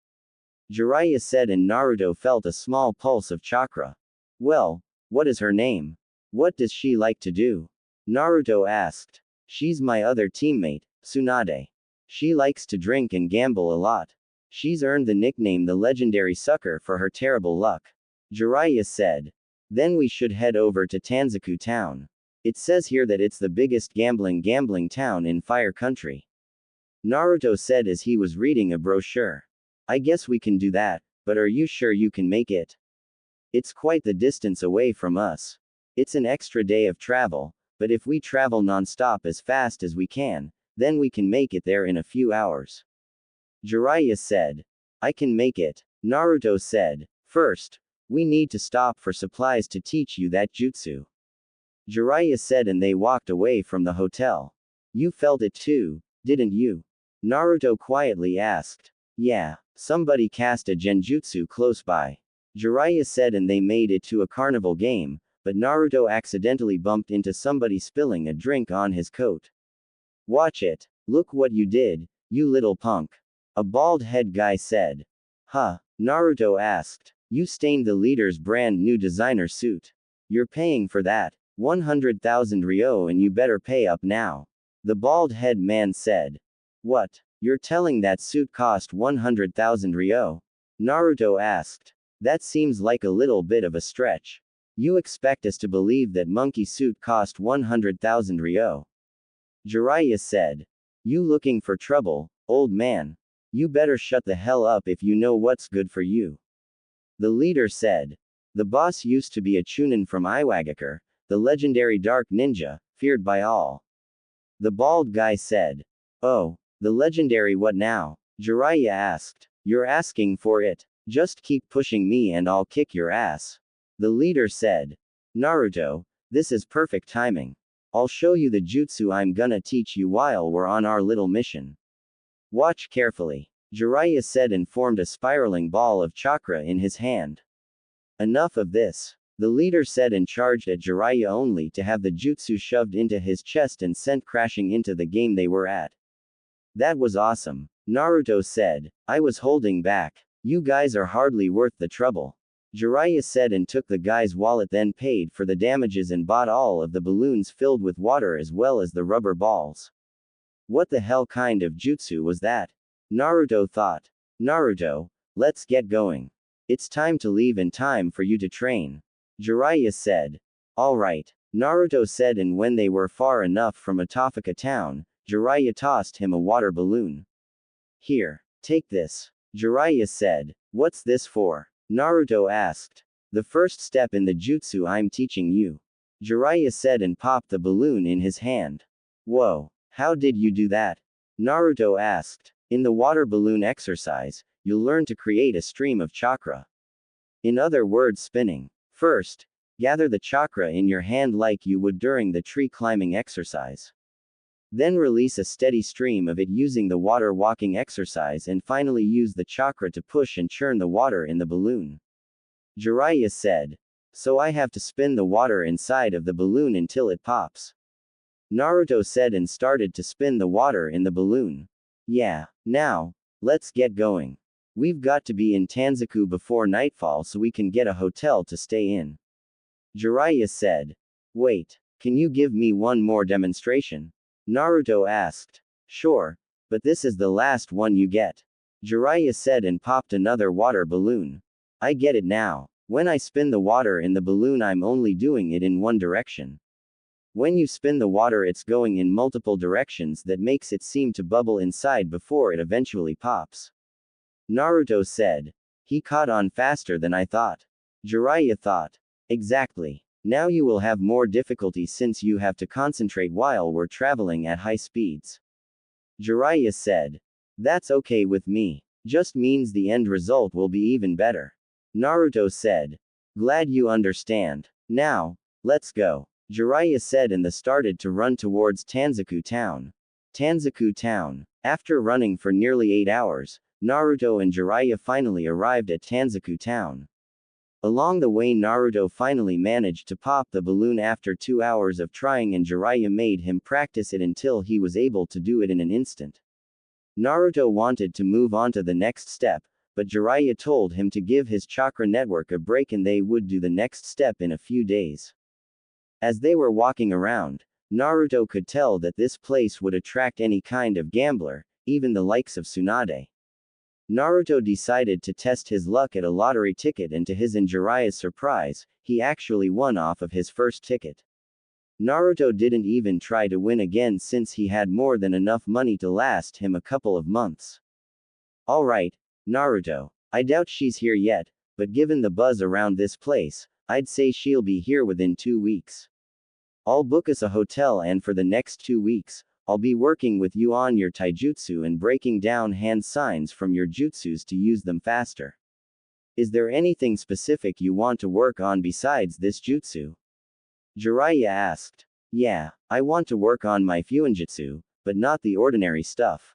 S1: Jiraiya said and Naruto felt a small pulse of chakra. Well, what is her name? What does she like to do? Naruto asked. She's my other teammate, Tsunade. She likes to drink and gamble a lot. She's earned the nickname the legendary sucker for her terrible luck. Jiraiya said. Then we should head over to Tanzaku town. It says here that it's the biggest gambling town in Fire Country. Naruto said as he was reading a brochure. I guess we can do that, but are you sure you can make it? It's quite the distance away from us. It's an extra day of travel, but if we travel non-stop as fast as we can, then we can make it there in a few hours. Jiraiya said. I can make it. Naruto said. First, we need to stop for supplies to teach you that jutsu. Jiraiya said and they walked away from the hotel. You felt it too, didn't you? Naruto quietly asked. Yeah, somebody cast a genjutsu close by. Jiraiya said and they made it to a carnival game, but Naruto accidentally bumped into somebody spilling a drink on his coat. Watch it. Look what you did, you little punk. A bald head guy said. Huh? Naruto asked. You stained the leader's brand new designer suit. You're paying for that. 100,000 ryo and you better pay up now. The bald head man said. What? You're telling that suit cost 100,000 ryo? Naruto asked. That seems like a little bit of a stretch. You expect us to believe that monkey suit cost 100,000 ryo? Jiraiya said. You looking for trouble, old man? You better shut the hell up if you know what's good for you. The leader said. The boss used to be a Chunin from Iwagakure, the legendary dark ninja, feared by all. The bald guy said. Oh, the legendary what now? Jiraiya asked. You're asking for it. Just keep pushing me and I'll kick your ass. The leader said. Naruto, this is perfect timing. I'll show you the jutsu I'm gonna teach you while we're on our little mission. Watch carefully. Jiraiya said and formed a spiraling ball of chakra in his hand. Enough of this. The leader said and charged at Jiraiya only to have the jutsu shoved into his chest and sent crashing into the game they were at. That was awesome. Naruto said. I was holding back. You guys are hardly worth the trouble. Jiraiya said and took the guy's wallet, then paid for the damages and bought all of the balloons filled with water as well as the rubber balls. What the hell kind of jutsu was that? Naruto thought. Naruto, let's get going. It's time to leave and time for you to train. Jiraiya said. Alright. Naruto said, and when they were far enough from Atofika town, Jiraiya tossed him a water balloon. Here, take this. Jiraiya said. What's this for? Naruto asked. The first step in the jutsu I'm teaching you. Jiraiya said and popped the balloon in his hand. Whoa, how did you do that? Naruto asked. In the water balloon exercise, you'll learn to create a stream of chakra. In other words, spinning. First, gather the chakra in your hand like you would during the tree climbing exercise. Then release a steady stream of it using the water walking exercise, and finally use the chakra to push and churn the water in the balloon. Jiraiya said. So I have to spin the water inside of the balloon until it pops. Naruto said and started to spin the water in the balloon. Yeah, now, let's get going. We've got to be in Tanzaku before nightfall so we can get a hotel to stay in. Jiraiya said. Wait, can you give me one more demonstration? Naruto asked. Sure, but this is the last one you get. Jiraiya said and popped another water balloon. I get it now. When I spin the water in the balloon, I'm only doing it in one direction. When you spin the water, it's going in multiple directions, that makes it seem to bubble inside before it eventually pops. Naruto said. He caught on faster than I thought. Jiraiya thought. Exactly. Now you will have more difficulty since you have to concentrate while we're traveling at high speeds. Jiraiya said. That's okay with me. Just means the end result will be even better. Naruto said. Glad you understand. Now, let's go. Jiraiya said and started to run towards Tanzaku town. Tanzaku town. After running for nearly 8 hours, Naruto and Jiraiya finally arrived at Tanzaku town. Along the way, Naruto finally managed to pop the balloon after 2 hours of trying, and Jiraiya made him practice it until he was able to do it in an instant. Naruto wanted to move on to the next step, but Jiraiya told him to give his chakra network a break and they would do the next step in a few days. As they were walking around, Naruto could tell that this place would attract any kind of gambler, even the likes of Tsunade. Naruto decided to test his luck at a lottery ticket, and to his and Jiraiya's surprise, he actually won off of his first ticket. Naruto didn't even try to win again since he had more than enough money to last him a couple of months. Alright, Naruto, I doubt she's here yet, but given the buzz around this place, I'd say she'll be here within 2 weeks. I'll book us a hotel, and for the next 2 weeks, I'll be working with you on your taijutsu and breaking down hand signs from your jutsus to use them faster. Is there anything specific you want to work on besides this jutsu? Jiraiya asked. Yeah, I want to work on my fuinjutsu, but not the ordinary stuff.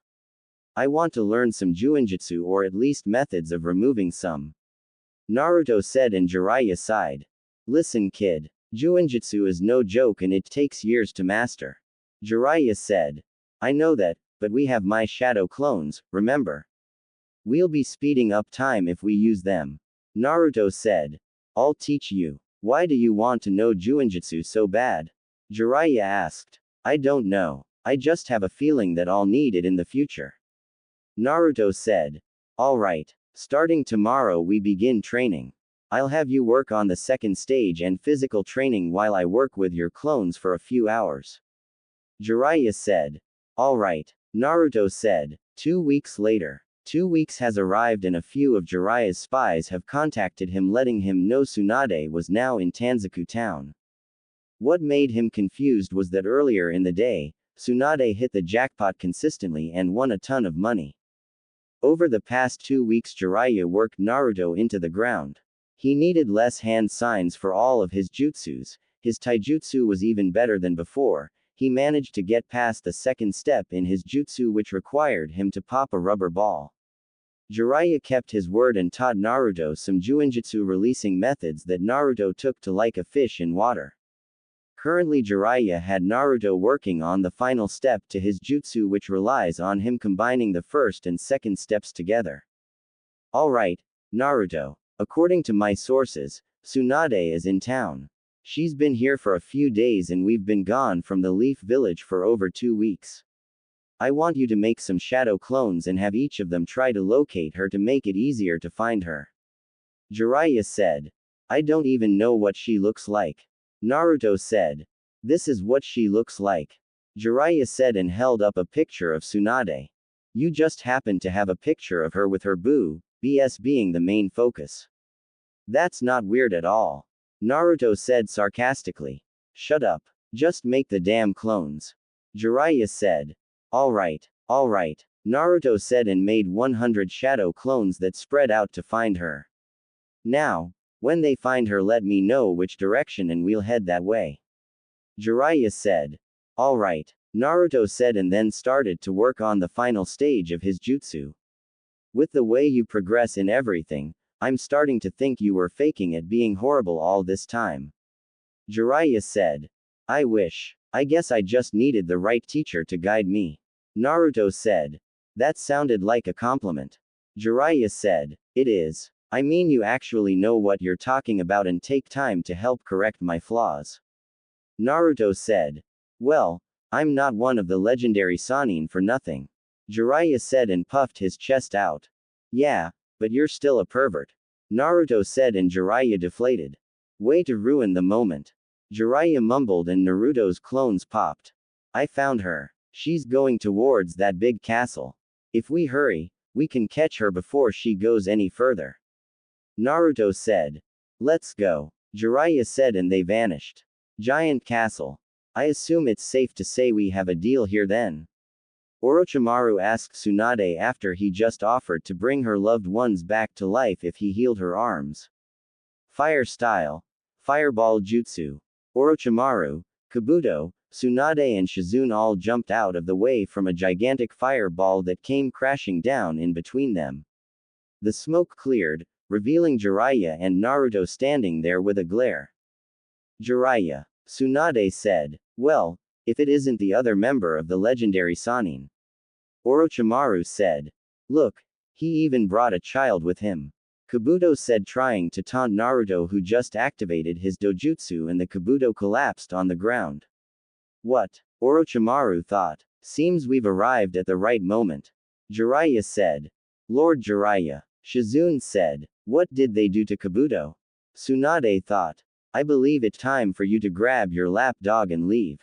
S1: I want to learn some juinjutsu, or at least methods of removing some. Naruto said, and Jiraiya sighed. Listen kid, juinjutsu is no joke and it takes years to master. Jiraiya said. I know that, but we have my shadow clones, remember? We'll be speeding up time if we use them. Naruto said. I'll teach you. Why do you want to know juinjutsu so bad? Jiraiya asked. I don't know. I just have a feeling that I'll need it in the future. Naruto said. Alright. Starting tomorrow we begin training. I'll have you work on the second stage and physical training while I work with your clones for a few hours. Jiraiya said. Alright. Naruto said. 2 weeks later. 2 weeks has arrived and a few of Jiraiya's spies have contacted him letting him know Tsunade was now in Tanzaku town. What made him confused was that earlier in the day, Tsunade hit the jackpot consistently and won a ton of money. Over the past 2 weeks Jiraiya worked Naruto into the ground. He needed less hand signs for all of his jutsus, his taijutsu was even better than before, he managed to get past the second step in his jutsu which required him to pop a rubber ball. Jiraiya kept his word and taught Naruto some Juinjutsu releasing methods that Naruto took to like a fish in water. Currently Jiraiya had Naruto working on the final step to his jutsu which relies on him combining the first and second steps together. Alright, Naruto. According to my sources, Tsunade is in town. She's been here for a few days and we've been gone from the Leaf Village for over 2 weeks. I want you to make some shadow clones and have each of them try to locate her to make it easier to find her. Jiraiya said. I don't even know what she looks like. Naruto said. This is what she looks like. Jiraiya said and held up a picture of Tsunade. You just happen to have a picture of her with her BS being the main focus. That's not weird at all. Naruto said sarcastically. Shut up. Just make the damn clones. Jiraiya said. Alright. Naruto said and made 100 shadow clones that spread out to find her. Now, when they find her let me know which direction and we'll head that way. Jiraiya said. Alright. Naruto said and then started to work on the final stage of his jutsu. With the way you progress in everything, I'm starting to think you were faking it being horrible all this time. Jiraiya said. I wish. I guess I just needed the right teacher to guide me. Naruto said. That sounded like a compliment. Jiraiya said. It is. I mean you actually know what you're talking about and take time to help correct my flaws. Naruto said. Well, I'm not one of the legendary Sannin for nothing. Jiraiya said and puffed his chest out. Yeah, but you're still a pervert. Naruto said and Jiraiya deflated. Way to ruin the moment. Jiraiya mumbled and Naruto's clones popped. I found her. She's going towards that big castle. If we hurry, we can catch her before she goes any further. Naruto said. Let's go. Jiraiya said and they vanished. Giant castle. I assume it's safe to say we have a deal here then. Orochimaru asked Tsunade after he just offered to bring her loved ones back to life if he healed her arms. Fire style. Fireball jutsu. Orochimaru, Kabuto, Tsunade and Shizune all jumped out of the way from a gigantic fireball that came crashing down in between them. The smoke cleared, revealing Jiraiya and Naruto standing there with a glare. Jiraiya. Tsunade said. Well, if it isn't the other member of the legendary Sannin. Orochimaru said. Look, he even brought a child with him. Kabuto said trying to taunt Naruto who just activated his dojutsu and the Kabuto collapsed on the ground. What? Orochimaru thought. Seems we've arrived at the right moment. Jiraiya said. Lord Jiraiya. Shizune said. What did they do to Kabuto? Tsunade thought. I believe it's time for you to grab your lapdog and leave.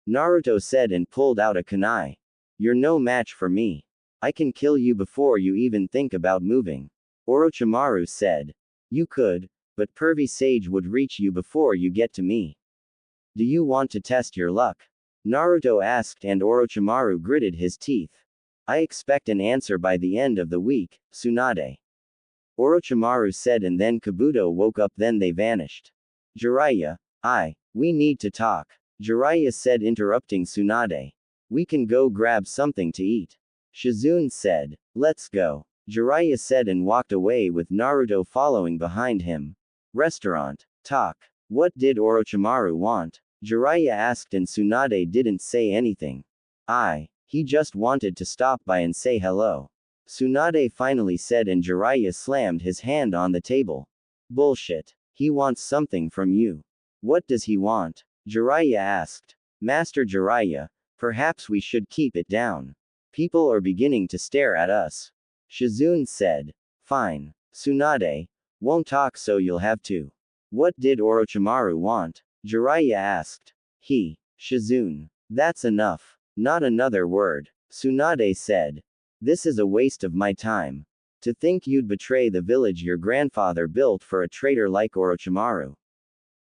S1: Naruto said and pulled out a kunai. You're no match for me. I can kill you before you even think about moving. Orochimaru said. You could, but pervy sage would reach you before you get to me. Do you want to test your luck? Naruto asked and Orochimaru gritted his teeth. I expect an answer by the end of the week, Tsunade. Orochimaru said and then Kabuto woke up then they vanished. Jiraiya. We need to talk. Jiraiya said interrupting Tsunade. We can go grab something to eat. Shizune said. Let's go. Jiraiya said and walked away with Naruto following behind him. Restaurant. Talk. What did Orochimaru want? Jiraiya asked and Tsunade didn't say anything. He just wanted to stop by and say hello. Tsunade finally said and Jiraiya slammed his hand on the table. Bullshit. He wants something from you. What does he want? Jiraiya asked. Master Jiraiya, perhaps we should keep it down. People are beginning to stare at us. Shizune said. Fine. Tsunade. Won't talk so you'll have to. What did Orochimaru want? Jiraiya asked. Shizune. That's enough. Not another word. Tsunade said. This is a waste of my time. To think you'd betray the village your grandfather built for a traitor like Orochimaru.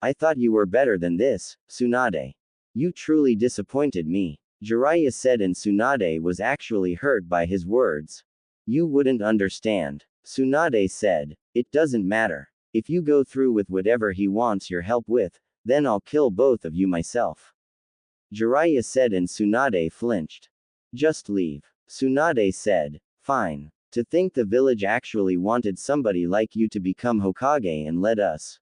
S1: I thought you were better than this, Tsunade. You truly disappointed me, Jiraiya said, and Tsunade was actually hurt by his words. You wouldn't understand, Tsunade said. It doesn't matter. If you go through with whatever he wants your help with, then I'll kill both of you myself. Jiraiya said, and Tsunade flinched. Just leave, Tsunade said. Fine. To think the village actually wanted somebody like you to become Hokage and led us.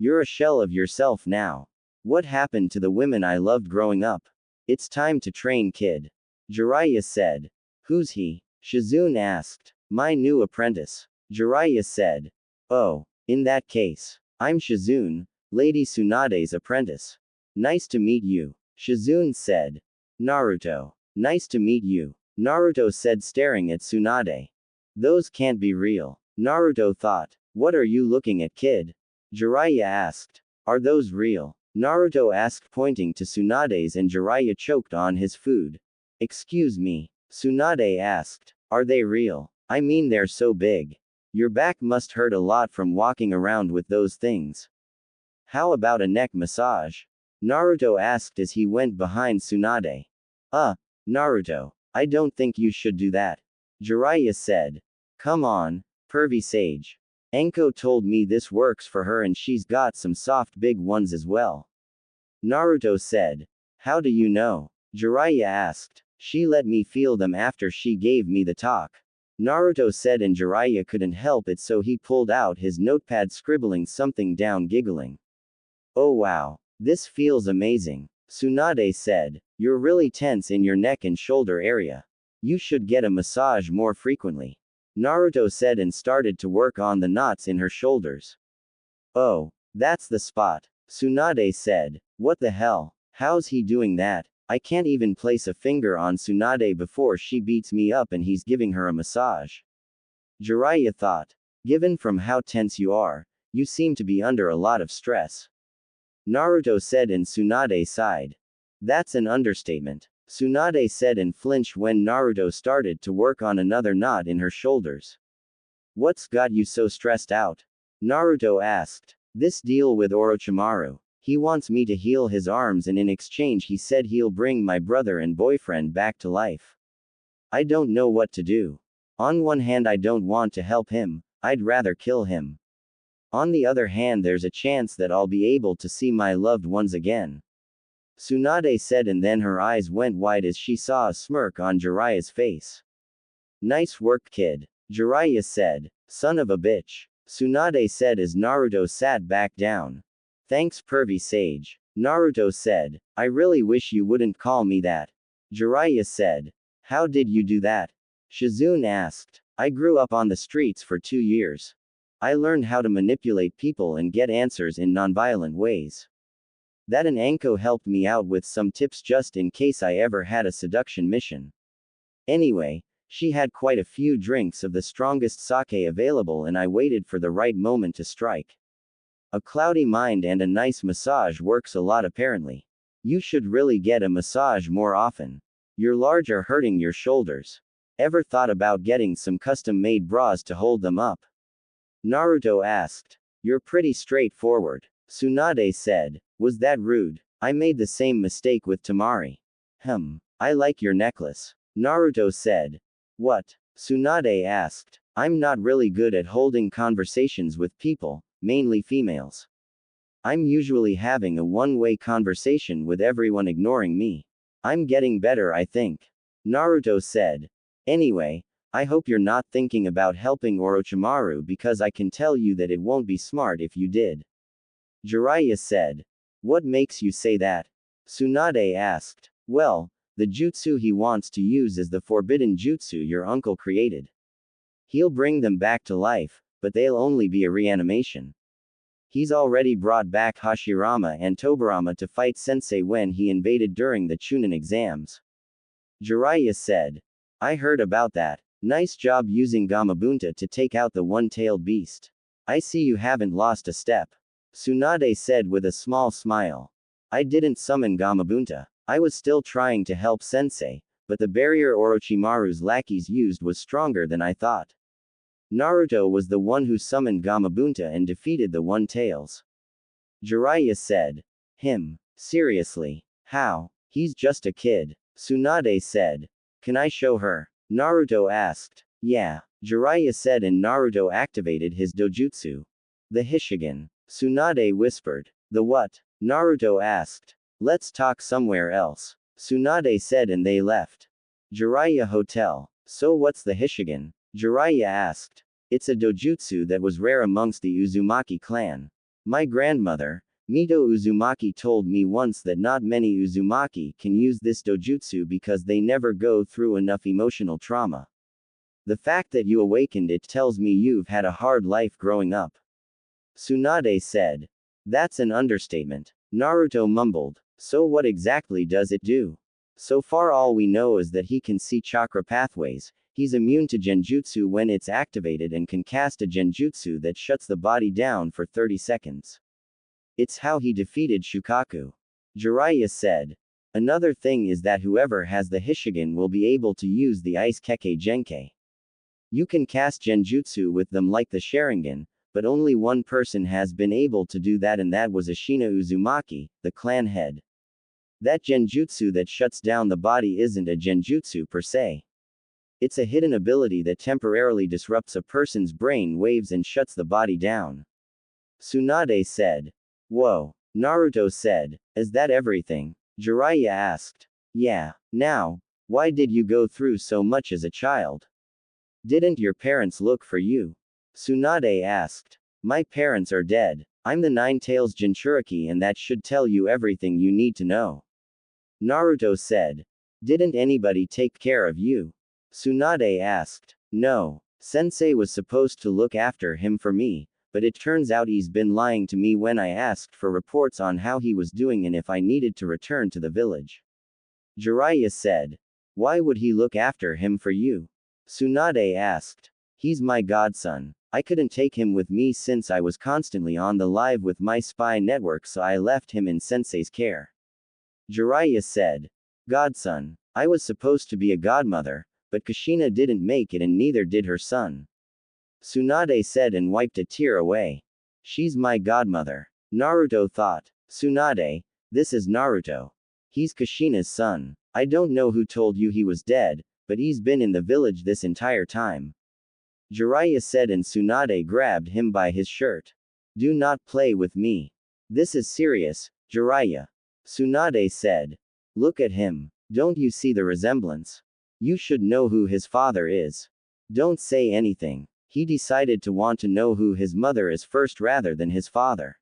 S1: You're a shell of yourself now. What happened to the women I loved growing up? It's time to train, kid. Jiraiya said. Who's he? Shizune asked. My new apprentice. Jiraiya said. Oh, in that case, I'm Shizune, Lady Tsunade's apprentice. Nice to meet you, Shizune said. Naruto. Nice to meet you, Naruto said, staring at Tsunade. Those can't be real, Naruto thought. What are you looking at, kid? Jiraiya asked. Are those real? Naruto asked, pointing to Tsunade's, and Jiraiya choked on his food. Excuse me, Tsunade asked. Are they real? I mean, they're so big. Your back must hurt a lot from walking around with those things. How about a neck massage? Naruto asked as he went behind Tsunade. Naruto, I don't think you should do that, Jiraiya said. Come on, pervy sage. Enko told me this works for her and she's got some soft big ones as well. Naruto said. How do you know? Jiraiya asked. She let me feel them after she gave me the talk, Naruto said, and Jiraiya couldn't help it, so he pulled out his notepad, scribbling something down, giggling. Oh wow. This feels amazing, Tsunade said. You're really tense in your neck and shoulder area. You should get a massage more frequently, Naruto said, and started to work on the knots in her shoulders. Oh, that's the spot, Tsunade said. What the hell? How's he doing that? I can't even place a finger on Tsunade before she beats me up and he's giving her a massage. Jiraiya thought. Given from how tense you are, you seem to be under a lot of stress, Naruto said, and Tsunade sighed. That's an understatement, Tsunade said, and flinched when Naruto started to work on another knot in her shoulders. What's got you so stressed out? Naruto asked. This deal with Orochimaru. He wants me to heal his arms, and in exchange he said he'll bring my brother and boyfriend back to life. I don't know what to do. On one hand, I don't want to help him, I'd rather kill him. On the other hand, there's a chance that I'll be able to see my loved ones again, Tsunade said, and then her eyes went wide as she saw a smirk on Jiraiya's face. Nice work, kid, Jiraiya said. Son of a bitch, Tsunade said as Naruto sat back down. Thanks, pervy sage, Naruto said. I really wish you wouldn't call me that, Jiraiya said. How did you do that? Shizune asked. I grew up on the streets for 2 years. I learned how to manipulate people and get answers in nonviolent ways. That and Anko helped me out with some tips just in case I ever had a seduction mission. Anyway, she had quite a few drinks of the strongest sake available, and I waited for the right moment to strike. A cloudy mind and a nice massage works a lot apparently. You should really get a massage more often. Your large are hurting your shoulders. Ever thought about getting some custom-made bras to hold them up? Naruto asked. You're pretty straightforward, Tsunade said. Was that rude? I made the same mistake with Temari. I like your necklace, Naruto said. What? Tsunade asked. I'm not really good at holding conversations with people, mainly females. I'm usually having a one-way conversation with everyone ignoring me. I'm getting better, I think, Naruto said. Anyway, I hope you're not thinking about helping Orochimaru, because I can tell you that it won't be smart if you did, Jiraiya said. What makes you say that? Tsunade asked. Well, the jutsu he wants to use is the forbidden jutsu your uncle created. He'll bring them back to life, but they'll only be a reanimation. He's already brought back Hashirama and Tobirama to fight Sensei when he invaded during the Chunin exams, Jiraiya said. I heard about that. Nice job using Gamabunta to take out the one-tailed beast. I see you haven't lost a step, Tsunade said with a small smile. I didn't summon Gamabunta. I was still trying to help Sensei, but the barrier Orochimaru's lackeys used was stronger than I thought. Naruto was the one who summoned Gamabunta and defeated the One-Tails. Jiraiya said. Him. Seriously. How? He's just a kid. Tsunade said. Can I show her? Naruto asked. Yeah. Jiraiya said, and Naruto activated his dojutsu. The Hishigan. Tsunade whispered. The what? Naruto asked. Let's talk somewhere else. Tsunade said, and they left. Jiraiya Hotel. So what's the Hishigan? Jiraiya asked. It's a dojutsu that was rare amongst the Uzumaki clan. My grandmother, Mito Uzumaki, told me once that not many Uzumaki can use this dojutsu because they never go through enough emotional trauma. The fact that you awakened it tells me you've had a hard life growing up. Tsunade said. That's an understatement. Naruto mumbled. So what exactly does it do? So far all we know is that he can see chakra pathways, he's immune to genjutsu when it's activated, and can cast a genjutsu that shuts the body down for 30 seconds. It's how he defeated Shukaku. Jiraiya said. Another thing is that whoever has the Hishigan will be able to use the Ice Keke Genkai. You can cast genjutsu with them like the Sharingan, but only one person has been able to do that, and that was Ashina Uzumaki, the clan head. That genjutsu that shuts down the body isn't a genjutsu per se. It's a hidden ability that temporarily disrupts a person's brain waves and shuts the body down. Tsunade said. Whoa. Naruto said. Is that everything? Jiraiya asked. Yeah. Now, why did you go through so much as a child? Didn't your parents look for you? Tsunade asked. My parents are dead. I'm the Nine-Tails Jinchuriki, and that should tell you everything you need to know. Naruto said. Didn't anybody take care of you? Tsunade asked. No. Sensei was supposed to look after him for me, but it turns out he's been lying to me when I asked for reports on how he was doing and if I needed to return to the village. Jiraiya said. Why would he look after him for you? Tsunade asked. He's my godson. I couldn't take him with me since I was constantly on the live with my spy network, so I left him in Sensei's care. Jiraiya said. Godson. I was supposed to be a godmother, but Kushina didn't make it, and neither did her son. Tsunade said and wiped a tear away. She's my godmother. Naruto thought. Tsunade, this is Naruto. He's Kushina's son. I don't know who told you he was dead, but he's been in the village this entire time. Jiraiya said, and Tsunade grabbed him by his shirt. Do not play with me. This is serious, Jiraiya. Tsunade said. Look at him. Don't you see the resemblance? You should know who his father is. Don't say anything. He decided to want to know who his mother is first rather than his father.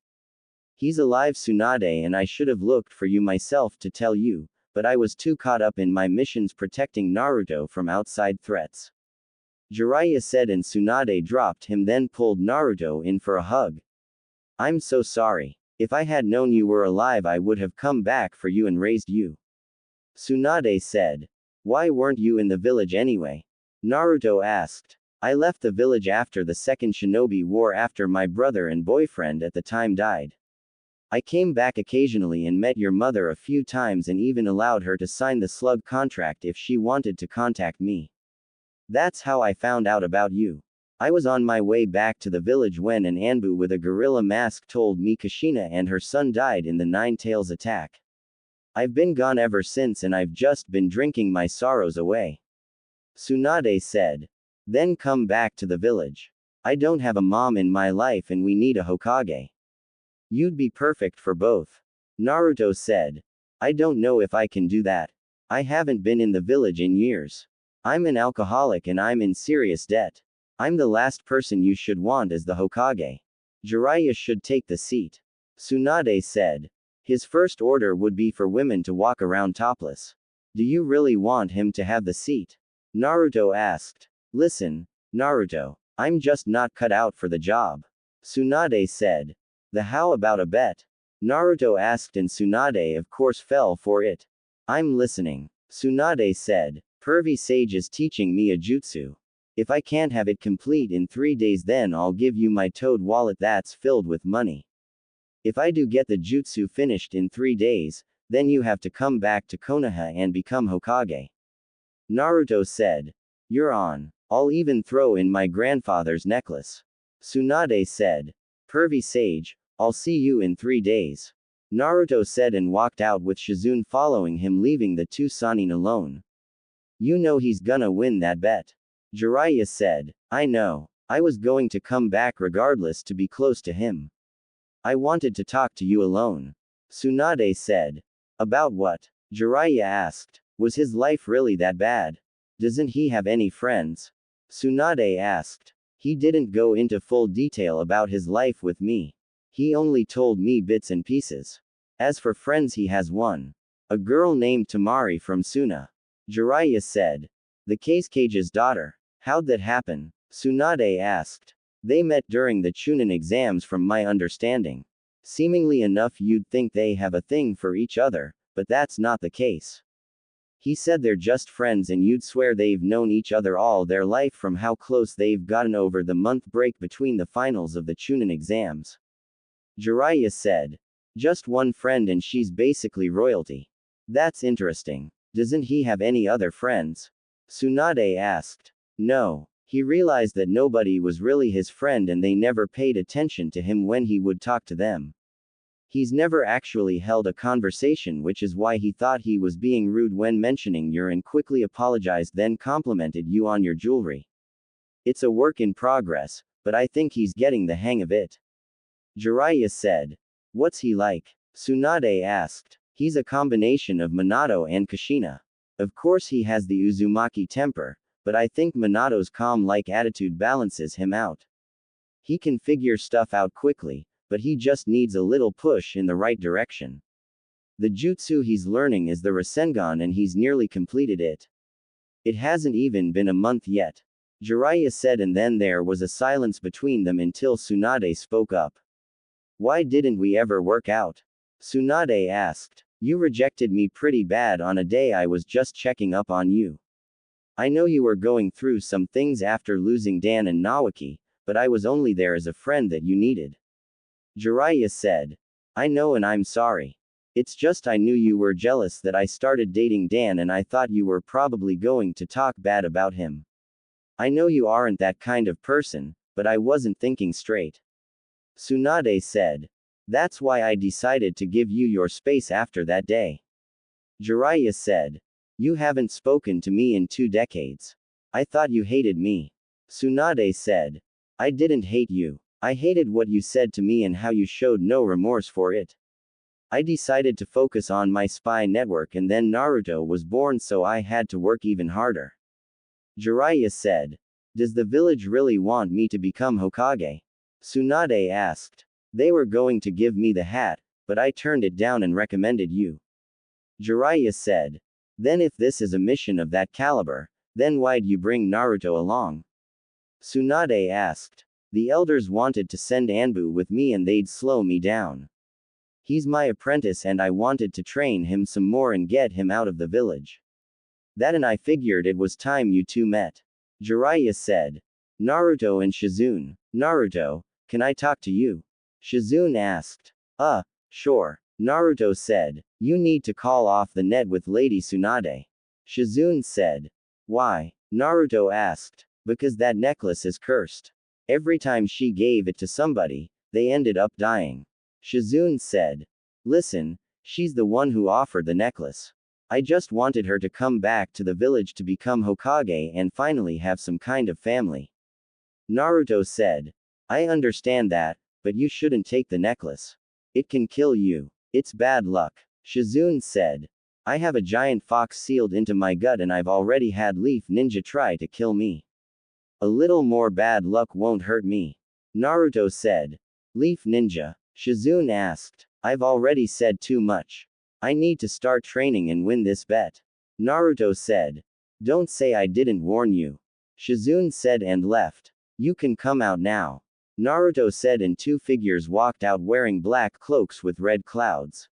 S1: He's alive, Tsunade, and I should have looked for you myself to tell you, but I was too caught up in my missions protecting Naruto from outside threats. Jiraiya said, and Tsunade dropped him, then pulled Naruto in for a hug. I'm so sorry. If I had known you were alive, I would have come back for you and raised you. Tsunade said. Why weren't you in the village anyway? Naruto asked. I left the village after the Second Shinobi War after my brother and boyfriend at the time died. I came back occasionally and met your mother a few times and even allowed her to sign the slug contract if she wanted to contact me. That's how I found out about you. I was on my way back to the village when an Anbu with a gorilla mask told me Kushina and her son died in the Nine-Tails attack. I've been gone ever since, and I've just been drinking my sorrows away. Tsunade said. Then come back to the village. I don't have a mom in my life and we need a Hokage. You'd be perfect for both. Naruto said. I don't know if I can do that. I haven't been in the village in years. I'm an alcoholic and I'm in serious debt. I'm the last person you should want as the Hokage. Jiraiya should take the seat. Tsunade said. His first order would be for women to walk around topless. Do you really want him to have the seat? Naruto asked. Listen, Naruto. I'm just not cut out for the job. Tsunade said. How about a bet? Naruto asked, and Tsunade of course fell for it. I'm listening. Tsunade said. Pervy Sage is teaching me a jutsu. If I can't have it complete in 3 days, then I'll give you my toad wallet that's filled with money. If I do get the jutsu finished in 3 days, then you have to come back to Konoha and become Hokage. Naruto said. You're on. I'll even throw in my grandfather's necklace. Tsunade said. Pervy sage, I'll see you in 3 days. Naruto said and walked out with Shizune following him, leaving the two Sannin alone. You know he's gonna win that bet. Jiraiya said. I know. I was going to come back regardless to be close to him. I wanted to talk to you alone. Tsunade said. About what? Jiraiya asked. Was his life really that bad? Doesn't he have any friends? Tsunade asked. He didn't go into full detail about his life with me. He only told me bits and pieces. As for friends, he has one. A girl named Temari from Suna. Jiraiya said. The Cage's daughter. How'd that happen? Tsunade asked. They met during the Chunin exams from my understanding. Seemingly enough you'd think they have a thing for each other, but that's not the case. He said they're just friends and you'd swear they've known each other all their life from how close they've gotten over the month break between the finals of the Chunin exams. Jiraiya said. Just one friend and she's basically royalty. That's interesting. Doesn't he have any other friends? Tsunade asked. No. He realized that nobody was really his friend and they never paid attention to him when he would talk to them. He's never actually held a conversation, which is why he thought he was being rude when mentioning you and quickly apologized, then complimented you on your jewelry. It's a work in progress, but I think he's getting the hang of it. Jiraiya said. What's he like? Tsunade asked. He's a combination of Minato and Kushina. Of course he has the Uzumaki temper, but I think Minato's calm-like attitude balances him out. He can figure stuff out quickly, but he just needs a little push in the right direction. The jutsu he's learning is the Rasengan and he's nearly completed it. It hasn't even been a month yet. Jiraiya said, and then there was a silence between them until Tsunade spoke up. Why didn't we ever work out? Tsunade asked. You rejected me pretty bad on a day I was just checking up on you. I know you were going through some things after losing Dan and Nawaki, but I was only there as a friend that you needed. Jiraiya said. I know and I'm sorry. It's just I knew you were jealous that I started dating Dan and I thought you were probably going to talk bad about him. I know you aren't that kind of person, but I wasn't thinking straight. Tsunade said. That's why I decided to give you your space after that day. Jiraiya said. You haven't spoken to me in 2 decades. I thought you hated me. Tsunade said. I didn't hate you. I hated what you said to me and how you showed no remorse for it. I decided to focus on my spy network and then Naruto was born, so I had to work even harder. Jiraiya said. Does the village really want me to become Hokage? Tsunade asked. They were going to give me the hat, but I turned it down and recommended you. Jiraiya said. Then if this is a mission of that caliber, then why'd you bring Naruto along? Tsunade asked. The elders wanted to send Anbu with me and they'd slow me down. He's my apprentice and I wanted to train him some more and get him out of the village. That and I figured it was time you two met. Jiraiya said. Naruto and Shizune. Naruto, can I talk to you? Shizune asked. Sure. Naruto said. You need to call off the net with Lady Tsunade. Shizune said. Why? Naruto asked. Because that necklace is cursed. Every time she gave it to somebody, they ended up dying. Shizune said. Listen, she's the one who offered the necklace. I just wanted her to come back to the village to become Hokage and finally have some kind of family. Naruto said. I understand that, but you shouldn't take the necklace. It can kill you. It's bad luck. Shizune said. I have a giant fox sealed into my gut and I've already had Leaf Ninja try to kill me. A little more bad luck won't hurt me. Naruto said. Leaf Ninja? Shizune asked. I've already said too much. I need to start training and win this bet. Naruto said. Don't say I didn't warn you. Shizune said and left. You can come out now. Naruto said and two figures walked out wearing black cloaks with red clouds.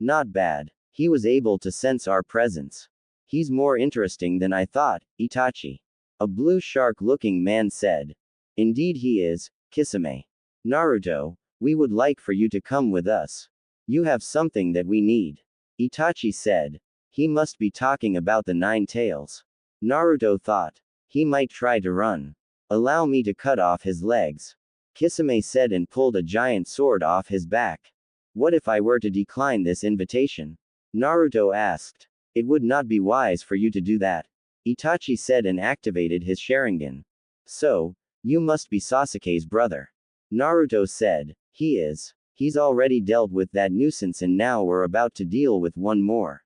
S1: Not bad. He was able to sense our presence. He's more interesting than I thought, Itachi. A blue shark-looking man said. Indeed he is, Kisame. Naruto, we would like for you to come with us. You have something that we need. Itachi said. He must be talking about the 9 tails. Naruto thought. He might try to run. Allow me to cut off his legs. Kisame said and pulled a giant sword off his back. What if I were to decline this invitation? Naruto asked. It would not be wise for you to do that. Itachi said and activated his Sharingan. So, you must be Sasuke's brother. Naruto said. He is. He's already dealt with that nuisance and now we're about to deal with one more.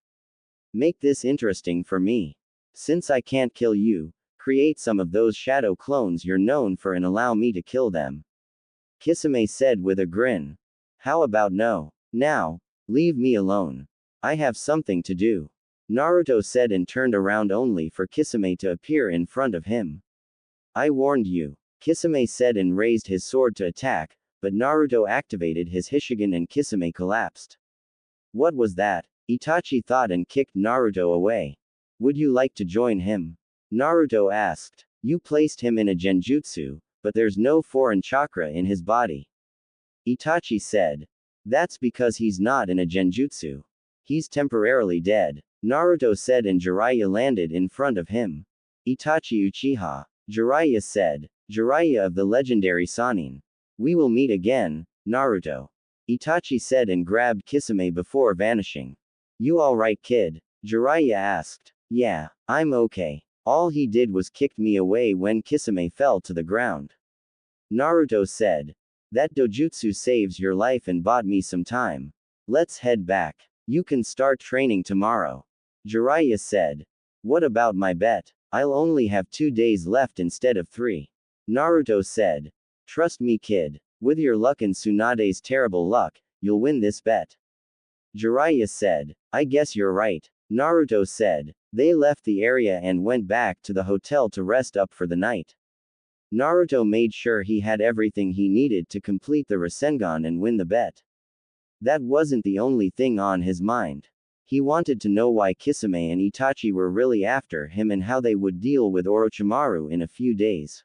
S1: Make this interesting for me. Since I can't kill you, create some of those shadow clones you're known for and allow me to kill them. Kisame said with a grin. How about no? Now, leave me alone. I have something to do. Naruto said and turned around only for Kisame to appear in front of him. I warned you. Kisame said and raised his sword to attack, but Naruto activated his Hishigan and Kisame collapsed. What was that? Itachi thought and kicked Naruto away. Would you like to join him? Naruto asked. You placed him in a genjutsu, but there's no foreign chakra in his body. Itachi said. That's because he's not in a genjutsu. He's temporarily dead. Naruto said and Jiraiya landed in front of him. Itachi Uchiha. Jiraiya said. Jiraiya of the legendary Sannin. We will meet again, Naruto. Itachi said and grabbed Kisame before vanishing. You alright kid? Jiraiya asked. Yeah, I'm okay. All he did was kicked me away when Kisame fell to the ground. Naruto said. That dojutsu saves your life and bought me some time. Let's head back. You can start training tomorrow. Jiraiya said. What about my bet? I'll only have 2 days left instead of 3. Naruto said. Trust me kid. With your luck and Tsunade's terrible luck, you'll win this bet. Jiraiya said. I guess you're right. Naruto said. They left the area and went back to the hotel to rest up for the night. Naruto made sure he had everything he needed to complete the Rasengan and win the bet. That wasn't the only thing on his mind. He wanted to know why Kisame and Itachi were really after him and how they would deal with Orochimaru in a few days.